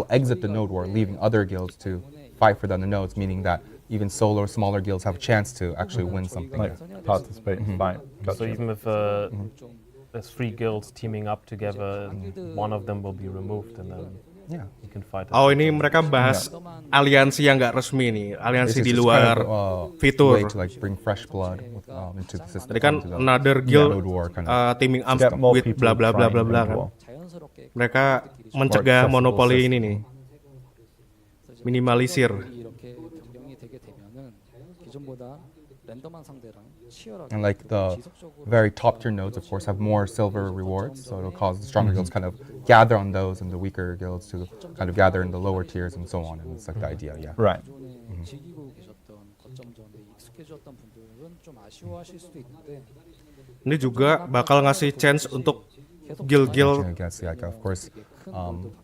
exit the node war, leaving other guilds to fight for the nodes, meaning that even solo or smaller guilds have a chance to actually win something. Like participate in fight. So even if there's 3 guilds teaming up together, one of them will be removed, and then Yeah. you can fight. Oh, ini mereka bahas aliansi yang nggak resmi nih, aliansi It's di just luar kind of, fitur. way to like bring fresh blood into the system. Tadi kan into the another node guild war kind of. teaming up Get more with people bla bla bla trying bla bla Node kan. War. 자연스럽게 Mereka mencegah accessible monopoli system. ini nih, minimalisir. 이렇게 변경이 되게 되면은 기존보다 랜덤한 상대랑 치열하게 And like the very top tier nodes, of course, have more silver rewards, so it'll cause the stronger guilds kind of gather on those, and the weaker guilds to kind of gather in the lower tiers and so on. And it's like the idea, yeah. Right. 기존에 즐기고 계셨던 거점전에 익숙해졌던 분들은 좀 아쉬워하실 수도 있는데 Ini juga bakal ngasih chance untuk guild-guild I guess, yeah, of course,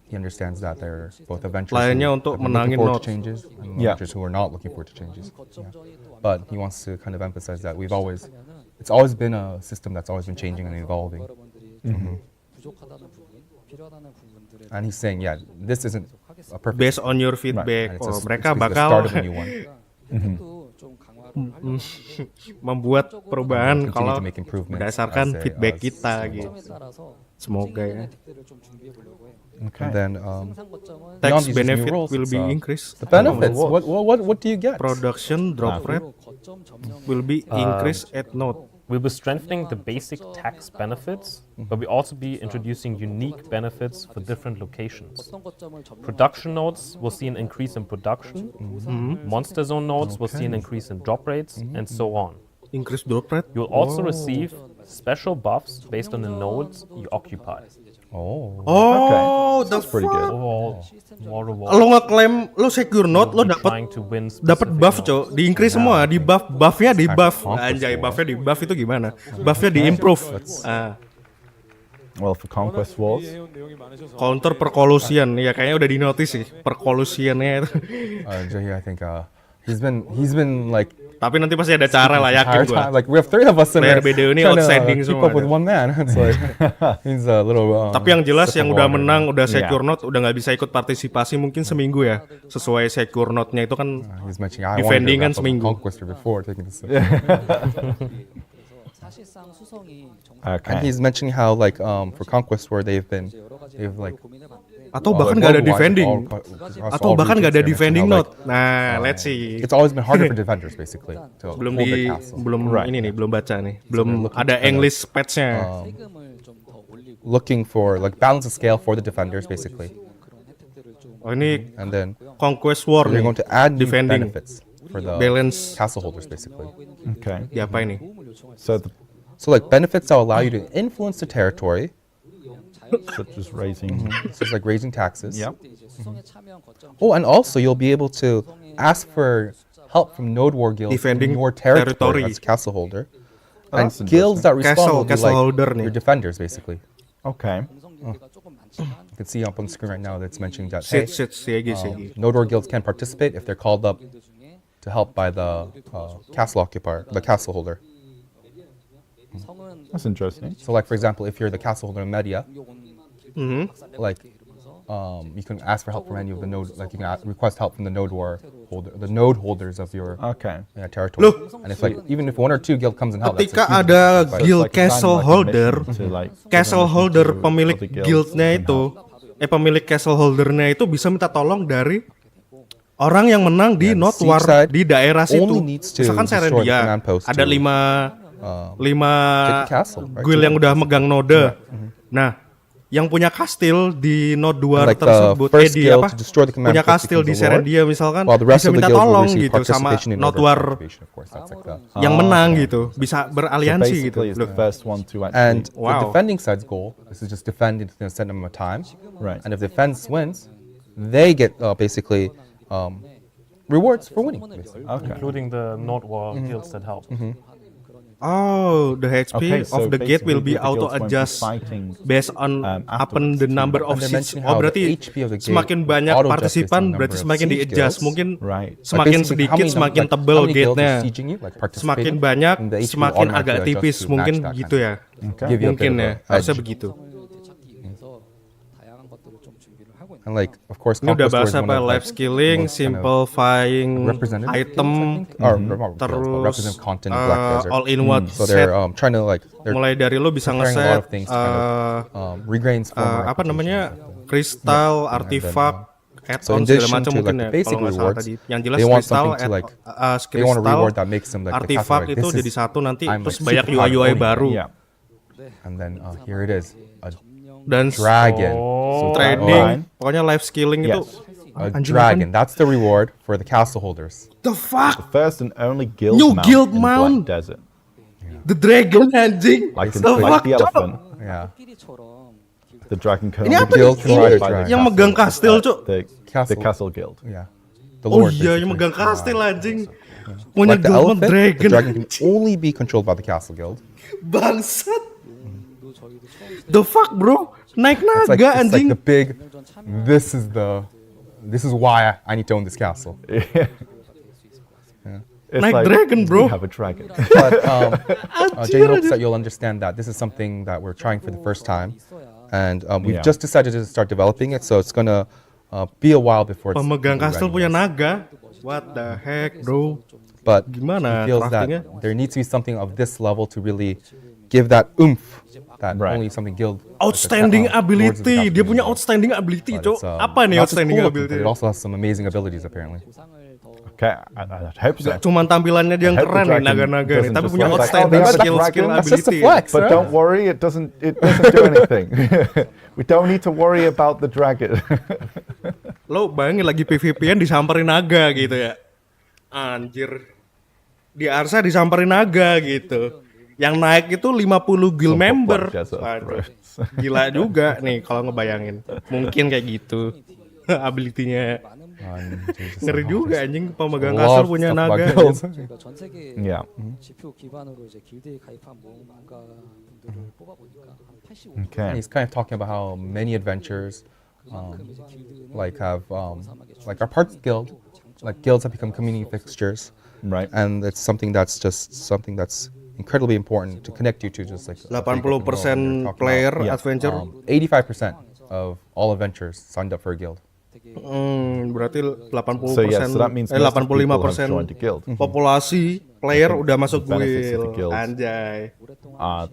he understands that they're both adventurers lainnya who untuk have been looking menangin forward node. to changes, and Yeah. adventurers who are not looking forward to changes. Yeah. 거점전이 또 But he wants to kind of emphasize that it's always been a system that's always been changing and evolving. 여러분들이 좀 부족하다는 부분, 필요하다는 부분들에 And he's saying, yeah, this isn't a perfect based on your and feedback. it's Oh, it's mereka basically the bakal start of a new one. 혜택도 좀 강화를 하려고 membuat perubahan Continue kalau to make improvements berdasarkan as they- feedback as- kita gitu. 거점에 따라서 Semoga ya. 혜택들을 좀 준비해 보려고 해요. And then 생산 거점은 Tax beyond these new benefit rules, will it's, be increased. the benefits. What do you get? Production drop rate 거점 점령 will be increased at node. We'll be strengthening the basic tax benefits, but we'll also be introducing unique benefits for different locations. 어떤 거점을 점령 Production nodes will see an increase in production, monster zone nodes will see an increase in drop rates, and so on. Increase drop rate. You'll also receive special buffs based on the nodes you occupy. Oh, Oh, That's pretty good. Overall, more reward. lo ngeklaim lo secure node, lo Trying dapat to win dapat specific buff, nodes. cok. Di increase semua, di buffnya di buff. Conquest Anjay, War. buffnya di buff itu gimana? Buffnya di improve. Ah, Well, for Conquest Wars, 이해해온 내용이 많으셔서 counter percolusion, ya kayaknya udah di notice sih percolusionnya itu. Jay, I think he's been like Tapi nanti pasti ada cara lah, yakin entire gua. time. Like we have 3 of us in Player there BDO ini trying to outstanding keep semua up with ada. one man. It's like he's a little. Tapi yang jelas yang udah menang, udah Yeah. secure node, udah nggak bisa ikut partisipasi mungkin seminggu ya. Sesuai secure node-nya itu kan He's mentioning I defending wanted kan to seminggu. Conquester before taking this. 그래서 사실상 수성이 정상 okay. And he's mentioning how like for Conquest where they've 여러 가지 like 고민해봤는데 atau bahkan nggak ada worldwide, defending. across Atau all bahkan nggak ada regions, defending they're mentioning node. Nah, let's see. It's always been harder for defenders basically to Belum hold di their castle. belum ini nih, belum baca nih. Belum looking ada to kind of, English patch-nya. 세금을 좀 더 올리고 Looking for like balance the scale for the defenders basically, 그런 혜택들을 좀 Oh, ini and then Conquest War they're nih. going to add new Defending. benefits for the Balance. castle holders basically. Okay. Di apa ini? So the So like benefits that will allow you to influence the territory, such as raising. such as like raising taxes. Yep. Oh, and also you'll be able to ask for help from node war guilds Defending in your territory territory. as castle holder. Oh, And that's guilds that respond Castle- will be castle like holder nih. your defenders, basically. Okay. You can see up on the screen right now that's mentioning that hey, Siegi. node war guilds can participate if they're called up to help by the castle occupier, the castle holder. That's interesting. So like for example, if you're the castle holder in Media, like you can ask for help from any of the node, like you can request help from the node war holder, the node holders of your Okay. territory. Loh. And if like even if one or two guild comes and help, that's a Ketika huge ada benefit, but- guild Like a castle sign, like a holder, mission to, like, castle give a holder mission to pemilik other guilds guildnya and itu, help. pemilik castle holdernya itu bisa minta tolong dari orang yang menang di Yeah, the Not War siege side di daerah situ. only needs to Misalkan destroy the Saweria, command post ada to, lima take the castle, right? guild yang udah megang node. Nah, yang punya kastil di Not War And like the tersebut, first di guild apa? to destroy the command Punya post kastil di becomes the lord, Saweria misalkan, while the rest bisa of the minta guilds will tolong receive gitu sama participation in Not order War participation, of course, that's like the yang menang okay. gitu, bisa So beraliansi gitu. basically, it's Loh. the first one to actually. And Wow. the defending side's goal is to just defend in a set amount of time. Right. And if defense wins, they get basically rewards for winning. Basically. Okay. including the Node War guilds that help. Oh, the HP Okay, so of the gate will be basically the guilds won't be auto-adjust fighting, based on afterwards the to- number of And they're seats. mentioning Oh, how the berarti HP of the gate semakin banyak auto-adjust partisipan, based on the berarti number of semakin siege di-adjust. guilds. Mungkin Right. Like semakin basically, how sedikit, many- semakin like, tebel how many guilds are gate-nya. sieging you, like participating, Semakin banyak, and the HP will semakin agak automatically adjust tipis. to Mungkin match that gitu kind ya. Okay. Give you a bit Mungkin of ya, a harusnya edge. begitu. And like, of course, Ini udah Conquest War bahas is one apa? of, Life like, skilling, most kind of simplifying representative item, guilds, I think. Or not guilds, but terus representative content in Black Desert. all in one So set. they're trying to like they're Mulai dari lo bisa preparing a lot ngeset of things to kind of regains former apa reputation namanya, and stuff. kristal, Yeah, and artefak, So add-on in segala addition macam to mungkin like ya. the basic Kalau nggak salah rewards, tadi. Yang jelas they want kristal, something to like they want a kristal, reward that makes them like the castle, artefak like, itu this jadi is, satu nanti, I'm, terus like, banyak super proud of UI owning it. baru. Yeah. And then here it is, a Dan dragon. Oh. trading, pokoknya life skilling itu. Yes. A Anjing, dragon. That's the reward for the castle holders. The fuck? First and only guild New mount guild in mount. Black Desert. The dragon anjing. Like, The like fuck? the elephant, Yeah. the dragon can Ini only apa be nih? Guild can ride a by the dragon. Yang megang kastil, Cuk. The Castle. castle guild. Yeah. The Oh lord. iya, yang basically. megang kastil anjing. Punya Like the guild elephant, the dragon. dragon can only be controlled by the castle guild. Bangsat. The fuck, bro? Naik It's like, naga it's like anjing. the big. This is why I need to own this castle. It's Like dragon, bro. We have a dragon. But Jay hopes that you'll understand that this is something that we're trying for the first time, and we've Yeah. just decided to start developing it. So it's gonna be a while before it's Pemegang really kastil ready, punya yes. naga. What the heck, bro? But Gimana he feels that craftingnya? there needs to be something of this level to really give that oomph that Right. only something guild. Outstanding Lords of the ability. Castle Dia punya can do. outstanding ability, But Cok. it's, Apa nih not just outstanding cool looking, ability? but it also has some amazing abilities apparently. Okay, I hope so. Gak cuman tampilannya dia yang I hope the keren nih dragon naga-naga nih, doesn't tapi just punya look like, outstanding oh, that's a skill dragon. ability. That's just a flex, But right? don't worry, it doesn't do anything. We don't need to worry about the dragon. Lo bayangin lagi PvP-an disamperin naga gitu ya. Anjir. Di Arsa disamperin naga gitu. Yang naik itu 50 guild Sumpah, member. Black Desert, Waduh. bro. Gila juga nih kalau ngebayangin. Mungkin kayak gitu. Ability-nya ngeri juga anjing, pemegang kastil punya naga. 저희가 전 세계 Yeah. 지표 기반으로 이제 길드에 가입한 모험가분들을 뽑아보니까 한 85% Okay. He's kind of talking about how many adventures like have like our parts guild, like guilds have become community fixtures, Right. and it's something that's incredibly important to connect you to just like 80% player Yeah. adventure. 85% of all adventures signed up for a guild. Berarti 80%. So yeah, so that means most of the people have 85% joined a guild. populasi player udah masuk benefits of the guild. guilds. Anjay. Are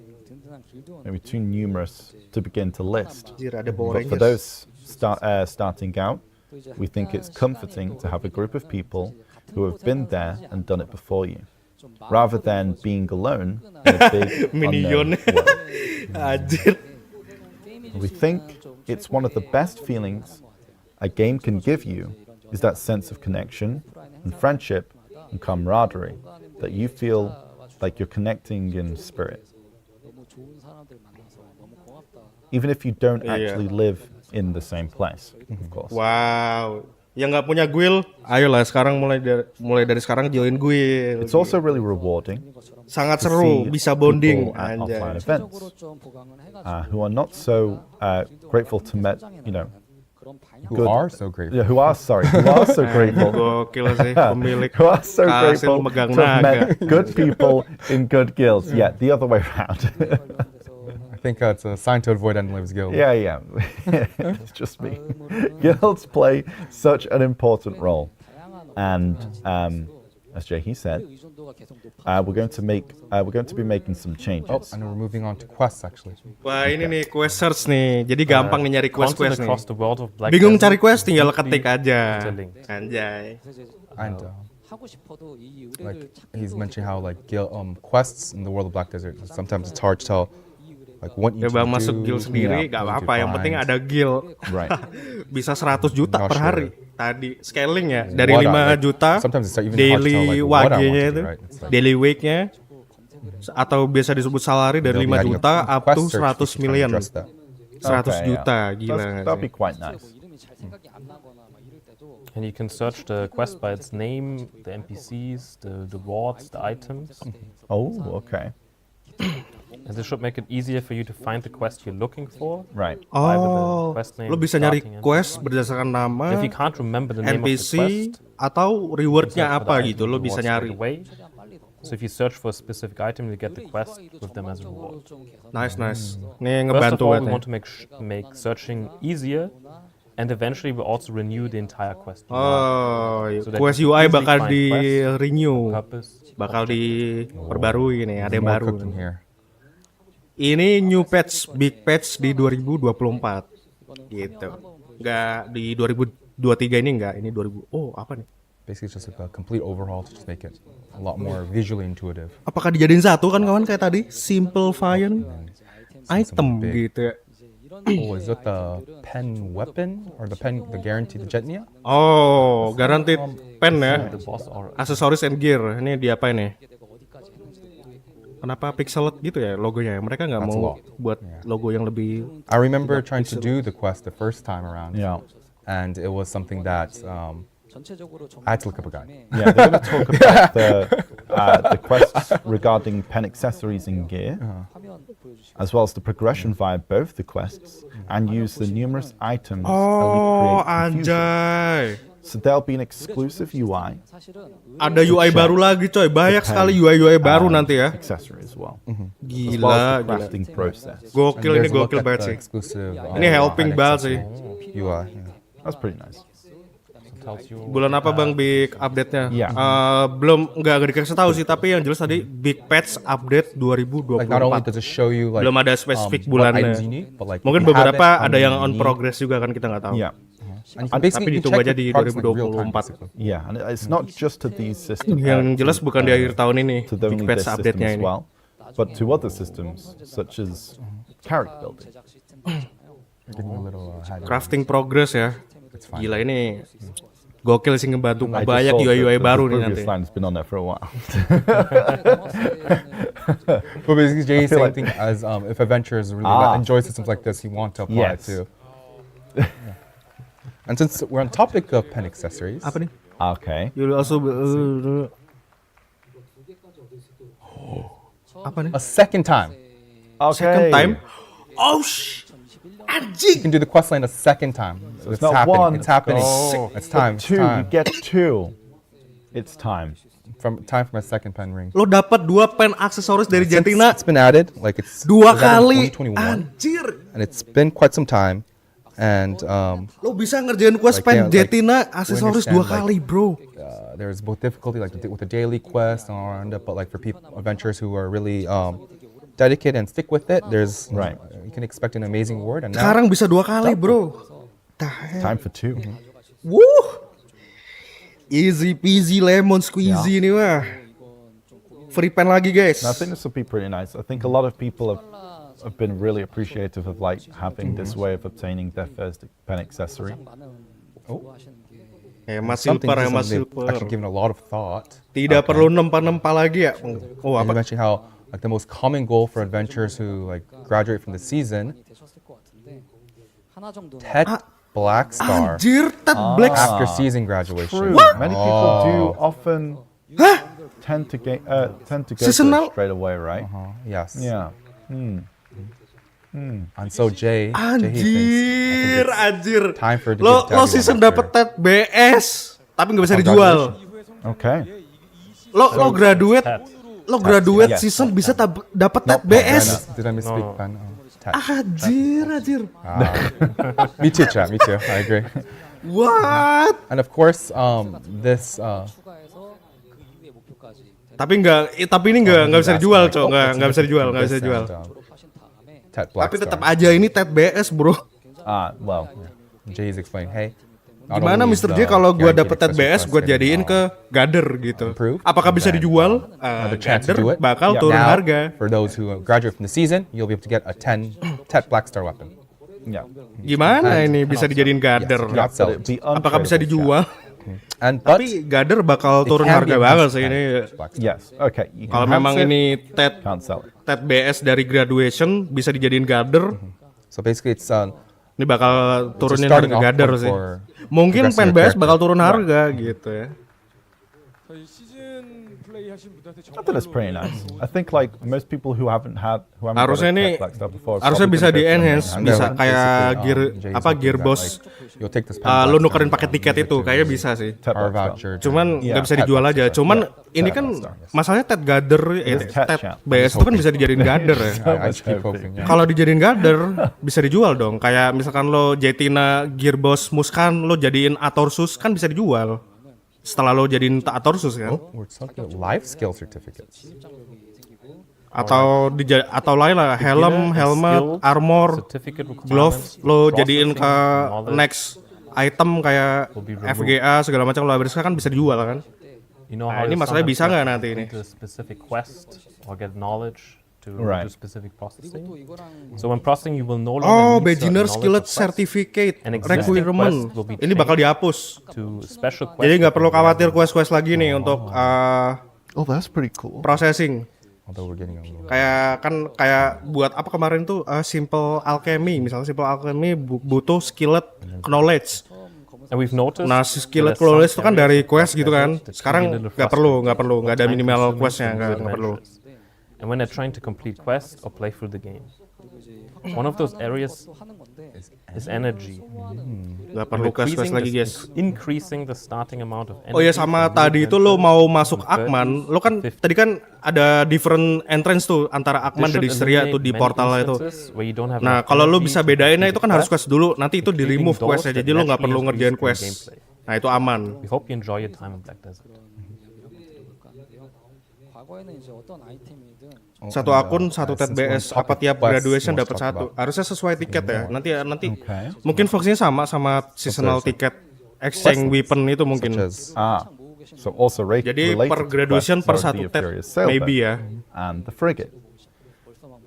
maybe too numerous to begin to list. Anjir, ada But Power for Rangers. those starting out, we think it's comforting to have a group of people who have been there and done it before you, rather than being alone in a big Minion. unknown world. Anjir. We think it's one of the best feelings a game can give you is that sense of connection and friendship and camaraderie, that you feel like you're connecting in spirit. Even if you don't actually live in the same place, of course. Wow. Yang nggak punya guild, ayolah sekarang mulai dari sekarang join guild. It's also really rewarding. Sangat to seru, see bisa bonding. people at Anjay. offline events who are not so grateful to met, Who are so grateful. yeah, who are so grateful. Gokil sih pemilik Who are so kastil grateful megang to have naga. met good people in good guilds. Yeah, the other way around. I think it's a sign to avoid endless guild. yeah. It's just me. Guilds play such an important role, and as J.H. said, we're going to be making some changes. And we're moving on to quests actually. Wah ini nih quest search nih, jadi gampang nih nyari quest Content nih. across the world of Black Bingung Desert cari quest is tinggal deeply ketik aja. interlinked. Anjay. And like he's mentioning how like quests in the world of Black Desert, sometimes it's hard to tell like what you Coba do, masuk guild sendiri, gak apa-apa. Yang penting ada guild. Right. Bisa 100 juta Not per sure. hari. Tadi scaling ya, dari What 5 juta. Sometimes it's even hard to tell, Daily like, what I want wage-nya to do, itu, right? It's like- daily wage-nya, atau biasa disebut salary dari They'll be 5 adding a juta up quest to search 100 feature to million. address that. 100 juta, gila. That'd be quite nice. And you can search the quest by its name, the NPCs, the wards, the items. Oh, okay. And this should make it easier for you to find the quest you're looking for. Right. Either the Oh, quest name, lo bisa nyari starting and- quest berdasarkan nama, If you can't remember the name NPC, of the quest, atau you reward-nya search for apa the gitu, item lo rewards bisa straight nyari. away. So if you search for a specific item, you get the quest with them as a reward. Nice. Nih First of ngebantu all, banget we nih. want to make searching easier, and eventually we'll also renew the entire quest. Oh, So that quest you UI easily bakal find di quest, renew, purpose. bakal diperbarui nih, ada yang More baru. cooking here. Ini new patch, big patch di 2024 gitu. Nggak di 2023 ini enggak, ini 2000. Oh, apa nih? Basically, it's just like a complete overhaul to just make it a lot more visually intuitive. Apakah dijadiin satu kan kawan kayak tadi? 𝗕𝗋𝗰𝗰𝗙 item gitu ya. Oh, is it the pen weapon or the guarantee, the 𝗃𝗫𝗀? Oh, guaranteed pen ya. The boss or Aksesoris and gear. Ini di apa ini? Kenapa pixelet gitu ya logonya? Mereka nggak That's a mau lot. buat logo yang lebih. I remember trying to do the quest the first time around. Yeah. And it was something that I had to look up a guide. Yeah, they're going to talk about the quests regarding pen accessories and gear, as well as the progression via both the quests, and use the numerous items that Oh, we create confusion. anjay. So there'll be an exclusive UI, Ada UI baru lagi coy. Banyak sekali UI baru nanti ya. accessory as well, as well Gila, as the gila. crafting process. Gokil ini There's a look gokil at banget the sih. exclusive, Ini helping pen banget sih. accessory UI. Yeah. That's pretty nice. tells you Bulan apa bang big update-nya? Iya. Belum nggak dikasih tahu sih, tapi yang jelas tadi big patch update 2024. Like not only does it show you like Belum ada spesifik what bulannya. items you need, but like Mungkin if you have beberapa it, how ada many yang you on need. progress juga kan, kita nggak tahu. Yeah. And you can basically Tapi you ditunggu check aja the di progress in, like, real time, 2024. basically. Yeah, and it's not just to these systems. Yang jelas bukan di akhir tahun ini to the big only patch this system update-nya as ini. well, but to other systems such as character building. You're getting a little ahead. Crafting progress ya. It's fine. Gila ini gokil sih ngebantu I just banyak thought UI that baru the nih previous nanti. line has been on there for a while. But basically, Jay is feel saying like- thing as if adventurers really enjoy systems like this, you want to apply Yes. it to. And since we're on topic of pen accessories, Apa nih? Okay. You also apa nih? a second time, Okay. Second time? Oh you anjing. can do the quest line a second time. So it's not happening. one. It's happening. Oh. It's time. It's Two. You time. get two. It's time. From my second pen ring. Lo dapat 2 pen aksesoris dari Since Jantina it's been added, like it's 2 it was added kali. in 2021, Anjir. and it's been quite some time. And Lo bisa ngerjain quest Like, pen yeah, like, Jantina aksesoris 2 understand, like, kali, bro. there's both difficulty like with the daily quest and all around it, but like for people adventurers who are really dedicated and stick with it, there's Right. you can expect an amazing reward. And now Sekarang bisa 2 kali, bro. Time for two. Wuh. Easy peasy lemon squeezy nih wah. Free pen lagi, guys. And I think this will be pretty nice. I think a lot of people have been really appreciative of like having this way of obtaining their first pen accessory. Hemat something silver, hemat they've silver. actually given a lot of thought. Tidak perlu nempa-nempa lagi ya. Oh And you apa? mentioned how like the most common goal for adventurers who like graduate from the season. 많이 되셨을 것 같은데 하나 정도는 tet black star Anjir, Tet Black after season graduation. True. Many people do often tend to go Seasonal? straight away, right? Yes. Yeah. And so Jay he Anjir, thinks anjir. time for Lo season dapet Tet BS, tapi nggak bisa dijual. Okay. Lo graduate Yes. season bisa dapat Tet BS. Did I misspeak? No. Ben? Tet. Anjir. Me too, chat. Me too. I agree. What? And of course, this 추가해서 그 이후의 목표까지 Tapi ini nggak bisa dijual, Cok. Nggak bisa dijual. 졸업하신 다음에 Tet black Tapi tetap star. aja ini Tet BS, bro. Well, Jay is explaining, hey. not Gimana only Mr. is J the kalau gua guaranteed dapet Tet express BS request gua getting, jadiin ke Gather gitu. improved, Apakah bisa then dijual? another chance to Gather do it. bakal Yeah. turun Now, harga. for those who graduate from the season, you'll be able to get a 10 Tet black star weapon. yeah. Gimana ini bisa dijadiin Gather? Yes, not sell But it. it'd be Apakah bisa dijual? And but Tapi Gather bakal it turun can harga be banget enhanced sih ini. black star. Yes. Okay. You Kalau can memang enhance it, ini Tet can't sell it. BS dari graduation bisa dijadiin Gather, So basically, it's ini bakal turunin starting harga off Gather point sih. for Mungkin progressing pen your BS character. bakal turun harga gitu ya. 자, 이 시즌 플레이 하신 분들한테 I think that's pretty nice. I think like most people who haven't Harusnya got a ini Tet Black Star before, harusnya probably bisa gonna di go for it. enhance, And bisa then kayak basically, Jay's Gear hoping Gear that, Boss. like, you'll take this pen Lu black star nukerin and paket use tiket it itu to kayaknya bisa sih. Tet Our Black Star. voucher. Cuman Yeah, nggak bisa Tet dijual Black aja. Star. Cuman Yeah, ini Tet kan Black Star, yes. masalahnya Tet Gather, It's Tet Tet Champ. BS itu kan bisa dijadiin Gather ya. I just keep hoping. Yeah. Kalau dijadiin Gather bisa dijual dong. Kayak misalkan lo Jetina Gear Boss Muskan lo jadiin Ator Shoes kan bisa dijual. Setelah lo jadiin Ator Shoes kan. We're talking about life skill certificates. Atau lain lah helm, helmet, Skills, armor, certificate glove requirements, lo jadiin ke processing, knowledge next item kayak will be removed. FGA segala macam Labreska kan bisa dijual kan. You know Nah, how ini you masalahnya sometimes bisa nggak have to nanti ini? complete a specific quest or get knowledge to Right. do specific processing. 또 이거랑 So when processing, you will no longer Oh, need certain beginner knowledge skillet of quest certificate An existing requirement. quest will be Ini bakal changed. dihapus. to special quest. Jadi nggak that perlu will be khawatir available. quest-quest lagi nih untuk Oh, that's pretty cool. processing. Although we're getting a little. Kayak buat apa kemarin tuh simple alchemy, misalnya simple alchemy butuh skillet knowledge. And we've noticed Nah, si skillet that some knowledge itu kan dari areas quest of gitu kan. desert that can be a Sekarang little nggak perlu, nggak ada minimal time-consuming questnya, to nggak do perlu. adventures. And when they're trying to complete quests or play through the game, one of those areas 또 하는 건데 is energy. Nggak perlu quest lagi guys. Increasing the starting amount of energy. Oh ya sama for new tadi itu lo adventures mau masuk from 30 Akman, lo kan to 50. tadi kan ada different entrance tuh antara Akman This dan should Distria tuh eliminate di many portal itu. instances where you don't have Nah enough kalau lo energy bisa to bedainnya complete itu kan the harus quest, quest dulu, nanti itu di including remove those questnya, that jadi lo nggak perlu naturally ngerjain increase the quest. gameplay. Nah itu aman. We hope you enjoy your time in Black Desert. 과거에는 이제 어떤 아이템이든 Satu akun satu tet since we're on BS apa topic tiap quest, graduation let's dapat talk satu. about- Harusnya sesuai tiket ya. Nanti Okay. mungkin fungsinya sama seasonal tiket exchange weapon itu mungkin. Such as So also Jadi related per to graduation quests per are satu the tet Furious Sailboat maybe ya. and the frigate.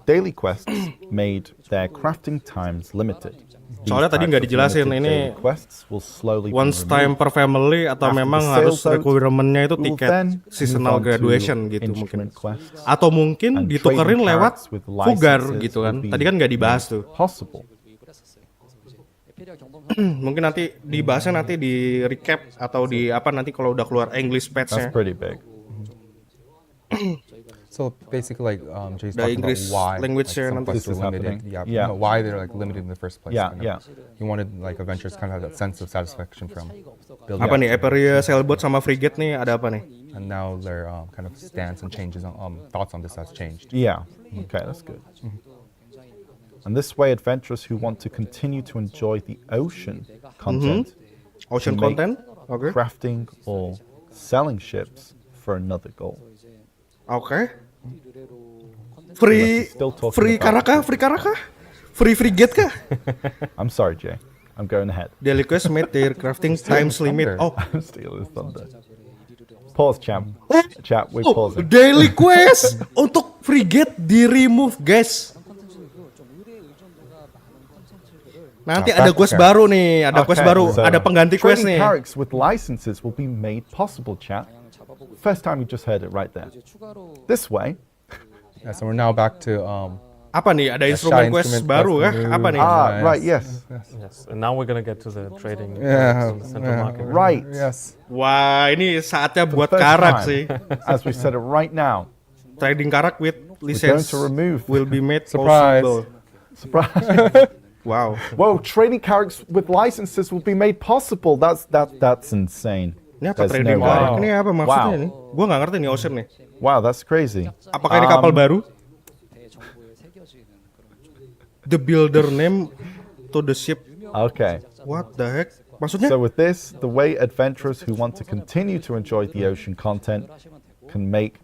Daily quests made their crafting times limited. Soalnya tadi nggak dijelasin ini quests will slowly be once time removed. per family atau After memang the harus sailboat, requirement-nya itu we will tiket then seasonal move on to graduation gitu mungkin. instrument quests Atau mungkin and ditukerin trading lewat cards with Fugar licenses gitu kan. will be Tadi kan nggak dibahas tuh. possible. 에페리아 경범 Mungkin nanti dibahasnya nanti di recap atau di apa nanti kalau udah keluar English That's patch-nya. pretty big. so basically like Jay's The talking English about why language like, share some nanti. quests This is are limited. happening. Yeah, Yeah. no, why they're like limited in the first place. Yeah, kind of. yeah. He wanted like adventurers kind of have that sense of satisfaction from building. Apa nih? up. Aperia Sailboat sama Frigate nih ada apa nih? And now their kind of stance and changes on thoughts on this has changed. Yeah. Okay, that's good. And this way, adventurers who want to continue to enjoy the ocean content, Ocean make content? Oke. crafting or selling ships for another goal. Oke. Free Still talking free about- Karaka? Free Karaka? Free Frigate kah? I'm sorry, Jay. I'm going ahead. Daily quest made their crafting times limit. Oh, I'm stealing his thunder. Pause, champ. Chat, we're oh, pausing. daily quest untuk Frigate di remove, guys. Nanti ada quest baru nih, ada quest baru, so ada pengganti quest trading nih. characters with licenses will be made possible, chat. First time you just heard it right there. 이제 추가로 This way, Yeah, so we're now back to Apa nih? Ada Shy instrumen quest instrument baru quest ya? menu. Apa nih? Right, yes. Yes, and now we're gonna get to the trading Yeah, in the central yeah. market. Right. Yes. Wah, ini saatnya For the buat first karak time, sih. As we said it right now. Trading karak with We're going license to remove. will be made Surprise. possible. Surprise. Wow. Whoa, trading characters with licenses will be made possible. That's insane. Ini apa There's trading no way. karak? Ini apa maksudnya Wow. nih? Gua nggak ngerti nih Ocean nih. Wow, that's crazy. Apakah ini kapal baru? 대정보에 새겨지는 그런 좀 The builder name to the ship. Okay. What the heck? Maksudnya? So with this, the way adventurers who want to continue to enjoy the ocean content can make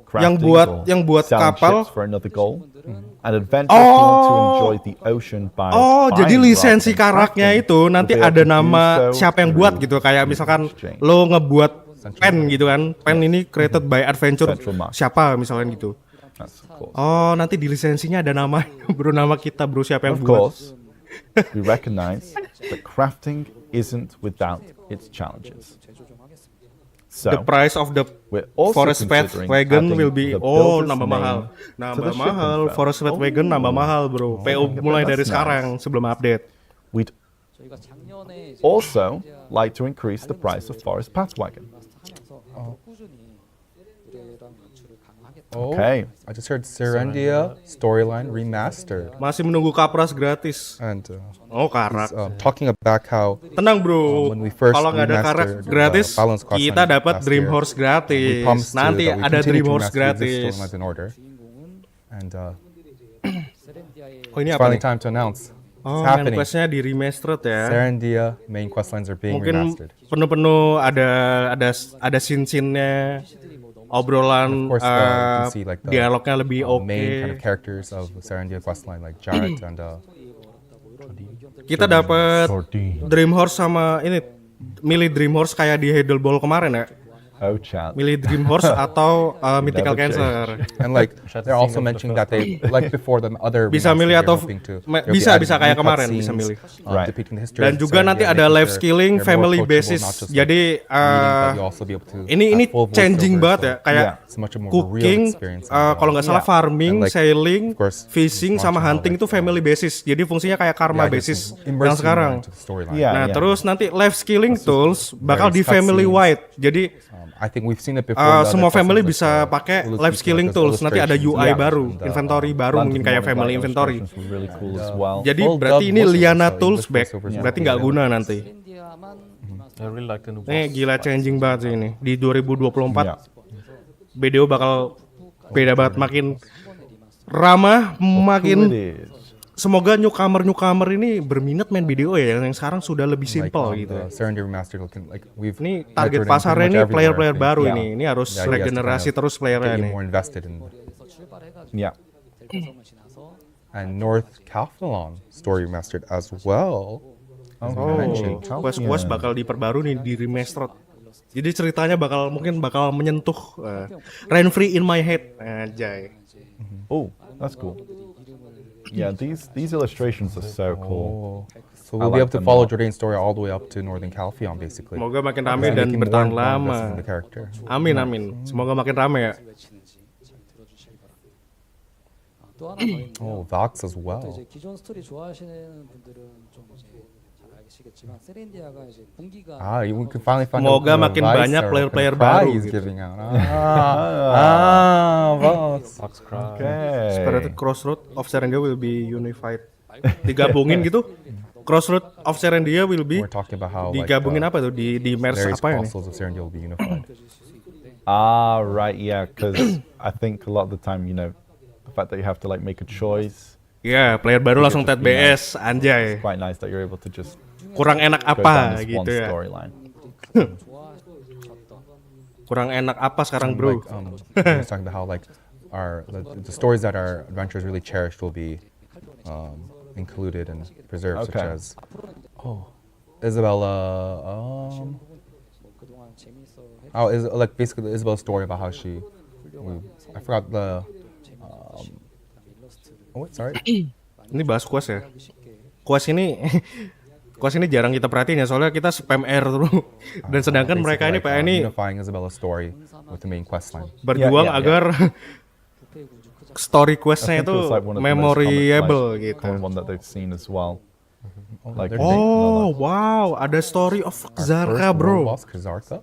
crafting yang buat or selling kapal. ships for another goal, and adventurers who want to enjoy the ocean by Oh, buying jadi rather lisensi than karaknya crafting itu nanti will be ada able to do nama so siapa yang buat through gitu. Kayak misalkan exchange. lo ngebuat pen gitu kan. Pen ini created by adventure Central Market. siapa misalnya gitu. That's of course. Oh, nanti di lisensinya ada nama bro, nama kita bro, siapa yang Of buat. course, we recognize that crafting isn't without its challenges. So, The price of the we're also forest pet considering wagon adding will be the oh builder's nambah name mahal. to Nambah the ship mahal. info. Forest pet wagon nambah mahal, bro. PO mulai dari that's sekarang sebelum update. We'd 저희가 작년에 이제 also like to increase the price of forest path wagon. 하면서 꾸준히 의뢰랑 연출을 강화하겠다. Oh, Okay. I just heard Serendia storyline remastered. Masih menunggu kapras gratis. And Oh, karak. talking about how Tenang bro, when we first kalau nggak ada karak remastered, gratis, Balance Quest kita Line dapat last Dream year, Horse we gratis. promised you Nanti that we ada continue Dream to Horse remaster these gratis. storylines in order. And 세렌디아의 Oh ini it's apa finally nih? time to announce. Oh, It's main happening. questnya di remastered ya. Serendia main quest lines are being Mungkin remastered. penuh-penuh ada scene-scene-nya, obrolan, Of course, you can see like the dialognya lebih oke. main kind of characters of Serendia questline like Jarrett and Kita dapat Sordine. Dream Horse sama ini milih Dream Horse kayak di 𝗲𝗏𝗀𝗃 Ball kemarin ya. Oh, chat. Milih Dream Horse atau Mythical Never change. Cancer. and like Should they're have also seen mentioning it that they like before the other Bisa remasters, milih they're atau hoping to- me- they'll be bisa adding kayak new kemarin, cutscenes, bisa milih. Right. depicting the history Dan of juga nanti Serendia, ada making life their- skilling they're more family approachable, basis. not just, Jadi like, reading, but you'll also be able to ini have full changing voiceover, banget so ya, kayak Yeah. it's much more of a real cooking, experience. kalau nggak salah Yeah. farming, And like, sailing, of course, fishing sama launching hunting out, itu like, family basis. Jadi fungsinya kayak karma yeah, just basis immerse yang you sekarang. more into the storyline. Yeah. Nah, terus nanti life skilling tools bakal di various family cutscenes. wide. Jadi I think we've seen it before. in the semua other family cutscenes, bisa like, pakai illustrations, life skilling like tools. Nanti ada illustrations, UI yeah, baru, and, inventory baru, mungkin kayak London family Money inventory. illustrations were really cool as well. Jadi Full berarti dub ini voiceovers, Liana so Tools English back. voiceovers Berarti are nggak available. guna nanti. 세렌디아만 I really like the new Ini boss. gila changing banget sih ini. Di 2024 Yeah. video bakal beda banget, makin ramah, Cool makin it is. semoga newcomer ini berminat main video ya, yang sekarang sudah lebih Like, simple gitu. the Serendia Remastered, like we've Ini like target we're in pasarnya pretty ini much player-player everywhere, I baru think. ini. Ini harus The idea is to regenerasi kind of terus playernya get you ini. more invested in. 그래서 출발해가지고 Yeah. 델타섬을 지나서 And North Calpheon story remastered as well. Oh, Oh, quest-quest bakal diperbarui nih di remastered. Jadi ceritanya mungkin bakal menyentuh Rain Free in My Head. Anjay. Oh, that's cool. Yeah, these illustrations are so cool. So I we'll be like able to them follow all. Jordane's story all the way up to Northern Calpheon, basically. Semoga makin rame And dan making more bertahan and more lama. invested in the character. Amin amin. Semoga makin rame ya. 외치는지 잘 들어주시기 바랍니다. 또 하나 더 있는데요. Oh, Vox as 또 well. 이제 기존 스토리 좋아하시는 분들은 좀 이제 잘 알시겠지만 세렌디아가 이제 분기가 We can finally find Semoga out makin Vice banyak or player-player what kind of baru cry he's gitu. giving out. Vox. Fox Cry. Okay. Seperti Crossroad of Serendia will be unified. Digabungin gitu. Crossroad of Serendia will be We're talking about how like, digabungin apa tuh? Di merge various apa ini? apostles of Serendia will be unified. Ah, right, yeah, because I think a lot of the time, you know, the fact that you have to like make a choice, Ya, player baru langsung tet BS, It's anjay. quite nice that you're able to just Kurang enak go down apa this one gitu ya. storyline. Kurang enak apa sekarang, bro? Like, we're just talking about how like the stories that our adventurers really cherished will be included and preserved, Okay. such as Isabella. 그동안 재미있어 해 Oh, is like basically Isabella's story about how she. I forgot the. Oh, wait, sorry. Ini bahas quest ya. Quest ini quest ini jarang kita perhatiin ya, soalnya kita spam R terus. Dan sedangkan mereka ini Basically, PA ini unifying Isabella's story with the main quest line. berjuang Yeah, yeah, agar 부패 군주 story I questnya think it itu was like one of the most memorable common, gitu. common one that they've seen as well. Like Oh wow, ada story of Ksarka bro. Boss, Ksarka.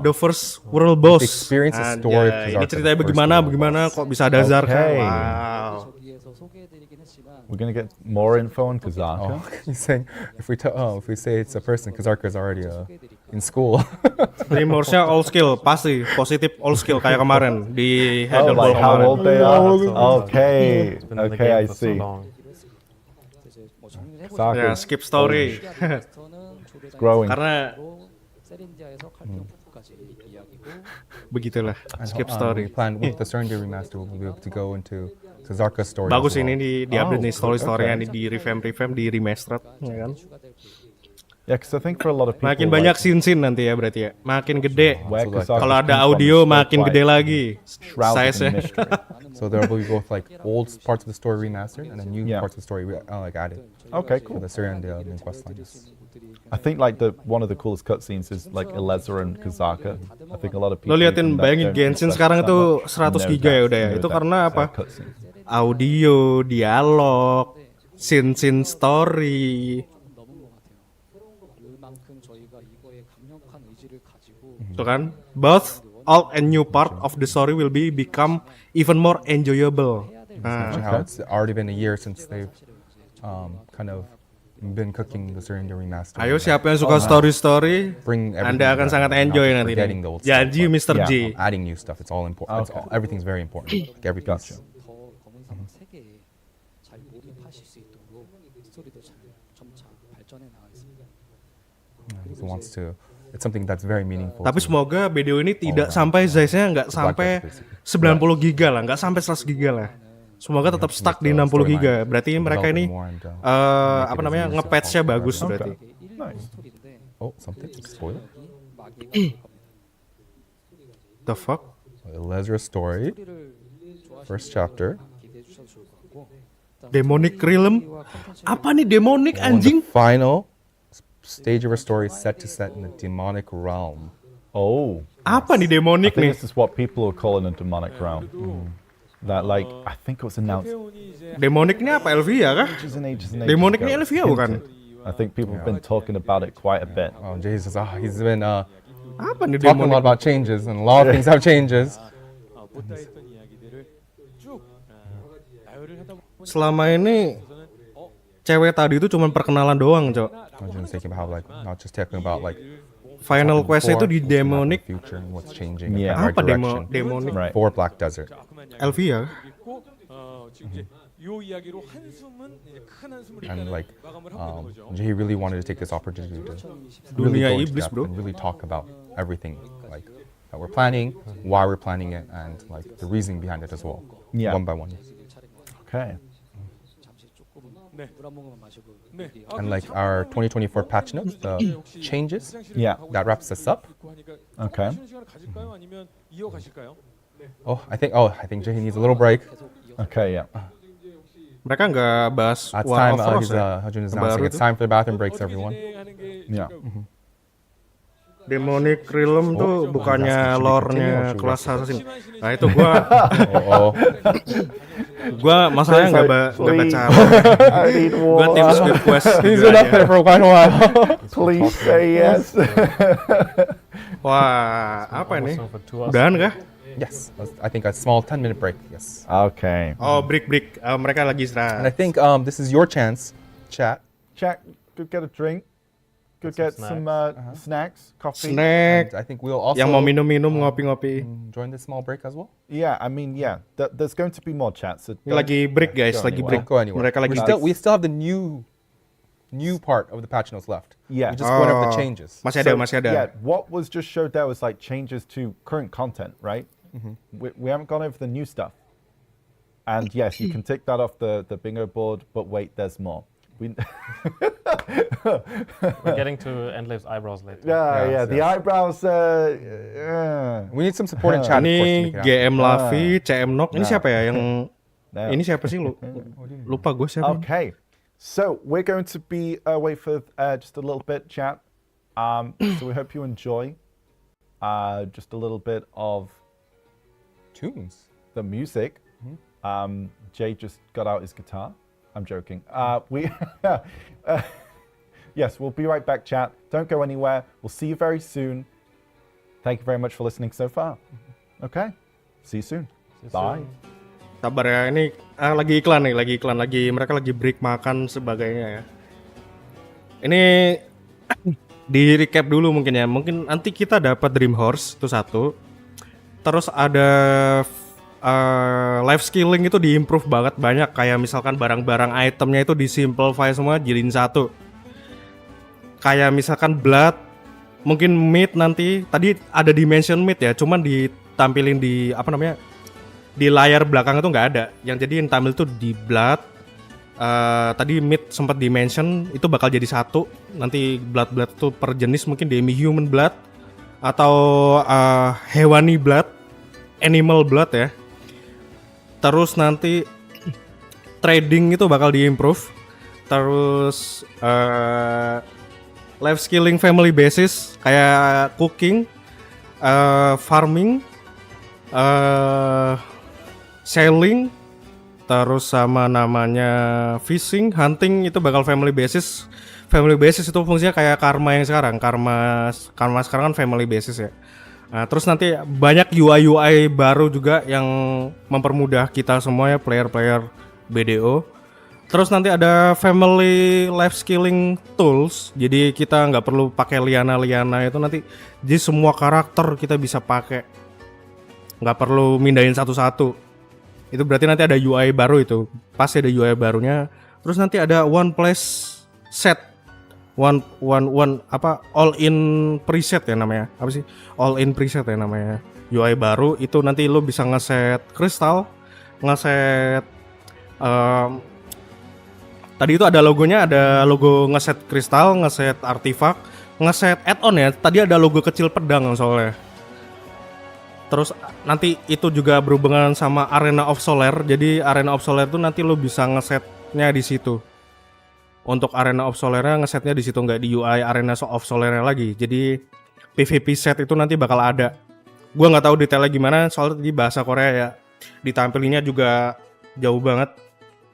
The first world boss. Experience the story of Anjay, ini Ksarka, ceritanya the first bagaimana world boss. kok bisa ada Ksarka. Okay. Wow. 저기에서 소개해드리긴 했지만 We're gonna get more info on Ksarka. Oh, he's saying if we say it's a person, Ksarka is already in school. Primordial all skill pasti positif all skill kayak kemarin di Oh, Header like Ball how kemarin. old they are. Okay, It's been in the okay, I game for so see. long. 이제 뭐 정리를 해보자. Ksarka Ya, skip story. growing. Karena 세린디아에서 칼피온 푸프까지 이야기고 begitulah And, skip We story. plan with the Surrender remaster, we'll be able to go into Ksarka's story. Bagus as well. ini di update nih Oh, story-storynya okay. nih, di revamp di remastered ya kan. Yeah, because I think for a lot of people, Makin banyak scene nanti ya berarti ya. Makin gede. where So, like, Ksarka Kalau ada comes from audio is still makin quite gede lagi. shrouded in Size-nya. mystery. So there will be both like old parts of the story remastered and then new Yeah. parts of the story like added Okay, for cool. the Syrian main quest lines. I think like one of the coolest cutscenes is like 𝗲𝗢𝗰𝗄𝗧 and Ksarka. I think a lot of people. Lo liatin, even that bayangin don't Genshin respect sekarang that itu much 100 know giga ya that- udah ya. know Itu that karena apa? cutscene. Audio, dialog, scene story. 넘은 것 같아요. 그만큼 저희가 이거에 강력한 의지를 가지고 Itu kan, both old and new part of the story will become even more enjoyable. Imagine how it's already been a year since they've kind of been cooking the Syrian remaster. Ayo siapa yang suka story-story, Bring everything Anda akan back, sangat not enjoy just nanti forgetting nih. the old Janji stuff, Mr. Yeah. J. adding new stuff. It's all important. Everything's very important. Like everything's. 더 검은 사막 세계에 잘 몰입하실 수 있도록 스토리도 잘 점차 발전해 나가겠습니다. He wants to. It's something that's very meaningful. Tapi to- semoga video ini tidak sampai size-nya nggak sampai 90 giga lah, nggak sampai 100 giga lah. Semoga tetap stuck di 60 giga. Berarti mereka ini apa namanya nge-patch-nya bagus berarti. Nice. 스토리인데 Oh, something. Spoiler. 마귀가 The fuck? 𝗲𝗢𝗰𝗄 story. 스토리를 좋아하시는 First chapter. 기대해 주셔도 좋을 것 같고 Demonic Realm? Apa nih demonic And anjing? the final stage of our story set in the demonic realm. Oh, Apa nih I demonic think nih? this is what people are calling a demonic realm. That like I think it was announced 칼페온이 이제 Demonicnya apa Elvia kah? ages and ages and ages Demonic ago. ini Elvia bukan? I think people have been talking about it quite a bit. Oh, Jesus! He's been Apa nih talking a lot demonic? about changes, and a lot of things have changes. 못다 했던 이야기들을 쭉 나열을 하다 보니까 Selama ini cewek tadi itu cuma perkenalan doang, Cok. I was just thinking about like not just talking about like Final quest itu before, di what's gonna happen in demonic. the future and what's changing. Yeah. and Apa right direction demonic? Right. for Black Desert. 조그만 Elvia? 있고 지금 이제 요 이야기로 한숨은 이제 큰 한숨을 And 일단은 like, 마감을 하고 있는 거죠. he really wanted to take this opportunity to Dunia really go into iblis, depth bro. and really talk about everything like that we're planning, why we're planning it, and like the reasoning behind it as well. Yeah. One by one. Okay. 잠시 조금 네. 물 한 모금만 마시고 네. And like our 2024 patch notes, the changes Yeah. that wraps us up. Okay. 쉬는 시간을 가질까요? 아니면 이어가실까요? I think Jay needs a little break. Okay. Yeah. Mereka nggak bahas It's War time. of Frost ya? Hajun is Baru announcing it's tuh. time for the bathroom breaks, 어떻게 everyone. 진행하는 게 Yeah. Demonic Realm tuh bukannya Should we lore-nya continue or should we kelas wrap it up? assassin. Nah itu Oh, gua masalahnya nggak baca. I need Gua tim more. Squid Quest. he's gitu been up aja. there for quite a while. Please say yes. Wah, apa ini? Almost done for 2 hours. Udahan kah? Yes, I think a small 10-minute break. Yes, Okay. Oh, break. Mereka lagi and I istirahat. think this is your chance, chat. Check. Go get a drink. Go Get get some some snacks, coffee. Snack. And I think we'll also Yang mau minum-minum, ngopi-ngopi. join this small break as well. Yeah, I mean, yeah. There's going to be more chats. So Ini lagi break guys, go lagi anywhere. break. Don't go anywhere. Mereka lagi we still have the new part of the patch notes left. Yeah. We just going over the Oh. changes. Masih So, ada, masih ada. Yeah, what was just showed there was like changes to current content, right? We haven't gone over the new stuff. And yes, you can tick that off the bingo board, but wait, there's more. We We're getting to Endlave's eyebrows later. yeah, Yes, the yes. eyebrows. We need some support in chat. Of course, to Ini make it happen. GM Lafi, CM Nok. Ini Nah. siapa ya yang No. ini siapa sih lu? Lupa gue siapa. ini. Okay, so we're going to be away for just a little bit, chat. So we hope you enjoy just a little bit of tunes. the music. Jay just got out his guitar. I'm joking. Yes, we'll be right back, chat. Don't go anywhere. We'll see you very soon. Thank you very much for listening so far. Okay, see you soon. Bye. Sabar ya, ini lagi iklan, mereka lagi break makan sebagainya ya. Ini di recap dulu mungkin ya. Mungkin nanti kita dapat Dream Horse itu satu. Terus ada life skilling itu diimprove banget banyak, kayak misalkan barang-barang itemnya itu disimplify semua jadiin satu. Kayak misalkan blood, mungkin meat nanti tadi ada dimension meat ya, cuman ditampilin di di layar belakang itu nggak ada. Yang jadi yang tampil tuh di blood. Tadi meat sempat dimension itu bakal jadi satu. Nanti blood itu per jenis, mungkin demi human blood atau hewani blood, animal blood ya. Terus nanti trading itu bakal diimprove. Terus life skilling family basis kayak cooking, farming, sailing, terus sama namanya fishing, hunting itu bakal family basis. Family basis itu fungsinya kayak karma yang sekarang. Karma sekarang kan family basis ya. Nah, terus nanti banyak UI baru juga yang mempermudah kita semua ya, player BDO. Terus nanti ada family life skilling tools. Jadi kita nggak perlu pakai liana itu nanti. Jadi semua karakter kita bisa pakai. Nggak perlu mindahin satu-satu. Itu berarti nanti ada UI baru itu. Pasti ada UI barunya. Terus nanti ada one place set. One all in preset ya namanya. Apa sih? All in preset ya namanya. UI baru itu nanti lo bisa ngeset kristal, ngeset tadi itu ada logonya, ada logo ngeset kristal, ngeset artifak, ngeset add-on ya. Tadi ada logo kecil pedang soalnya. Terus nanti itu juga berhubungan sama Arena of Solar. Jadi Arena of Solar itu nanti lo bisa ngesetnya di situ. Untuk Arena of Solar-nya ngesetnya di situ, nggak di UI Arena of Solar-nya lagi. Jadi PvP set itu nanti bakal ada. Gua nggak tahu detailnya gimana, soalnya di bahasa Korea ya. Ditampilinnya juga jauh banget.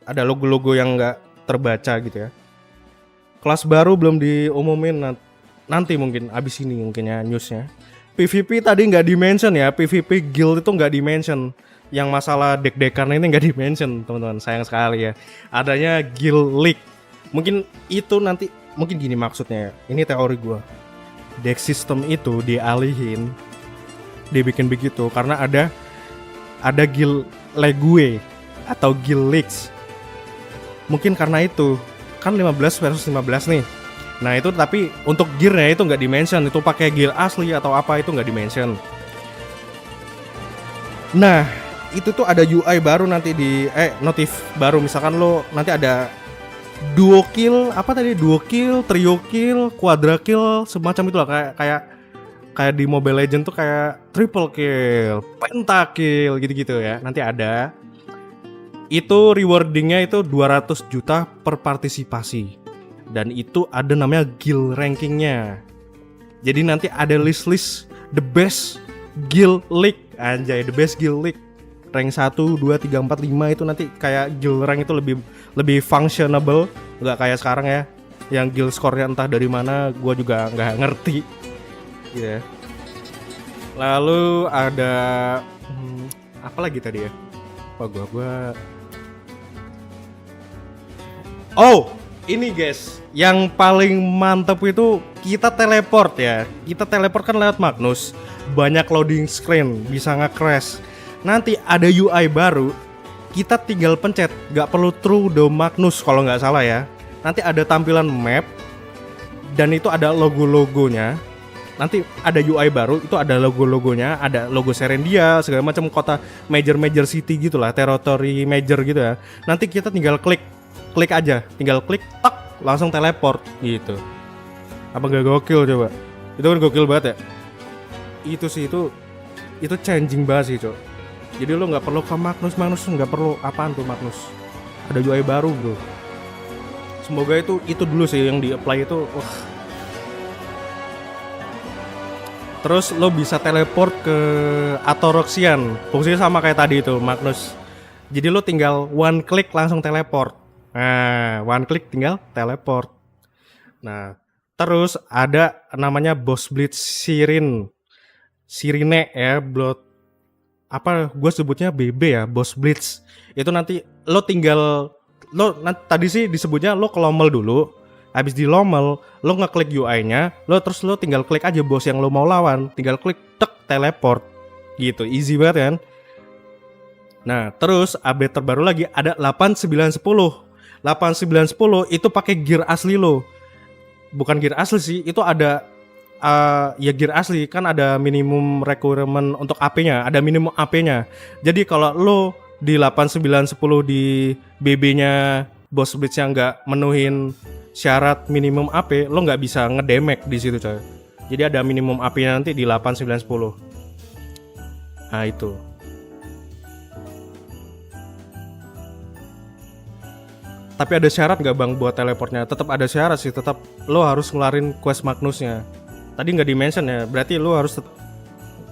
Ada logo-logo yang nggak terbaca gitu ya. Kelas baru belum diumumin, nanti mungkin abis ini mungkin ya newsnya. PvP tadi nggak dimention ya, PvP guild itu nggak dimention. Yang masalah deck-deckan ini nggak dimention teman-teman, sayang sekali ya. Adanya guild league. Mungkin itu nanti, mungkin gini maksudnya, ini teori gue. Deck system itu dialihin, dibikin begitu karena ada guild league atau guild leagues. Mungkin karena itu, kan 15 versus 15 nih. Nah itu tapi untuk gearnya itu nggak dimention, itu pakai gear asli atau apa itu nggak dimention. Nah itu tuh ada UI baru nanti di notif baru, misalkan lo nanti ada duo kill, apa tadi, duo kill, trio kill, quadra kill, semacam itulah kayak di Mobile Legends tuh kayak triple kill, pentakill gitu-gitu ya. Nanti ada. Itu rewardingnya itu 200 juta per partisipasi. Dan itu ada namanya guild rankingnya. Jadi nanti ada list the best guild league, anjay, the best guild league. Rank 1, 2, 3, 4, 5 itu nanti kayak guild rank itu lebih functionable, nggak kayak sekarang ya, yang guild score-nya entah dari mana, gua juga nggak ngerti. Ya. Yeah. Lalu ada apa lagi tadi ya? Gua Oh, ini guys, yang paling mantep itu kita teleport ya. Kita teleport kan lewat Magnus, banyak loading screen, bisa nge-crash. Nanti ada UI baru, kita tinggal pencet, nggak perlu through the Magnus kalau nggak salah ya. Nanti ada tampilan map, dan itu ada logo-logonya. Nanti ada UI baru, itu ada logo-logonya, ada logo Serendia, segala macam kota major city gitulah, territory major gitu ya. Nanti kita tinggal klik aja, tinggal klik, tak, langsung teleport gitu. Apa nggak gokil coba? Itu kan gokil banget ya. Itu sih itu changing banget sih coba. Jadi lo nggak perlu ke Magnus nggak perlu, apaan tuh Magnus? Ada UI baru bro. Semoga itu dulu sih yang di apply itu. Terus lo bisa teleport ke Ator Shoes. Fungsinya sama kayak tadi itu Magnus. Jadi lo tinggal one click langsung teleport. Nah, one click tinggal teleport. Nah, terus ada namanya Boss Blitz Sirine ya, gue sebutnya BB ya, Boss Blitz. Itu nanti lo tinggal tadi sih disebutnya lo kelomel dulu. Habis dilomel, lo ngeklik UI-nya, terus lo tinggal klik aja bos yang lo mau lawan, tinggal klik teleport. Gitu, easy banget kan? Nah, terus update terbaru lagi ada 8910. 8910 itu pakai gear asli lo. Bukan gear asli sih, itu ada ya gear asli kan ada minimum requirement untuk AP-nya, ada minimum AP-nya. Jadi kalau lo di 8910 di BB-nya Boss Blitz yang nggak menuhin syarat minimum AP, lo nggak bisa ngedamage di situ coy. Jadi ada minimum AP-nya nanti di 8910. Nah itu. Tapi ada syarat nggak bang buat teleportnya? Tetap ada syarat sih, tetap lo harus ngelarin quest Magnusnya. Tadi nggak di-mention ya, berarti lo harus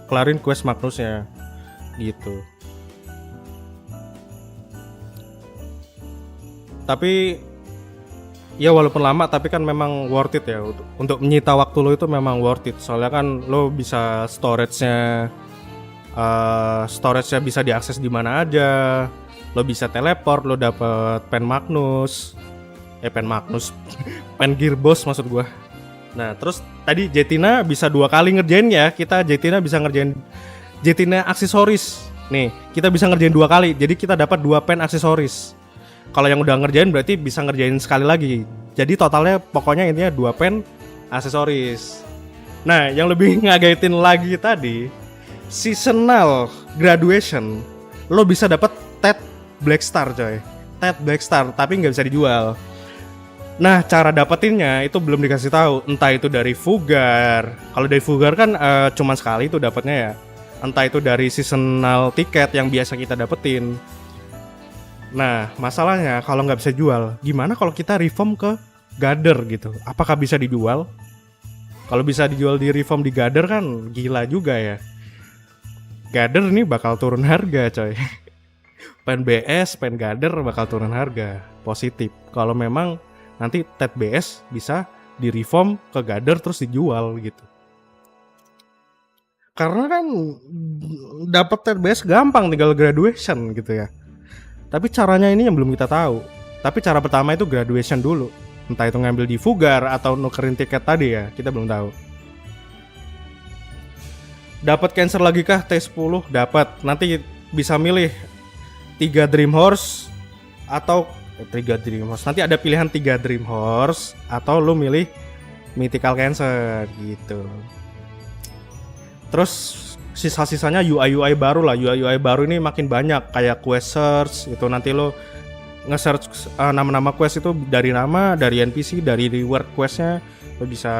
kelarin quest Magnusnya. Gitu. Tapi ya walaupun lama tapi kan memang worth it ya, untuk menyita waktu lo itu memang worth it. Soalnya kan lo bisa storage-nya bisa diakses di mana aja. Lo bisa teleport, lo dapet pen Gearboss maksud gua. Nah terus tadi Jetina bisa 2 kali ngerjain ya. Kita Jetina bisa ngerjain Jetina aksesoris. Nih kita bisa ngerjain 2 kali, jadi kita dapat 2 pen aksesoris. Kalau yang udah ngerjain berarti bisa ngerjain sekali lagi. Jadi totalnya pokoknya intinya 2 pen aksesoris. Nah yang lebih ngagetin lagi tadi, seasonal graduation, lo bisa dapat Tet Black Star coy. Tet Black Star tapi nggak bisa dijual. Nah cara dapetinnya itu belum dikasih tahu. Entah itu dari Fugar. Kalau dari Fugar kan cuma sekali itu dapatnya ya. Entah itu dari seasonal tiket yang biasa kita dapetin. Nah masalahnya kalau nggak bisa jual, gimana kalau kita reform ke Gather gitu? Apakah bisa dijual? Kalau bisa dijual di reform di Gather kan gila juga ya. Gather ini bakal turun harga coy. Pen BS, pen Gather bakal turun harga. Positif. Kalau memang nanti Tet BS bisa di reform ke Gather terus dijual gitu. Karena kan dapat Tet BS gampang, tinggal graduation gitu ya. Tapi caranya ini yang belum kita tahu. Tapi cara pertama itu graduation dulu. Entah itu ngambil di Fugar atau nukerin tiket tadi ya, kita belum tahu. Dapat cancer lagi kah T10? Dapat. Nanti bisa milih 3 Dream Horse atau 3 Dream Horse. Nanti ada pilihan 3 Dream Horse atau lu milih Mythical Cancer gitu. Terus sisa-sisanya UI baru lah. UI baru ini makin banyak, kayak quest search itu nanti lo nge-search nama-nama quest itu dari nama, dari NPC, dari reward questnya lo bisa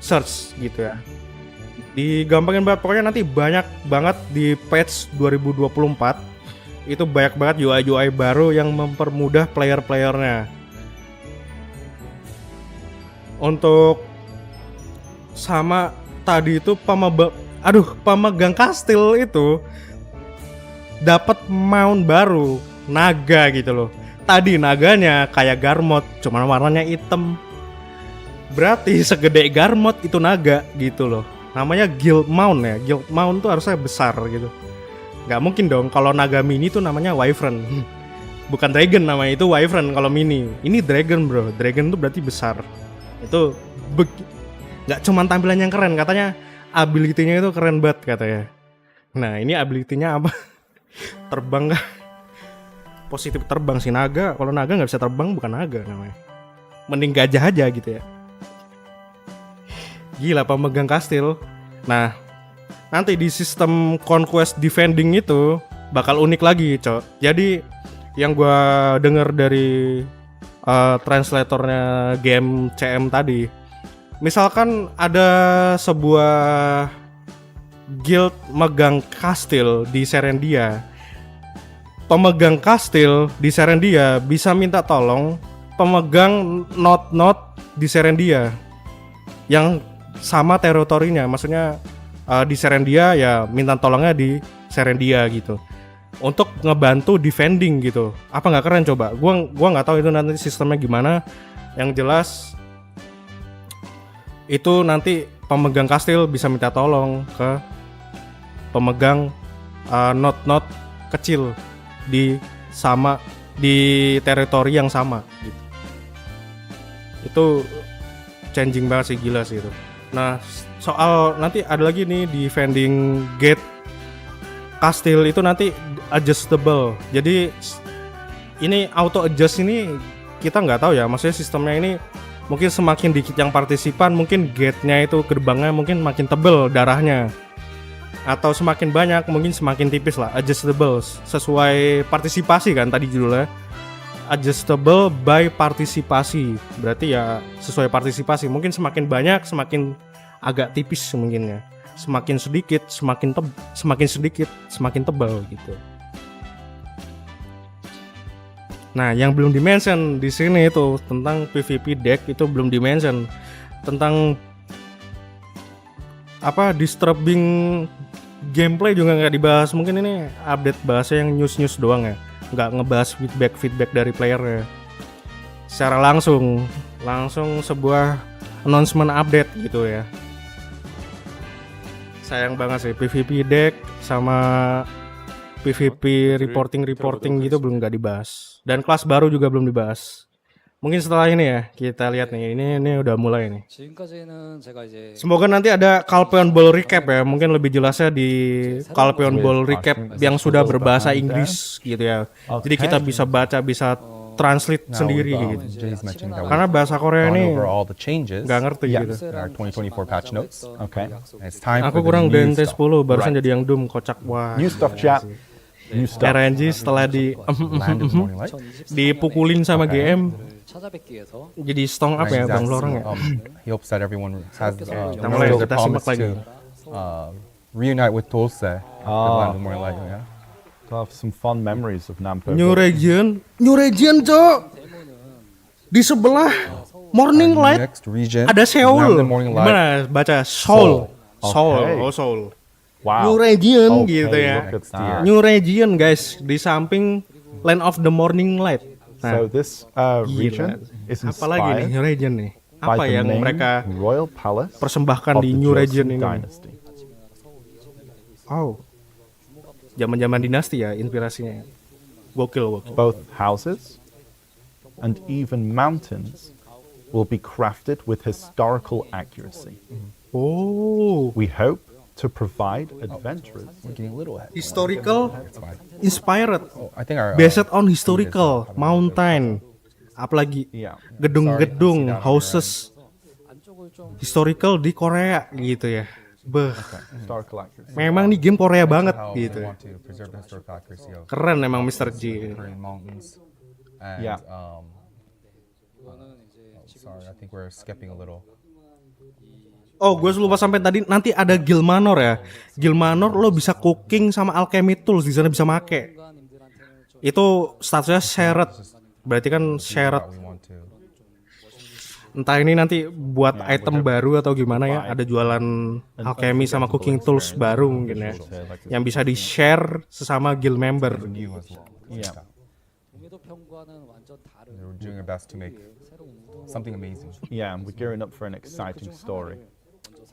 search gitu ya. Digampangin banget, pokoknya nanti banyak banget di patch 2024 itu banyak banget UI baru yang mempermudah player-playernya. Untuk sama tadi itu pemegang kastil itu dapat mount baru, naga gitu loh. Tadi naganya kayak Garmot, cuman warnanya hitam. Berarti segede Garmot itu naga gitu loh. Namanya Guild Mount ya. Guild Mount tuh harusnya besar gitu. Gak mungkin dong kalau naga mini tuh namanya Wyvern. Bukan Dragon namanya, itu Wyvern kalau mini. Ini Dragon bro. Dragon tuh berarti besar. Itu gak cuman tampilan yang keren, katanya ability-nya itu keren banget katanya. Nah ini ability-nya apa? Terbang kah? Positif terbang si naga. Kalau naga gak bisa terbang bukan naga namanya. Mending gajah aja gitu ya. Gila pemegang kastil. Nah nanti di sistem conquest defending itu bakal unik lagi cok. Jadi yang gue denger dari translatornya game CM tadi, misalkan ada sebuah guild megang kastil di Serendia, pemegang kastil di Serendia bisa minta tolong pemegang not di Serendia yang sama teritorinya, maksudnya di Serendia ya minta tolongnya di Serendia gitu. untuk ngebantu defending gitu. Apa nggak keren coba? Gua nggak tahu itu nanti sistemnya gimana. Yang jelas itu nanti pemegang kastil bisa minta tolong ke pemegang not kecil di teritori yang sama gitu. Itu changing banget sih, gila sih itu. Nah, soal nanti ada lagi nih defending gate kastil itu nanti adjustable. Jadi ini auto adjust ini kita nggak tahu ya, maksudnya sistemnya ini mungkin semakin dikit yang partisipan, mungkin gate-nya itu gerbangnya mungkin makin tebel darahnya, atau semakin banyak mungkin semakin tipis lah. Adjustable sesuai partisipasi kan tadi judulnya, adjustable by partisipasi, berarti ya sesuai partisipasi. Mungkin semakin banyak semakin agak tipis mungkin ya, semakin sedikit semakin tebal gitu. Nah, yang belum dimention di sini itu tentang PvP deck itu belum dimention. Tentang apa disturbing gameplay juga nggak dibahas. Mungkin ini update bahasnya yang news doang ya, nggak ngebahas feedback dari player ya. Secara langsung sebuah announcement update gitu ya. Sayang banget sih PvP deck sama PvP reporting gitu belum nggak dibahas, dan kelas baru juga belum dibahas. Mungkin setelah ini ya kita lihat nih, ini udah mulai nih. Semoga nanti ada Calpheon Ball recap ya, mungkin lebih jelasnya di Calpheon Ball recap yang sudah berbahasa Inggris gitu ya. Jadi kita bisa baca, bisa translate sendiri gitu. Karena bahasa Korea ini nggak ngerti gitu. Aku kurang DNT 10 barusan jadi yang Doom kocak. Wah. New stuff, chat. RNG setelah dipukulin sama GM jadi stong up ya Bang Lorong ya. He hopes that everyone has Kita mulai, kita simak lagi. Reunite with 𝗃𝗃 the land of morning light. Yeah. I'll have some fond memories of Nampo. New region cok. Di sebelah Morning Light Next region, ada Seoul. Land of morning light. Gimana baca Seoul? Okay. Seoul. Wow. New region Okay, gitu ya. look at that. New region guys, di samping Land of the Morning Light. So this region is Apa lagi nih inspired New region nih? by Apa the yang main mereka royal palace persembahkan of di the New region Joseon ini? dynasty. Oh, zaman dinasti ya inspirasinya. Gokil. Both houses and even mountains will be crafted with historical accuracy. Oh, We hope to provide adventurers We're getting a little ahead. historical It's fine. inspired, I think our based on historical mountain, apalagi Yeah. gedung-gedung, houses historical di Korea gitu ya. Beh, Historical accuracy. memang nih game Korea banget how we gitu. want to preserve the historical accuracy of Keren emang Mr. G. Korean mountains. And Yeah. sorry, I think we're skipping a little. Oh, gue lupa sampai tadi, nanti ada 𝗲𝗄𝗃 ya. 𝗲𝗄𝗃 lo bisa cooking sama alchemy tools di sana, bisa make. Itu statusnya shared. Berarti kan shared. We want to Entah ini nanti buat item baru atau gimana ya. Ada jualan alchemy sama cooking tools baru mungkin ya, yang bisa di-share sesama guild member. Yeah. we're doing our best to make something amazing. Yeah, and we're gearing up for an exciting story.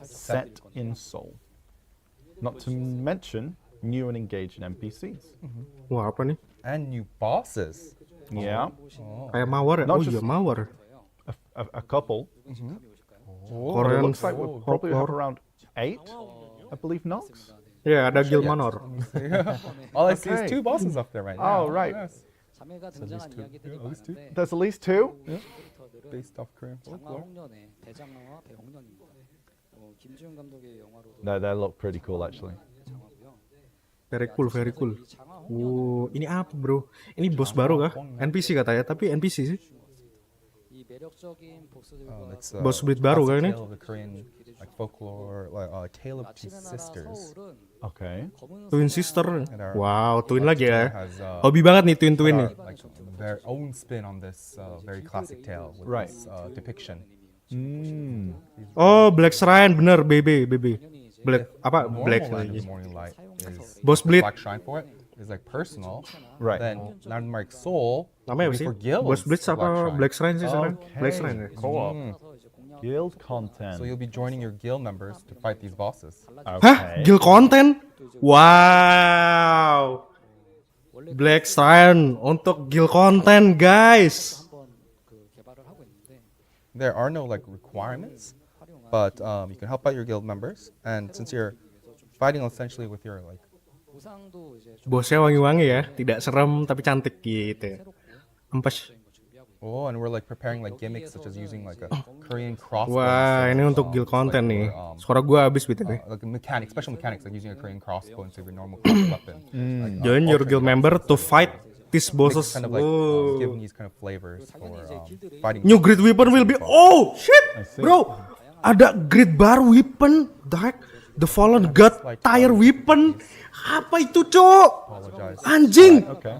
Set in Seoul. Not to mention new and engaged NPCs. Wah, apa nih? And new bosses. Yeah. Kayak Mawar ya? Not Oh just- iya, Mawar. A couple. But it Korean looks like we'll probably have around 8, I believe, Nox. Ya, ada 𝗲𝗄𝗃. All I see is Okay. 2 bosses up there right now. Oh, right. Yes. 자매가 등장한 이야기들이 많은데 There's at least 2? 캐릭터들은 Based off Korean folklore. 장화홍련의 대장화와 배홍련입니다. 김지훈 감독의 영화로도 No, they look pretty cool, actually. 장화고요. Very cool. 이 장화홍련은 Ini apa bro? Ini bos baru kah? NPC katanya, tapi NPC sih. 이 매력적인 보스들과 It's Bos breed baru classic kan ini? tale of the Korean like folklore, like tale of 2 지는 나라 sisters. 서울은 Okay. 검은 Twin 소나 sister. And our Wow, twin lagi ya. has Hobi banget nih twin nih. like their own spin on this very classic tale with Right. this depiction. Oh, Black Shrine bener, BB. Black apa? Normal Black land of lagi. the morning light is Boss Bleed. Black Shrine for it. is like personal. Right. Then Landmark Soul Namanya apa will be sih? for guilds. Boss Blitz of Black apa Shrine. Black Shrine sih sekarang? Okay. Black Shrine ya? Co-op. Guild content. So you'll be joining your guild members to fight these bosses. Hah? Guild content? Wow. Black Shrine untuk guild content, guys. 한번 그 개발을 하고 있는데 There are no like requirements, but you can help out your guild members. And since you're fighting essentially with your like 보상도 이제 좀 Bosnya wangi-wangi ya, tidak serem tapi cantik gitu. Empes. oh, and we're like preparing like gimmicks such as using like a Korean crossbow. Wah, instead ini of, untuk guild just, content like, nih. your, Suara gua habis BTW. like mechanics, special mechanics like using a Korean crossbow instead of your normal weapon. Like, Join your alternate guild member to fight these It's bosses. kind of like Whoa. giving these kind of flavors for fighting. New grid weapon will be. Oh shit, bro! Ada grid baru weapon. The heck? The Fallen God Tire weapon. Apa itu, cok? Apologize. Anjing. Okay.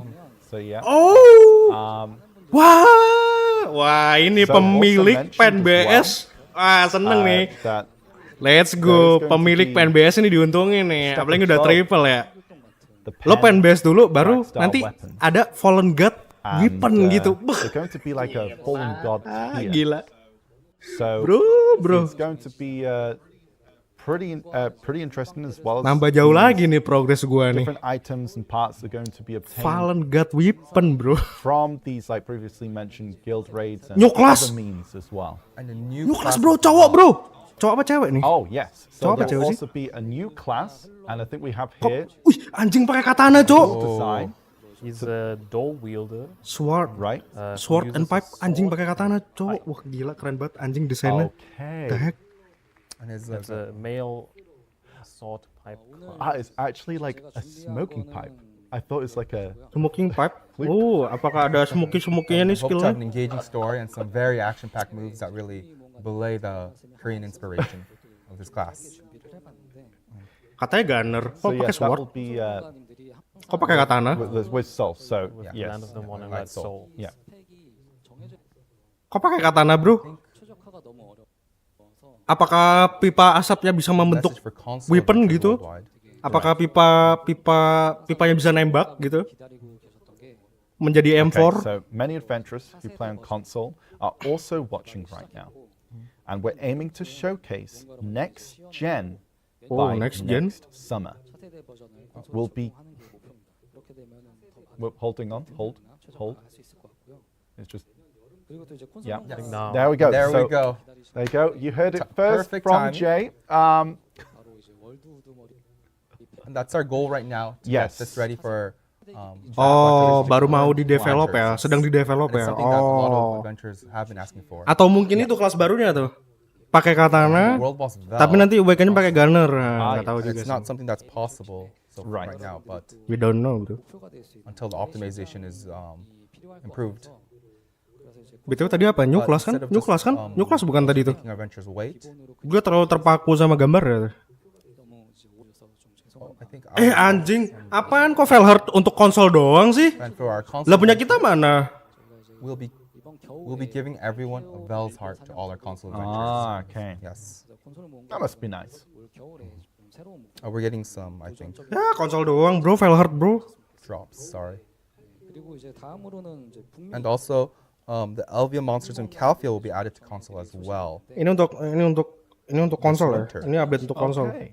So yeah. Oh. Um, Wah, ini So, pemilik also pen mentioned BS. as Seneng nih. that Let's there go. is going to Pemilik be pen BS ini diuntungin nih. step Apalagi udah above triple ya. the Lo pen BS dulu, baru black style nanti weapons. ada Fallen God and, weapon gitu. They're going to be like a fallen god here. Gila. So Bro. it's going to be pretty interesting as well. As Nambah jauh lagi nih progres gua nih. different items and parts are going to be obtained Fallen God weapon, bro. from these like previously mentioned guild raids and New class. other means as well. And a new New class, class bro. of Cowok, boss. bro. Cowok apa cewek nih? Oh yes. So Cowok apa there will cewek sih? also be a new class, and I think we have Kok, here wih, anjing pakai katana, cok. design, He's a dual wielder. Sword, right? sword and uses pipe, a anjing sword pakai katana, and cowok. pipe. Wah, gila keren banget anjing desainnya. Okay. The heck? And his That's a male sword pipe. It's actually like a smoking pipe. I thought it's like a Smoking pipe. Oh, apakah ada smoking-smokingnya nih hope to have skillnya? an engaging story and some very action-packed moves that really belay the Korean inspiration of this class. 준비를 해봤는데 Katanya gunner. so Kok pakai yes, that sword? will be 국가님들이 Kok pakai katana? with soul. So With yes, Land of the One and Right Red Soul. yeah. 스펙이 정해져 Kok pakai katana, bro? 최적화가 너무 어려워서 Apakah pipa asapnya bisa membentuk Message for console weapon adventures gitu? worldwide. Apakah pipanya bisa nembak gitu? 기다리고 계셨던 게 Menjadi Okay, M4? so many adventurers who play on console are also watching right now, and we're aiming to showcase next gen Oh, by next gen? summer. 차세대 버전을 Will be- 하는 게 목표입니다. 그렇게 되면은 더 We're holding on, hold. 최적화를 할수 있을 것 같고요. It's just 그리고 또 이제 yeah. 콘솔 Now, There we go. There so we go. there you go. You heard it first Perfect from timing. Jay. 바로 이제 월드 우드머리 And that's our goal right now to Yes. get this ready for Oh, Black baru mau Lanterns di-develop ya? Lanterns. Sedang di-develop And it's ya? something that a lot of Oh. adventurers have been asking for. Atau mungkin itu kelas barunya tuh? Pakai katana, World Boss Vel, tapi nanti UBK-nya pakai gunner. Nah, nggak tahu and juga it's sih. not something that's possible Right. right now, but We don't know, bro. 목표가 될 수 있는 until the optimization is 필요할 것 improved. 같아서 그래서 이제 BTW tadi apa? New But class kan? instead of New just, class kan? New class bukan tadi tuh? making our adventures wait, Gue terlalu terpaku sama gambar ya. 너무 이제 오려서 좀 죄송합니다. I think Anjing, apaan kok Velhard untuk konsol doang sih? and for our console, Lah punya kita mana? we'll be 이번 we'll be 겨울에 giving everyone a Vel's heart to all our console adventures. Ah, okay. Yes, 콘솔을 모은 That must be nice. 올 겨울에 좀 새로운 목표 we're getting some, I think, Ya konsol doang bro, Velhard bro. drops. Sorry, 그리고 이제 다음으로는 이제 북미 and also the Elvia monsters and Calpheon will be added to console as well. Ini untuk konsol ya. winter. Ini update untuk konsol. Okay.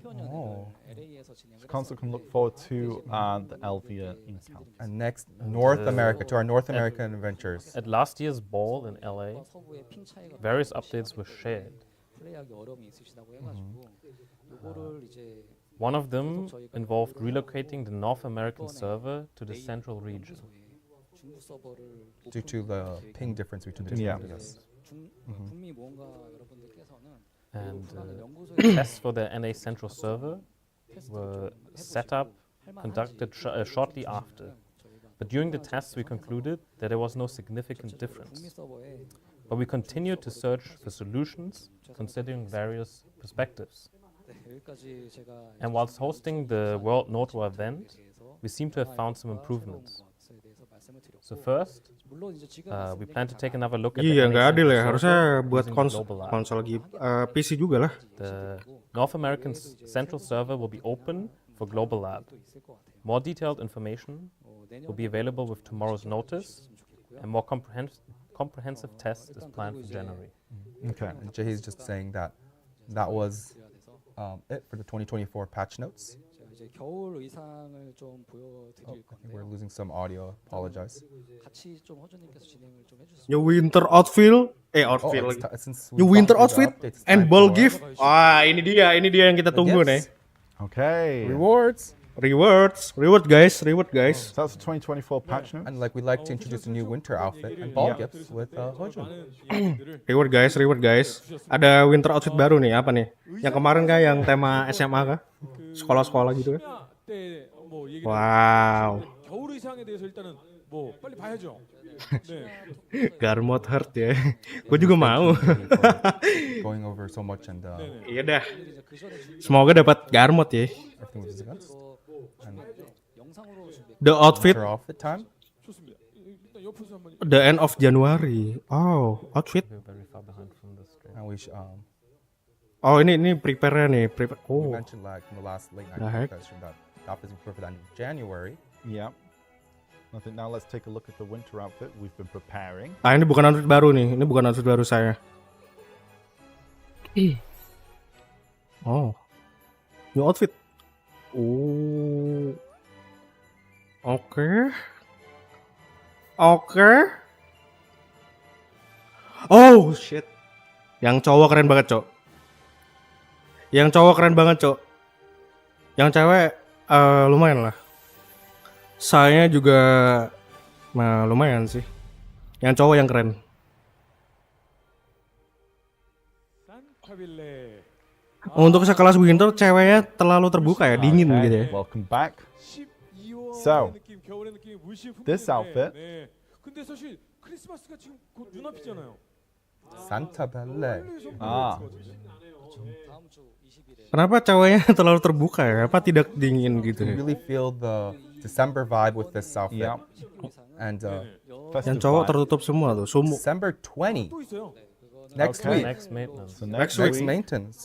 LA에서 진행을 So console can look forward to the Elvia in Cal. And next, North America, to our North American adventures. at last year's ball in LA, 서부의 핑 차이가 various updates were shared. 플레이하기 어려움이 있으시다고 해가지고 요거를 이제 One of them involved relocating the North American server to the central region. 중부 서버를 Due to the ping difference between the two. Yeah. Yes. 북미 모험가 여러분들께서는 And 연구소에 tests for the NA central server were set up, conducted shortly after. But during the tests, we concluded that there was no significant 북미 difference. 서버에 But we continued to search for solutions, considering various perspectives. 여기까지 제가 And whilst hosting the World NOBAR event, we seem to have found some improvements. 것에 대해서 말씀을 드렸고 So first, 물론 이제 지금 we plan to take another look at Iya the nggak NA adil ya. central Harusnya server buat using the konsol global app. konsol PC juga lah. The North American central server will be open for global lab. 또 있을 것 같아요. More detailed information will be available with tomorrow's notice, and more comprehensive test is planned for January. Okay. And Jaehee's just saying that that was it for the 2024 patch notes. 제가 이제 겨울 의상을 좀 보여드릴 I think 건데요. we're losing some audio. Apologize. 같이 좀 허준님께서 진행을 좀 해주셨으면 Your winter outfit, outfit lagi. Your winter outfit and ball gift. Wah, ini dia yang kita tunggu nih. Okay. Rewards. Reward guys. So that's the 2024 patch note. And like we'd like to introduce a new winter outfit and ball gifts with Hojun. Reward guys. Ada winter outfit baru nih, apa nih? Yang kemarin kah yang tema SMA kah? Sekolah-sekolah gitu kan? 때 뭐 얘기를 Wow. 겨울 의상에 대해서 일단은 뭐 빨리 봐야죠. 네. 𝗃𝗧𝗏𝗃 ya. Gue juga mau. Going over so much and Iya dah. Semoga dapat 𝗃𝗧𝗏𝗃 ya. everything with his events. 영상으로 준비. The outfit, Winter outfit time. 좋습니다. 일단 옆에서 한번 the end of January. Oh, outfit. We're very far behind from the stream. And we Oh, ini prepare-nya nih. Oh, mentioned like in the last late The night heck? question that that is for the end of January. Yeah. I think now let's take a look at the winter outfit we've been preparing. ah ini bukan outfit baru nih. Ini bukan outfit baru saya. Oh, new outfit. Oh, oke. Oh shit. Yang cowok keren banget, Cok. Yang cewek lumayan lah. Saya juga lumayan sih. Yang cowok yang keren. 산타빌레 Untuk sekelas winter ceweknya terlalu terbuka ya, dingin Okay, gitu ya. Welcome back. 12월 So, 느낌, 겨울의 느낌이 물씬 this 풍기는데, outfit- 네. 근데 사실 크리스마스가 지금 곧 눈앞이잖아요. Santa Belle. Ah. 다음 주 20일에 Kenapa ceweknya terlalu terbuka ya? Apa tidak dingin gitu You ya? really feel the December vibe with this outfit. Yeah. And Yang cowok tertutup semua tuh, sumuk. December 20, 또 있어요. next Okay. week, Next maintenance. So Next next week. maintenance.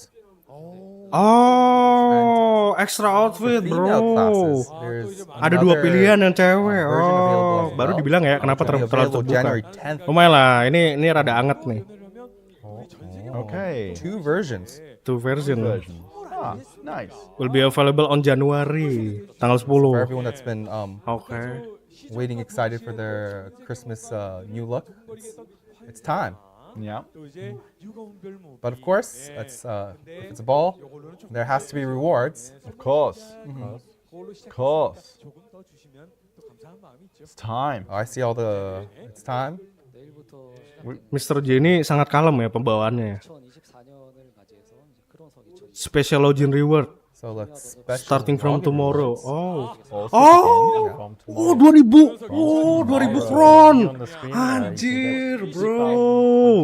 Oh, extra outfit Female classes. bro. There's Ada dua another, pilihan yang cewek. version available Oh, as baru well. dibilang ya kenapa It'll be terlalu available terbuka. January 10th. Lumayan lah, ini rada anget nih. Okay. Two versions. Two version Version. Ah, nice. will be available on January tanggal For 10. everyone that's been Oke. waiting excited for their Christmas new look, it's time. Yeah. 또 이제 유가운 별모. But of course, if it's a ball, there has to be rewards. Of course. 그걸로 Of course. 조금 더 주시면 또 감사한 마음이 있죠. It's time. I see all the. It's time. 내일부터 Mr. J ini sangat kalem ya pembawaannya. 2024년을 맞이해서 이제 크로석이 Special login reward So let's special starting from login tomorrow. rewards. Oh. Also Oh. From Oh, tomorrow. 2000. Oh, 2000 See kron. on the screen, Anjir, you can get bro.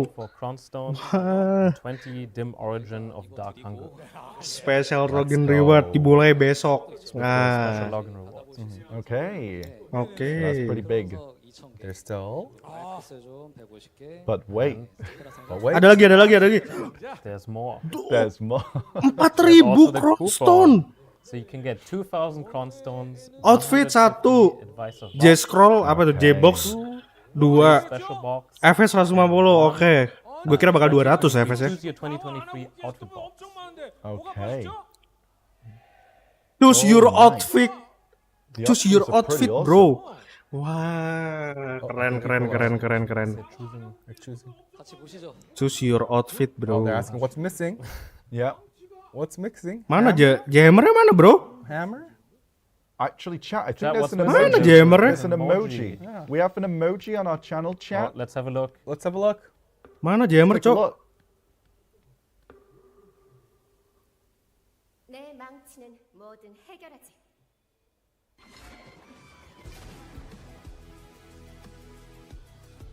20,000 for Kronstone, Wah. 20 dim origin of Dark Hunger. Special login go. reward dimulai besok. Special Nah, login rewards. Okay. oke. That's pretty big. 2,000개, There's still. 좀 150개, But wait, But wait. Ada lagi. There's more. there's more. 4000 Also the Kronstone. So you can get 2,000 Kronstones. Outfit 150 1. Advice of J scroll apa tuh? J box 2. special box. FS 150. Oke. Gue kira bakal 200 ya FS ya. Choose your 2023 outfit box. 엄청 많은데 Okay. Choose your nice. outfit. The Choose your options are pretty outfit, awesome. bro. Wah, keren. They're choosing. 같이 보시죠. Choose your outfit, Oh, bro. they're asking what's missing. Yeah. What's mixing? Mana jammernya mana, bro? Hammer? Actually, chat. I think Chat, there's what's an missing? Mana emoji. jammernya? There's an emoji. Yeah. We have an emoji on our channel, Oh, chat. let's have a look. Let's have a look. Mana jammer, Take a cok? look. 내 망치는 뭐든 해결하지.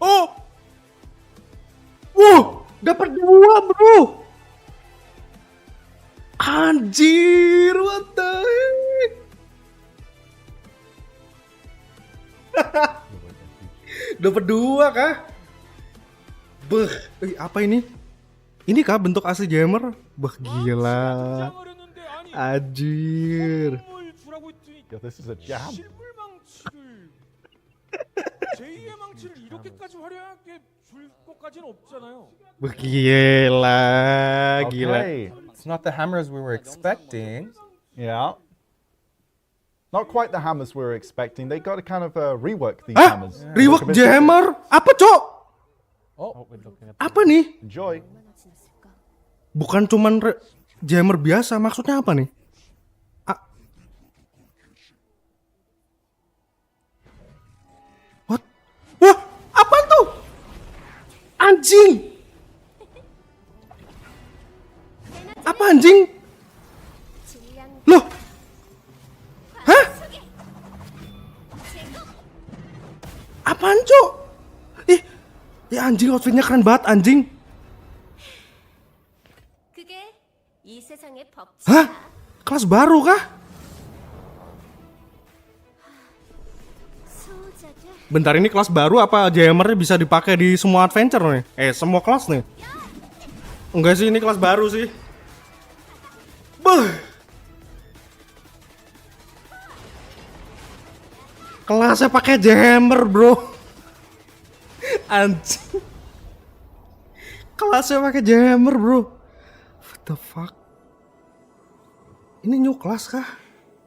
Oh! Wow, dapat 2, bro. Anjir, what the heck? Dapat 2 kah? Beh, apa ini? Ini kah bentuk asli jammer? Beh, gila. 어렸는데 아니 Anjir. 선물 주라고 했더니 Yeah, this is a jam. 실물망치를 제2의 망치를 이렇게까지 화려하게 줄 것까지는 없잖아요. Gila, gila. Okay. It's not the hammers we were expecting. Yeah. Not quite the hammers we were expecting. They got to kind of rework these Hah? hammers. Rework jammer? Apa, Cok? Oh, we're looking at Apa nih? Enjoy. Bukan cuman jammer biasa, maksudnya apa nih? What? Wah, apa tuh? Anjing! Apa anjing? Loh? Hah? Apaan, Cok? Ya anjing, outfitnya keren banget, anjing. 그게 이 세상의 법칙이야. Hah? Kelas baru kah? 수호자들 Bentar, ini kelas baru apa jammernya bisa dipakai di semua adventure nih? Semua kelas nih? Enggak sih, ini kelas baru sih. Beuh. Kelasnya pakai jammer, bro. Anjing. Kelasnya pakai jammer, bro. What the fuck? Ini new kelas kah?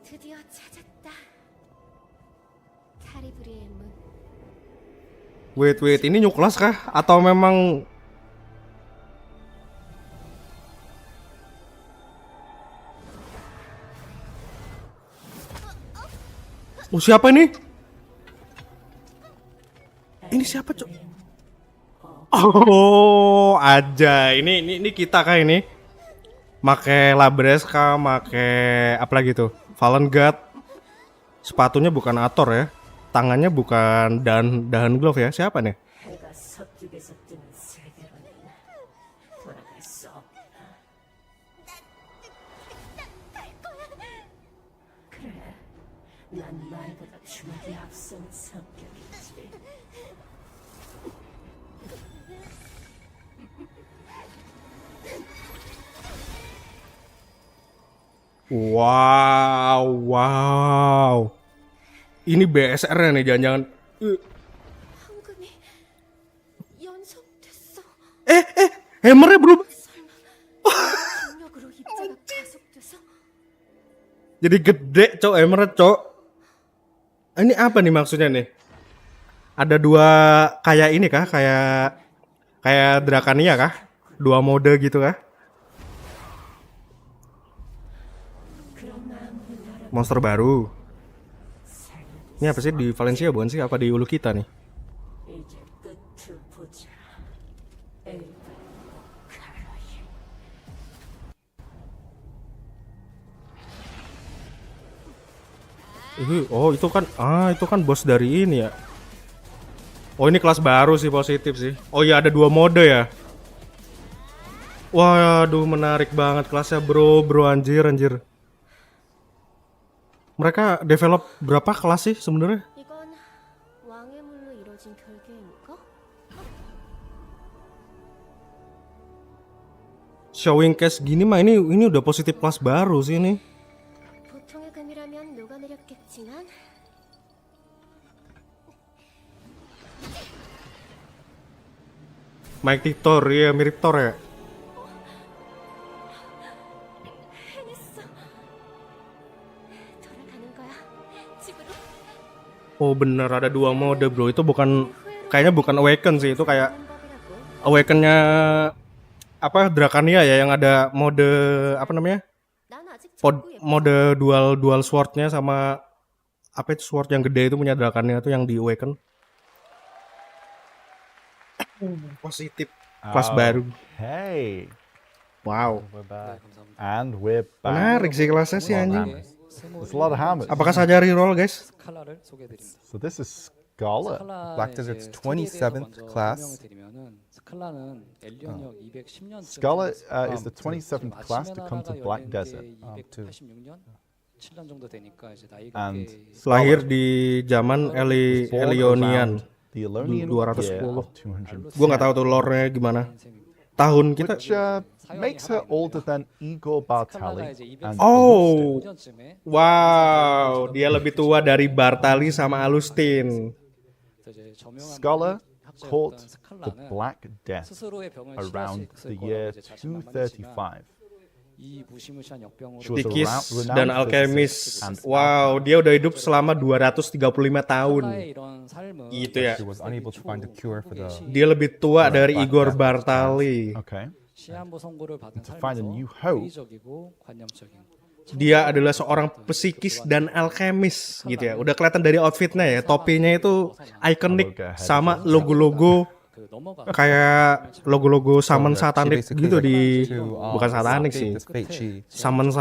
드디어 찾았다. 카리브리의 문. Wait, ini new kelas kah? Atau memang siapa ini? Ini siapa, Cok? Oh, aja. Ini kita kah ini? Make Labreska, make apa lagi tuh? 𝗕𝗀𝗃𝗃. Sepatunya bukan Ator ya. Tangannya bukan Dahn glove ya. Siapa nih? 해가 서쪽에서 뜨는 세계로는 돌아갈 수 없다. 그래, 난 말보다 주먹이 앞서는 성격이지. Wow. Ini BSR nih, jangan-jangan. 황금이 연속됐어. Hammernya berubah. 중력으로 입자가 가속돼서 Jadi gede, Cok, hammernya, Cok. Ini apa nih maksudnya nih? Ada dua kayak ini kah? Kayak Drakania kah? Dua mode gitu kah? Monster baru. Ini apa sih, di Valencia bukan sih? Apa di ulu kita nih? 이제 끝을 보자. Oh, itu kan bos dari ini ya. Oh, ini kelas baru sih, positif sih. Oh iya, ada dua mode ya. Waduh, menarik banget kelasnya, bro, anjir. Mereka develop berapa kelas sih sebenarnya? 이건 왕의 물로 이뤄진 결계인가? Showing case gini mah ini udah positif kelas baru sih ini. 보통의 금이라면 녹아내렸겠지만 Thor, ya mirip Thor ya. 해냈어. 돌아가는 거야. 집으로. Oh bener, ada dua mode, bro. Itu kayaknya bukan Awaken sih, itu kayak Awakennya apa, Drakania ya, yang ada mode apa namanya? 난 아직 Mode dual swordnya sama apa itu, sword yang gede itu punya Drakania tuh yang di Awaken. Positif kelas baru. Hey. Wow. we're back. And we're back. Menarik sih kelasnya sih, anjing. There's a lot of hammers. Apakah saja reroll, guys? 스칼라를 소개해드립니다. So this is Scarlet. Black Desert's 27th class. 스칼라는 엘리언역 210년 Scarlet is the 27th class to come to Black Desert. 286년 7년 정도 되니까 이제 나이가 And 꽤 Lahir di zaman was born Elionian. around the Elonian 210. year of 200. Gue nggak tahu tuh lore-nya gimana. 인생입니다. tahun kita. which makes her older than 𝗕𝗲𝗊𝗁 and Oh, wow, dia lebih tua dari Bartali sama Alustin. Scholar caught the Black Death around the year 235. ภิkis dan alkemis. Wow, dia udah hidup selama 235 tahun. Gitu ya. She was unable to find a cure for the Dia lebih tua dari Igor Bartali. Okay. To find a new hope. Dia adalah seorang psikis dan alkemis gitu ya. Udah kelihatan dari outfitnya ya. Topinya itu ikonik sama logo-logo kayak logo-logo summon satanik gitu di bukan satanik sih. Summon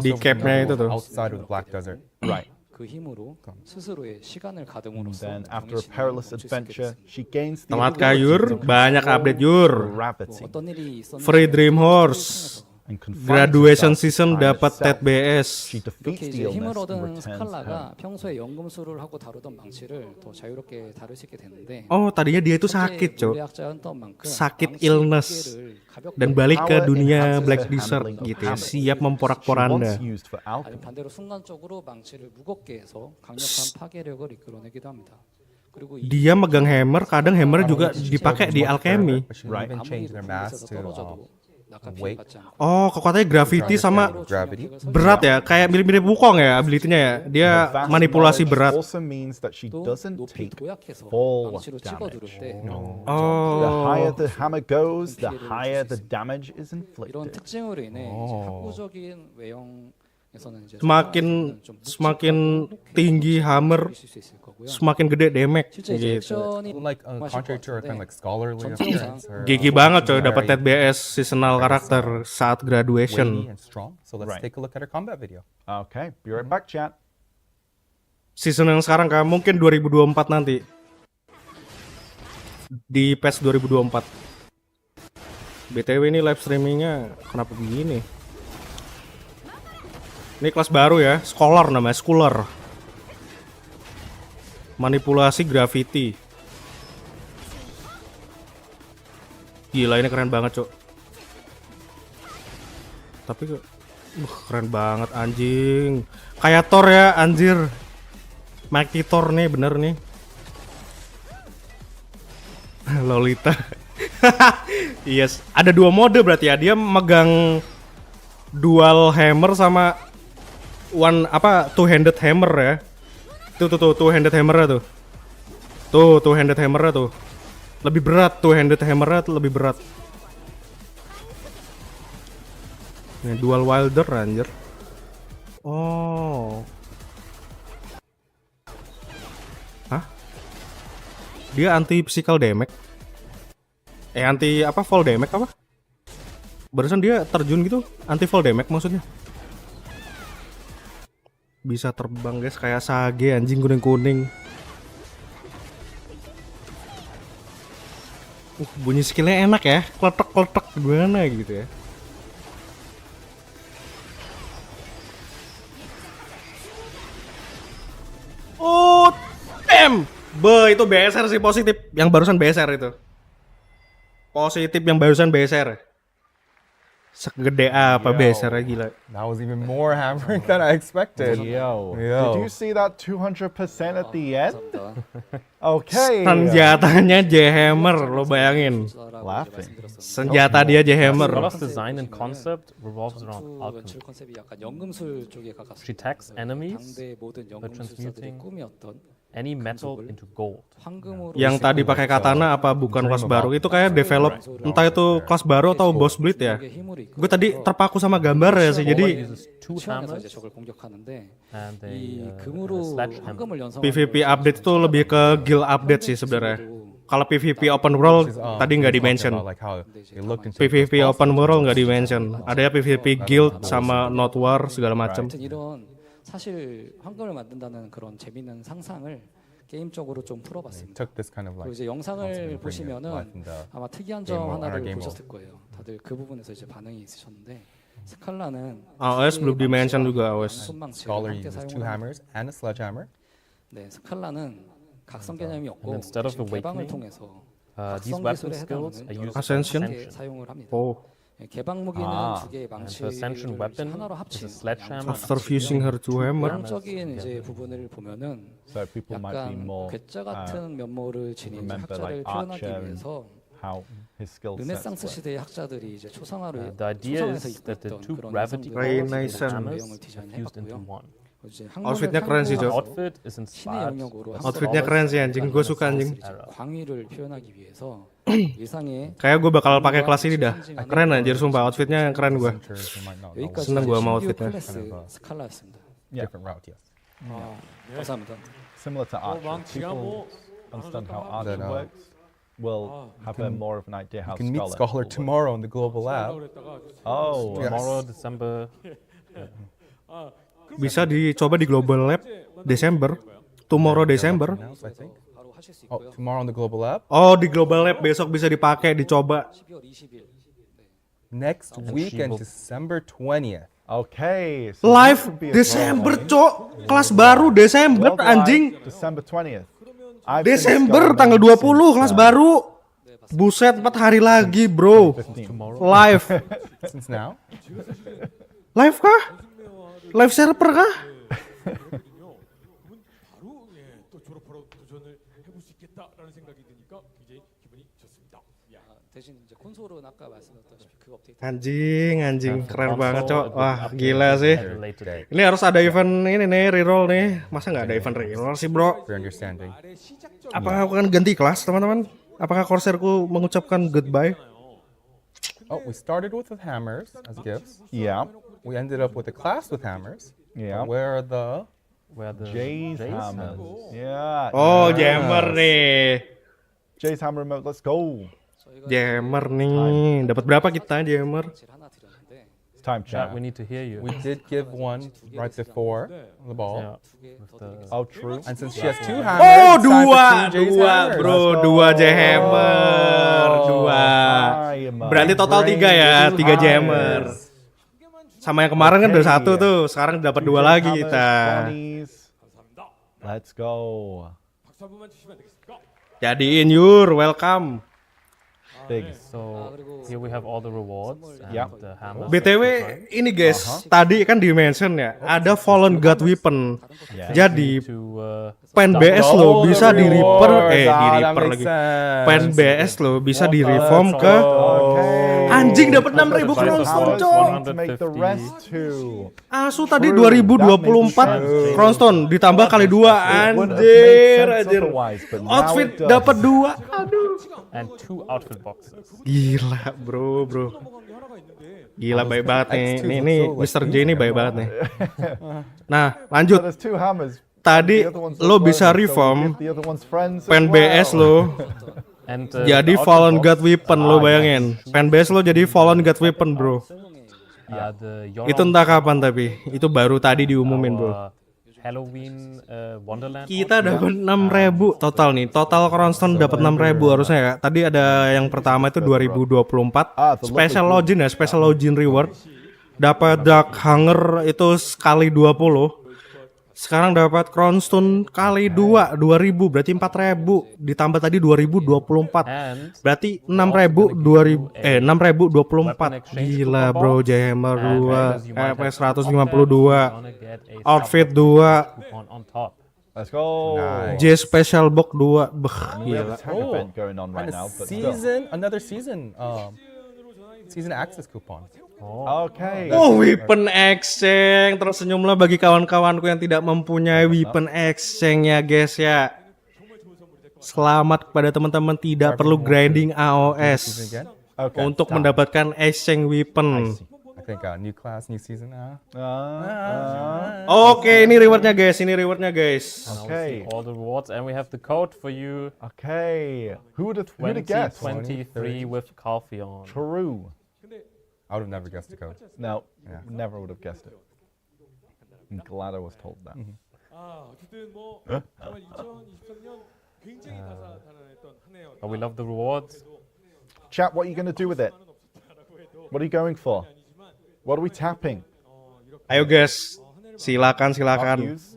di cap-nya itu tuh. outside of the Black Desert. Right. 그 힘으로 스스로의 시간을 가듬으로써 Then after a perilous adventure, she gains the Tamat kayur, banyak update yur. gravity 어떤 일이 있었는지 Free Dream Horse. and confines Graduation herself season to time dapat itself. TBS. She defeats 이렇게 the 이제 힘을 illness and 얻은 returns home. 스칼라가 평소에 연금술을 하고 다루던 망치를 더 자유롭게 다룰 수 있게 됐는데 Oh, tadinya dia itu sakit, Cok. 물리학자였던 만큼 Sakit 망치 illness. 무게를 가볍게 Dan balik ke Power dunia enhances Black her Desert handling of gitu ya. hammers. Siap She memporak-poranda. once used for 아니 alchemy. 반대로 순간적으로 망치를 무겁게 해서 강력한 파괴력을 이끌어내기도 합니다. 그리고 이 Dia megang hammer, kadang hammer juga dipakai di alchemy. But she Right. even 아무리 changed their 높은 mass 곳에서 to 떨어져도 낙하피해 weight. 받지 않고 Oh, kekuatannya gravity sama gravity. berat ya, kayak mirip-mirip Wukong ya ability-nya ya. Dia Her vast manipulasi knowledge berat. also means that she 또 doesn't 높이 take 도약해서 fall 망치로 damage. 찍어 두를 때 The Oh, higher the hammer goes, the higher the damage is 이런 inflicted. 특징으로 인해 이제 학구적인 외형에서는 이제 semakin tinggi hammer, 수 있을 거고요. semakin gede damage 실제 이제 gitu. 액션이 Like contrary to her kind of like scholarly appearance. her, Gigi banget coy very dapat TBS seasonal karakter saat weighty graduation. and strong. So let's Right. take a look at her combat video. Okay, be right back, chat. Season yang sekarang kan mungkin 2024 nanti. Di PES 2024. BTW ini live streamingnya kenapa begini? Ini kelas baru ya, Scholar namanya, Scholar. Manipulasi graffiti. Gila ini keren banget, Cok. Tapi keren banget anjing. Kayak Thor ya, anjir. Mighty Thor nih, bener nih. Lolita. Yes, ada dua mode berarti ya. Dia megang dual hammer sama two-handed hammer ya. Tuh two-handed hammer tuh. Two-handed hammer tuh. Lebih berat two-handed hammer tuh lebih berat. Ini dual wilder anjir. Oh. Hah? Dia anti physical damage. Anti apa fall damage apa? Barusan dia terjun gitu, anti fall damage maksudnya. Bisa terbang guys kayak sage anjing kuning-kuning. Bunyi skillnya enak ya, kletek-kletek gimana gitu ya. Oh, damn. Itu BSR sih positif. Yang barusan BSR itu. Positif yang barusan BSR. Segede apa BSR gila. That was even more hammering than I expected. Yo. Yo. Did you see that 200% at the end? Okay. Senjatanya J-Hammer, lo bayangin. Laughing. Senjata dia J-Hammer. Scholar's design and concept revolves around alchemy. 컨셉이 약간 연금술 쪽에 가깝습니다. She attacks enemies 당대 모든 by 연금술사들의 transmuting 꿈이었던 any metal into gold. 황금으로 Yang tadi pakai katana apa bukan kelas baru? Itu kayak develop entah itu kelas baru atau boss bleed ya. Gue tadi terpaku sama gambar ya sih. Jadi Uses two 치환해서 이제 hammers 적을 공격하는데 and 이 a 금으로 sledgehammer. 황금을 연상하는 PVP update itu lebih ke guild update sih sebenarnya. Kalau PVP open world tadi nggak di-mention. Like how they looked into PVP open world nggak di-mention. Ada ya PVP guild sama not war segala macam. 아무튼 이런 사실 황금을 만든다는 그런 재밌는 상상을 게임적으로 좀 풀어봤습니다. took this kind of 그리고 like 이제 영상을 concept and bring it to life 보시면은 in the 아마 특이한 game 점 mode, 하나를 game 보셨을 거예요. 다들 그 부분에서 이제 반응이 있으셨는데 스칼라는 AOS belum di-mention juga AOS. 손망치를 scholar 함께 uses two 사용을 hammers and a sledgehammer. 네, 스칼라는 각성 개념이 And 없고 instead of 지금 개방을 awakening, 통해서 These weapon skills are used for Ascension? ascension. 사용을 합니다. Oh, 개방 무기는 두 개의 And the ascension 망치를 weapon 하나로 is 합친 a sledgehammer. after fusing her to hammer. 이론적인 이제 부분을 보면은 So people might be 약간 more 괴짜 같은 면모를 지닌 이제 remember 학자를 like 표현하기 Archer and 위해서 how his skill sets 르네상스 were. 시대의 학자들이 이제 초상화를 The idea 초상화에서 is 입고 that the 있던 two 그런 gravity 인상들과 balls Renaissance. and 외형을 hammers are fused into 디자인해봤고요. one. 이제 Outfitnya keren sih, The Jo. outfit is 신의 inspired. 영역으로 Outfitnya keren sih anjing, gue suka anjing. 광위를 표현하기 위해서 일상의 Kayak gue bakal pakai kelas ini dah. Keren anjir sumpah, outfitnya keren gue. Mentors who might not know 여기까지 seneng gua sama 신규 outfitnya. 클래스 스칼라였습니다. different route, yes. 감사합니다. Similar to Archer. 망치가 People 뭐 understand how 나눠서 Archer That, works will have more of an idea how You can meet Scholar Scholar will work. tomorrow in the Global Lab. 그랬다가 Oh, Yes. Tomorrow, December. Bisa dicoba di Global Lab Desember. Tomorrow Desember. Announce, I think. 바로 하실 수 Oh, 있고요. tomorrow on the Global Lab. Oh, di Global Lab besok bisa dipakai, dicoba. 12월 20일. Next weekend, December 20th. okay. So Live this would be a Desember, drawing. Cok. Kelas baru Desember Worldwide, anjing. December 20th. I've been Desember Scholar tanggal since, 20 kelas baru. Buset, 4 hari lagi, bro. 15. Live. Since now. Live kah? Live server kah? 그렇거든요. 그러면 바로 또 졸업하러 도전을 해볼 수 있겠다라는 생각이 드니까 굉장히 기분이 좋습니다. 대신 이제 콘솔은 아까 말씀드렸다시피 그 업데이트 Anjing, keren Console, banget, Cok. it will Wah, update gila sih. at a later date. Ini harus ada event ini nih, reroll nih. Masa nggak ada event reroll sih, bro? For your understanding. Apakah aku akan ganti kelas, teman-teman? Apakah Corsairku mengucapkan goodbye? Oh, we started with the hammers as gifts. Yeah. We ended up with a class with hammers. Yeah. Where are the Jay's hammer. hammers. Yeah. Oh, jammer nih. Jay's hammer remote. Let's go. Jammer nih. Dapat berapa kita jammer? 하나 드렸는데 It's time Chat, chat. we need to hear you. we did give one right before the ball. Yeah. 두개 더 드리겠습니다. Oh, true. And since she has two Oh, hammers, it's time for dua, two Jay's dua, hammers. bro, Let's go. dua jammer, dua. Berarti total 3 ya, 3 jammer. Sama yang kemarin kan udah 1 tuh, sekarang dapat 2 lagi kita. Let's go. 박수 한 번만 주시면 안 되겠습니까? Jadiin Yur, welcome. Big. So here we have all the rewards and Yeah. the hammers. BTW ini guys, tadi kan di mention ya, ada Fallen God Weapon. Yeah. Jadi To pen BS lo bisa di reaper, di that reaper makes lagi. sense. Pen BS lo bisa di reform ke anjing dapat 6.000 crownstone, cok. To make the rest too. Asu tadi 2024 crownstone ditambah kali 2 anjir, anjir. Outfit dapat 2. Aduh. and 2 outfit boxes. Gila, bro. 게 하나가 있는데 Gila baik banget nih. Ini so like Mr. J ini baik banget nih. Nah, So lanjut. there's 2 hammers. Tadi The other one's lo not bisa working, so we reform give the other one's friends as pen well. BS lo. And Jadi the Fallen outfit God box, Weapon lo bayangin. Pen BS lo jadi Fallen God Weapon, bro. the Itu entah kapan tapi. Itu baru tadi diumumin, bro. Halloween Wonderland. Kita dapat 6.000 total nih. Total crownstone dapat 6.000 harusnya ya. Tadi ada yang pertama itu 2024 special login ya, special login reward. Dapat Dark Hunger itu sekali 20. Sekarang dapat crownstone kali 2, 2000 berarti 4000 ditambah tadi 2024. And Berarti 6.024. Gila, bro. Jammer 2, FS 152, outfit 2, coupon on top. Let's go. Nice. J Special Box 2. We have Gila. a tag event going on right And now, a but still. another season access coupon. Okay. Oh, weapon exchange. Tersenyumlah bagi kawan-kawanku yang tidak mempunyai weapon exchange ya, guys ya. Selamat kepada teman-teman tidak perlu grinding AOS Again, Okay. untuk mendapatkan exchange weapon. I think new class, new season now. Oke, ini rewardnya guys. Ini rewardnya guys. Okay. All the rewards, and we have the code for you. Okay. Who would have guessed? 2023 with Calpheon. True. I would have never guessed the code. No, Yeah. never would have guessed it. I'm glad I was told that. 어쨌든 뭐 정말 2023년 굉장히 다사다난했던 한 해였다. But we love the rewards. Chat, what are you going to do with it? What are you going for? What are we tapping? Ayo guys. Silakan, Can't silakan. use.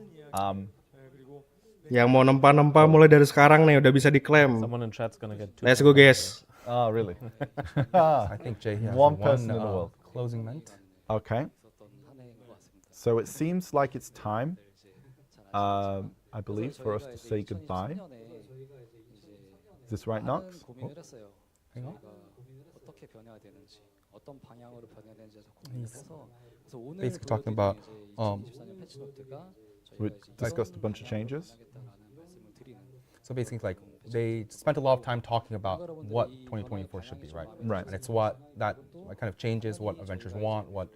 Yang mau nempa-nempa mulai dari sekarang nih udah bisa diklaim. Someone in chat's gonna get 2. Let's go guys. Oh, really? I think Jay has One person in the one world. closing mint. Okay. So it seems like it's time, I believe, for us to say goodbye. Is this right, Knox? 고민을 했어요. hang on. 저희가 어떻게 변해야 되는지, 어떤 방향으로 변해야 되는지에서 고민을 해서 그래서 오늘 basically talking about, 이제 2024년 패치 노트가 We 저희가 이제 discussed a bunch of changes. 하겠다라는 말씀을 드리는. So basically, like they spent a lot of time talking about what 2024 should be, right? Right. And it's what that like, kind of changes what adventurers want, what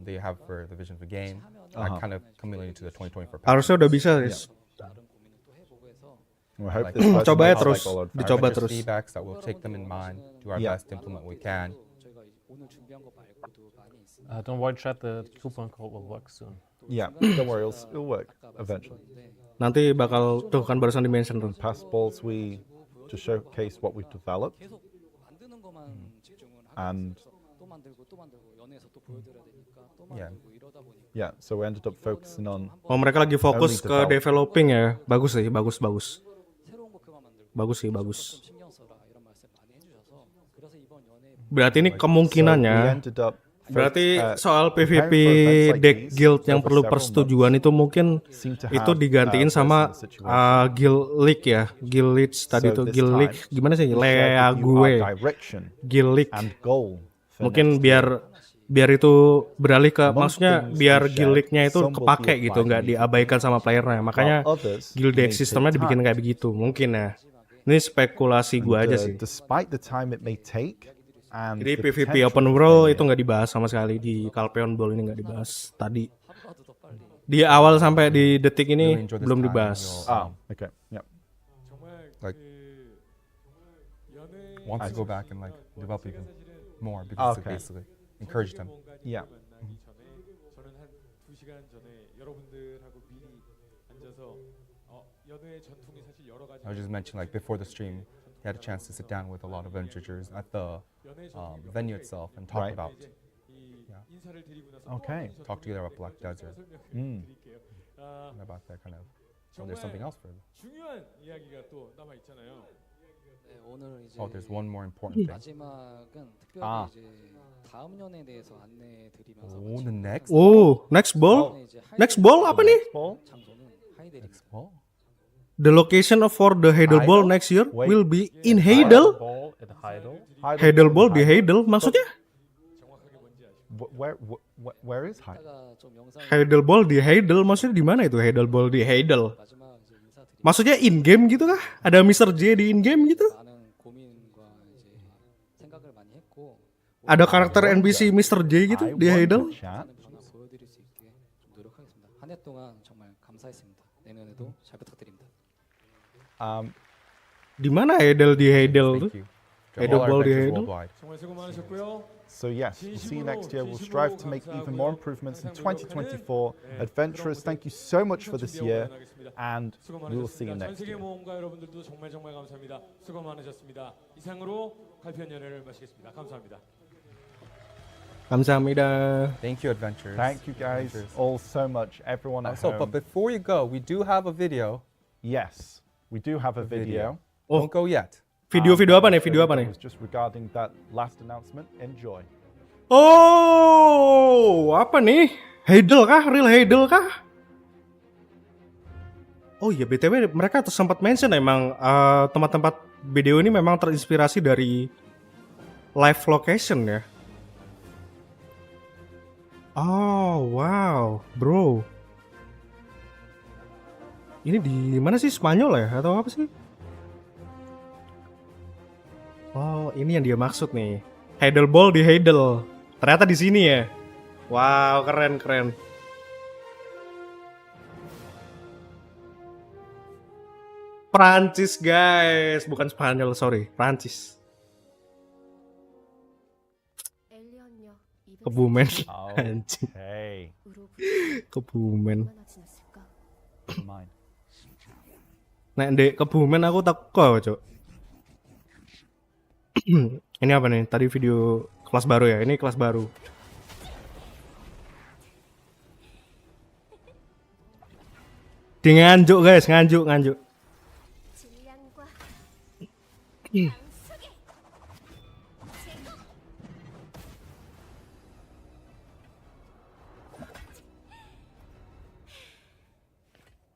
they have for the vision of the game, that kind of accumulating to the 2024 patch. Harusnya udah bisa guys. 다른 고민을 또 해보고 해서 We hope Like, this person coba ya makes terus. like all our Dicoba Adventures terus. feedbacks that we'll take them in mind, do our Yeah. best to implement what we can. 저희가 오늘 준비한 거 말고도 많이 있습니다. Don't worry, chat. The coupon code will work soon. Yeah, don't worry, it'll work eventually. Nanti bakal tuh kan barusan di mention tuh. Past balls, we to showcase what we've developed. 계속 만드는 것만 집중을 And 하면서 또 만들고 연애에서 또 보여드려야 되니까 또 Yeah. 만들고 이러다 보니까 yeah, so we ended up focusing on Oh mereka lagi fokus ke developing ya. Bagus sih, bagus. 새로운 목표만 만들고 Bagus sih, 좀 bagus. 신경 써라 이런 말씀 많이 해주셔서 그래서 이번 연애 Berarti ini so we kemungkinannya ended up berarti soal preparing PvP for events like deck these guild yang over perlu several persetujuan itu mungkin seem to itu have, digantiin sama worsened the situation. guild league ya. Guild league tadi So tuh this guild time, league gimana sih? we shared with you our gue direction guild league. and goal for Mungkin next year. biar itu beralih ke Among maksudnya things biar we guild shared, league-nya itu some will kepake be gitu, applied nggak immediately, diabaikan sama playernya. Makanya while others guild may deck take sistemnya dibikin time. kayak begitu mungkin ya. Ini spekulasi And, gua aja sih. Despite the time it may take, and Jadi the PvP potential open for world failure, itu nggak dibahas sama sekali di Calpheon Ball ini nggak dibahas tadi. Di awal sampai di detik ini Really enjoy this belum time, dibahas. Ah, okay, yeah. 정말 Like- 연애 Wants to go back and like develop even more because Okay. basically encouraged them. Yeah. 만나기 전에 저는 한 2시간 전에 여러분들하고 미리 앉아서 연애의 전통이 사실 여러 가지 I was just mentioning like before the stream, he had a chance to sit down with a lot of adventurers at the 연애의 전통이 venue itself and talk Right. about, 이제 이 Yeah. 인사를 드리고 나서 Okay. 또 talk together about Black Desert Mm. 드릴게요. and about that kind of. Oh, there's something else further. 중요한 이야기가 또 남아 있잖아요. 네, 오늘 이제 Oh, there's one more important thing. 마지막은 특별히 아. 이제 다음 연애에 대해서 안내해 드리면서 Oh, the next Oh, next ball? Next ball apa nih? Ball? 장소는 하이델입니다. expo. The location for the Heidel Ball Heidel? next year Wait. will be in Heidel. Ball at Heidel. Heidel Ball di Heidel maksudnya? 정확하게 뭔지 아시죠? Where is Hyde? 이따가 좀 영상 Heidel Ball di Heidel maksudnya di mana itu Heidel Ball di Heidel? 마지막 이제 인사드리고 Maksudnya in game gitu kah? Ada Mr. J di in game gitu? 많은 고민과 이제 생각을 많이 했고 Ada karakter NPC Mr. J gitu I di want Heidel? to chat. 많은 변화 보여드릴 수 있게 좀 노력하겠습니다. 한 해 동안 정말 감사했습니다. 내년에도 잘 부탁드립니다. Di mana Heidel di Heidel tuh? Thank you. To Heidel all our Ball di adventurers Heidel. worldwide. 정말 수고 많으셨고요. So yes, we'll see you next year. We'll strive to make even more improvements in 2024. Adventurers, thank you so much for this year, and 수고 we will see you 많으셨습니다. 전 next 세계 year. 모험가 여러분들도 정말 감사합니다. 수고 많으셨습니다. 이상으로 갈피언 연애를 마치겠습니다. 감사합니다. 감사합니다. Thank you, adventurers. Thank you guys Adventurers. all so much. Everyone at So, home. but before you go, we do have a video. Yes, we do have a video. Oh. Don't go yet. Video apa nih? So Video apa that nih? was just regarding that last announcement. Enjoy. Oh, apa nih? Heidel kah? Real Heidel kah? Oh iya, BTW mereka sempat mention emang tempat-tempat video ini memang terinspirasi dari live location ya. Oh, wow, bro. Ini di mana sih? Spanyol ya atau apa sih? Oh, ini yang dia maksud nih. Heidel Ball di Heidel. Ternyata di sini ya. Wow, keren. Prancis guys, bukan Spanyol, sorry, Prancis. 엘리언녀 Kebumen. Oh, Anjing, hey, Kebumen. 얼마나 지났을까? mine. Nek ndek Kebumen aku teko, Cok. Ini apa nih? Tadi video kelas baru ya. Ini kelas baru. Di nganjuk guys, nganjuk. 질량과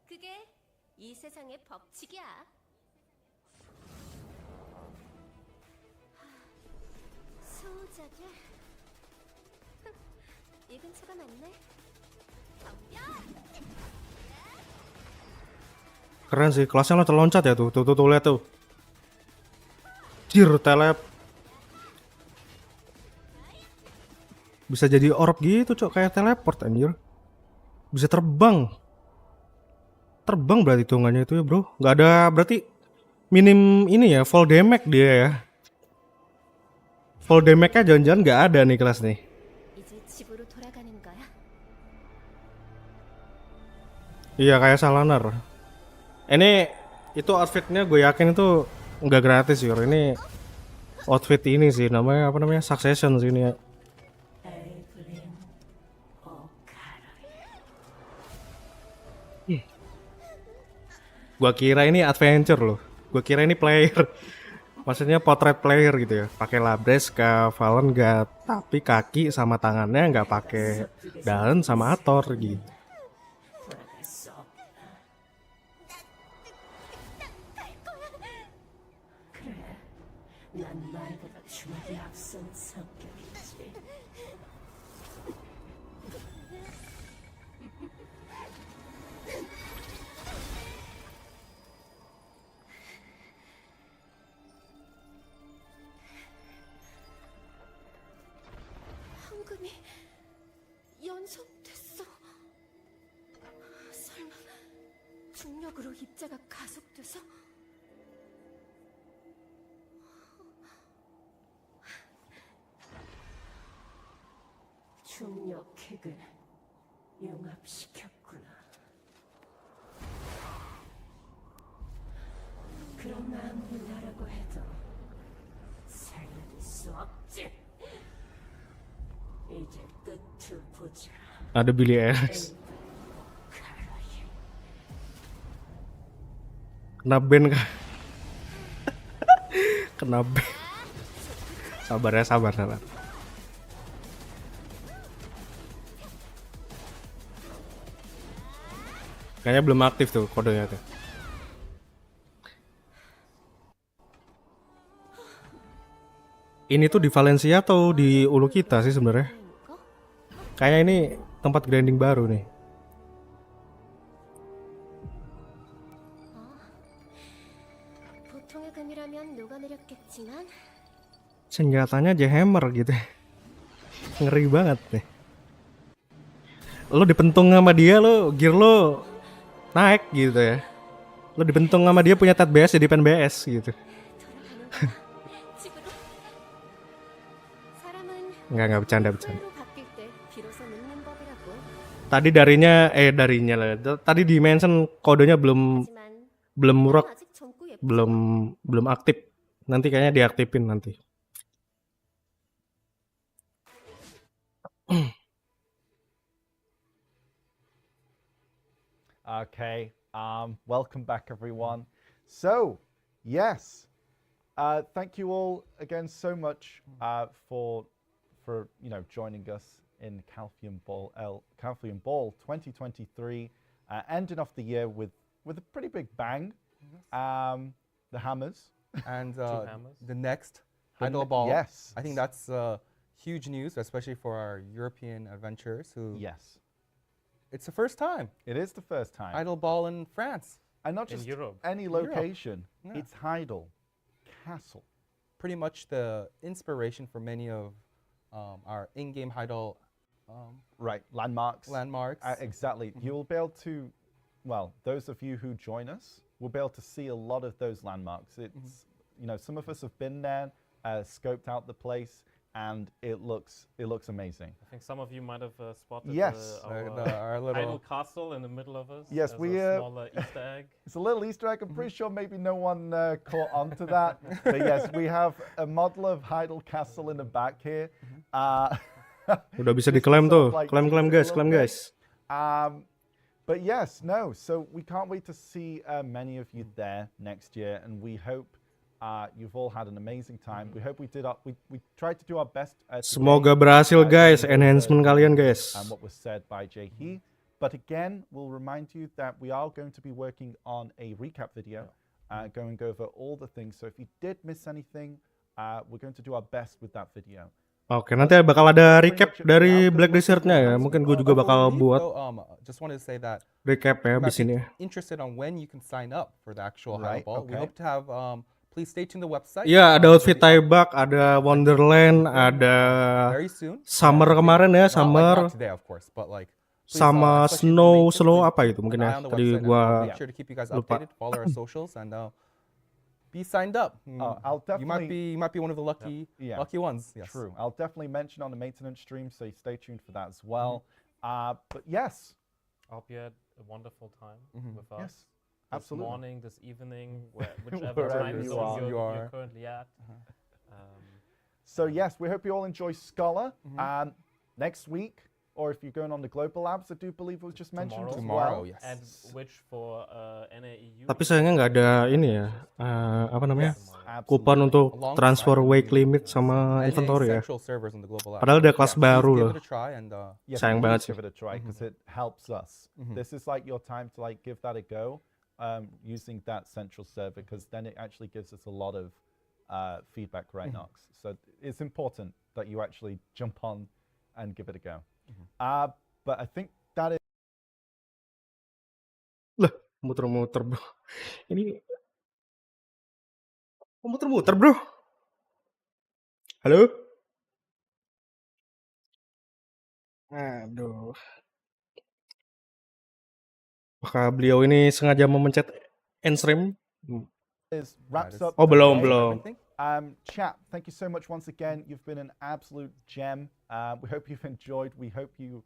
그게 이 세상의 법칙이야. 수호자들. 이 근처가 맞네. Keren sih, kelasnya loncat ya tuh lihat tuh. Jir, telep. Bisa jadi orb gitu, Cok, kayak teleport anjir. Bisa terbang. Terbang berarti hitungannya itu ya, Bro. Nggak ada berarti minim ini ya, fall damage dia ya. Fall damage-nya jangan-jangan nggak ada nih kelas nih. 이제 집으로 돌아가는 거야? Iya, kayak Salanar. Ini itu outfitnya gue yakin itu nggak gratis sih. Ini outfit ini sih namanya apa namanya Succession sih ini ya. Gua kira ini adventure loh. Gua kira ini player. Maksudnya potret player gitu ya. Pakai Labreska, 𝗕𝗀𝗀𝗃, tapi kaki sama tangannya nggak pakai Dahn sama Ator gitu. 돌아갈 수 없다. 그래, 난 말보다 주먹이 앞선 성격이지. 황금이 연속됐어. 설마 중력으로 입자가 가속돼서? 중력핵을 융합시켰구나. 그럼 아무리 나라고 해도 살려둘 수 없지. 이제 끝을 보자. Ada 𝗕𝗏𝗰𝗃. Kena ban kah? Kena ban. Sabar ya, sabar. Kayaknya belum aktif tuh kodenya tuh. Ini tuh di Valencia atau di 𝗚𝗢𝗃 sih sebenarnya? Kayak ini tempat grinding baru nih. 보통의 금이라면 녹아내렸겠지만 Senjatanya jahammer gitu. Ngeri banget nih. Lo dipentung sama dia, lo gear lo naik gitu ya. Lo dipentung sama dia punya tat BS jadi pen BS gitu. 집으로. 사람은 Enggak bercanda. 로 바뀔 때 비로소 늙는 법이라고. Tadi darinya lah. Tadi di mention kodenya belum murok, 아직 젊고 예쁘. belum aktif. Nanti kayaknya diaktifin nanti. Okay, welcome back everyone. So, yes, thank you all again so much for joining us in 𝗕𝗃𝗰𝗃 2023, ending off the year with a pretty big bang. The hammers And hammers. the next Idol Ball. Yes, I think that's huge news, especially for our European adventurers who yes, it's the first time it is the first time, Idol Ball in France. and not In just Europe. any location. Yeah. It's 𝗲𝗋 Castle. Pretty much the inspiration for many of our in-game Idol Right, landmarks. landmarks. Exactly. You'll be able to, well, those of you who join us will be able to see a lot of those landmarks. It's, some of us have been there, scoped out the place, and it looks amazing. I think some of you might have spotted Yes. our Our little idol castle in the middle of us. Yes, as we, a smaller Easter egg. It's a little Easter egg. I'm pretty sure maybe no one caught on to that. But yes, we have a model of 𝗲𝗋 Castle in the back here. Udah bisa diklaim tuh. Klaim guys. But yes, no. So we can't wait to see many of you there next year, and we hope you've all had an amazing time. We hope we tried to do our best. Semoga berhasil guys, enhancement kalian guys. And what was said by 𝗃𝗲. But again, we'll remind you that we are going to be working on a recap video, going over all the things. So if you did miss anything, we're going to do our best with that video. Oke, nanti bakal ada recap dari Black Desert-nya ya. Mungkin gue juga bakal buat just wanted to say that recap ya di sini. Interested on when you can sign up for the actual Halo Ball. We hope to have please stay tuned to the website. Iya, ada outfit 𝗙𝗎𝗏, ada Wonderland, ada very soon. Summer kemarin ya, Summer. Not today of course, but like sama snow apa itu mungkin ya. Tadi gua make sure to keep you guys updated, follow our socials and be signed up. I'll definitely. You might be one of the lucky ones. Yes. True. I'll definitely mention on the maintenance stream, so stay tuned for that as well. But yes, I hope you had a wonderful time with us. Yes, absolutely. This morning, this evening, whichever time zone you're currently at. So yes, we hope you all enjoy Scholar. Next week, or if you're going on the global labs, I do believe it was just mentioned tomorrow, as well. yes. And which for NAEU. Tapi sayangnya nggak ada ini ya, apa namanya, kupon untuk transfer week limit sama inventory ya. Padahal udah kelas baru loh. Sayang banget sih. Give it a try because it helps us. This is like your time to like give that a go, using that central server, because then it actually gives us a lot of feedback, right, Nox? So it's important that you actually jump on and give it a go. But I think that is. Lah, muter-muter bro. Ini muter-muter bro. Halo? Aduh. Apakah beliau ini sengaja memencet end stream? Wraps up. Oh, belum. Chat, thank you so much once again. You've been an absolute gem. We hope you've enjoyed. We hope you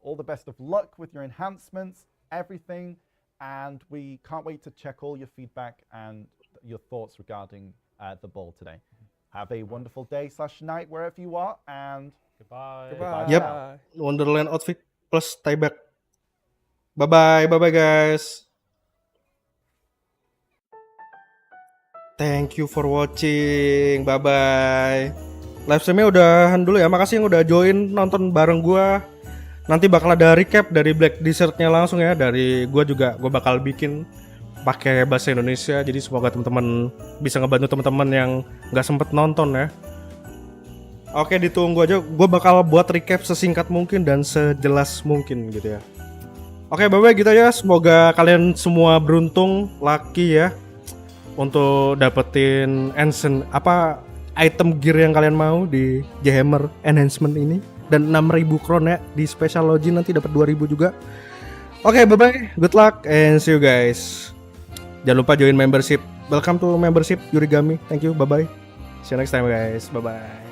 all the best of luck with your enhancements, everything. And we can't wait to check all your feedback and your thoughts regarding the ball today. Have a wonderful day / night wherever you are, and Goodbye. Yep, Wonderland outfit plus 𝗙𝗏𝗏. Bye-bye guys. Thank you for watching. Bye-bye. Live streamnya udahan dulu ya. Makasih yang udah join nonton bareng gua. Nanti bakal ada recap dari Black Desert-nya langsung ya. Dari gua juga, gua bakal bikin pakai bahasa Indonesia. Jadi semoga teman-teman bisa ngebantu teman-teman yang nggak sempet nonton ya. Oke, ditunggu aja. Gua bakal buat recap sesingkat mungkin dan sejelas mungkin gitu ya. Oke, bye-bye gitu ya. Semoga kalian semua beruntung, lucky ya, untuk dapetin item gear yang kalian mau di 𝗃𝗏𝗏 enhancement ini, dan 6.000 kron ya di special login, nanti dapat 2.000 juga. Oke, bye bye, good luck and see you guys. Jangan lupa join membership. Welcome to membership 𝗷𝗓𝗃𝗃. Thank you, bye bye. See you next time guys. Bye bye.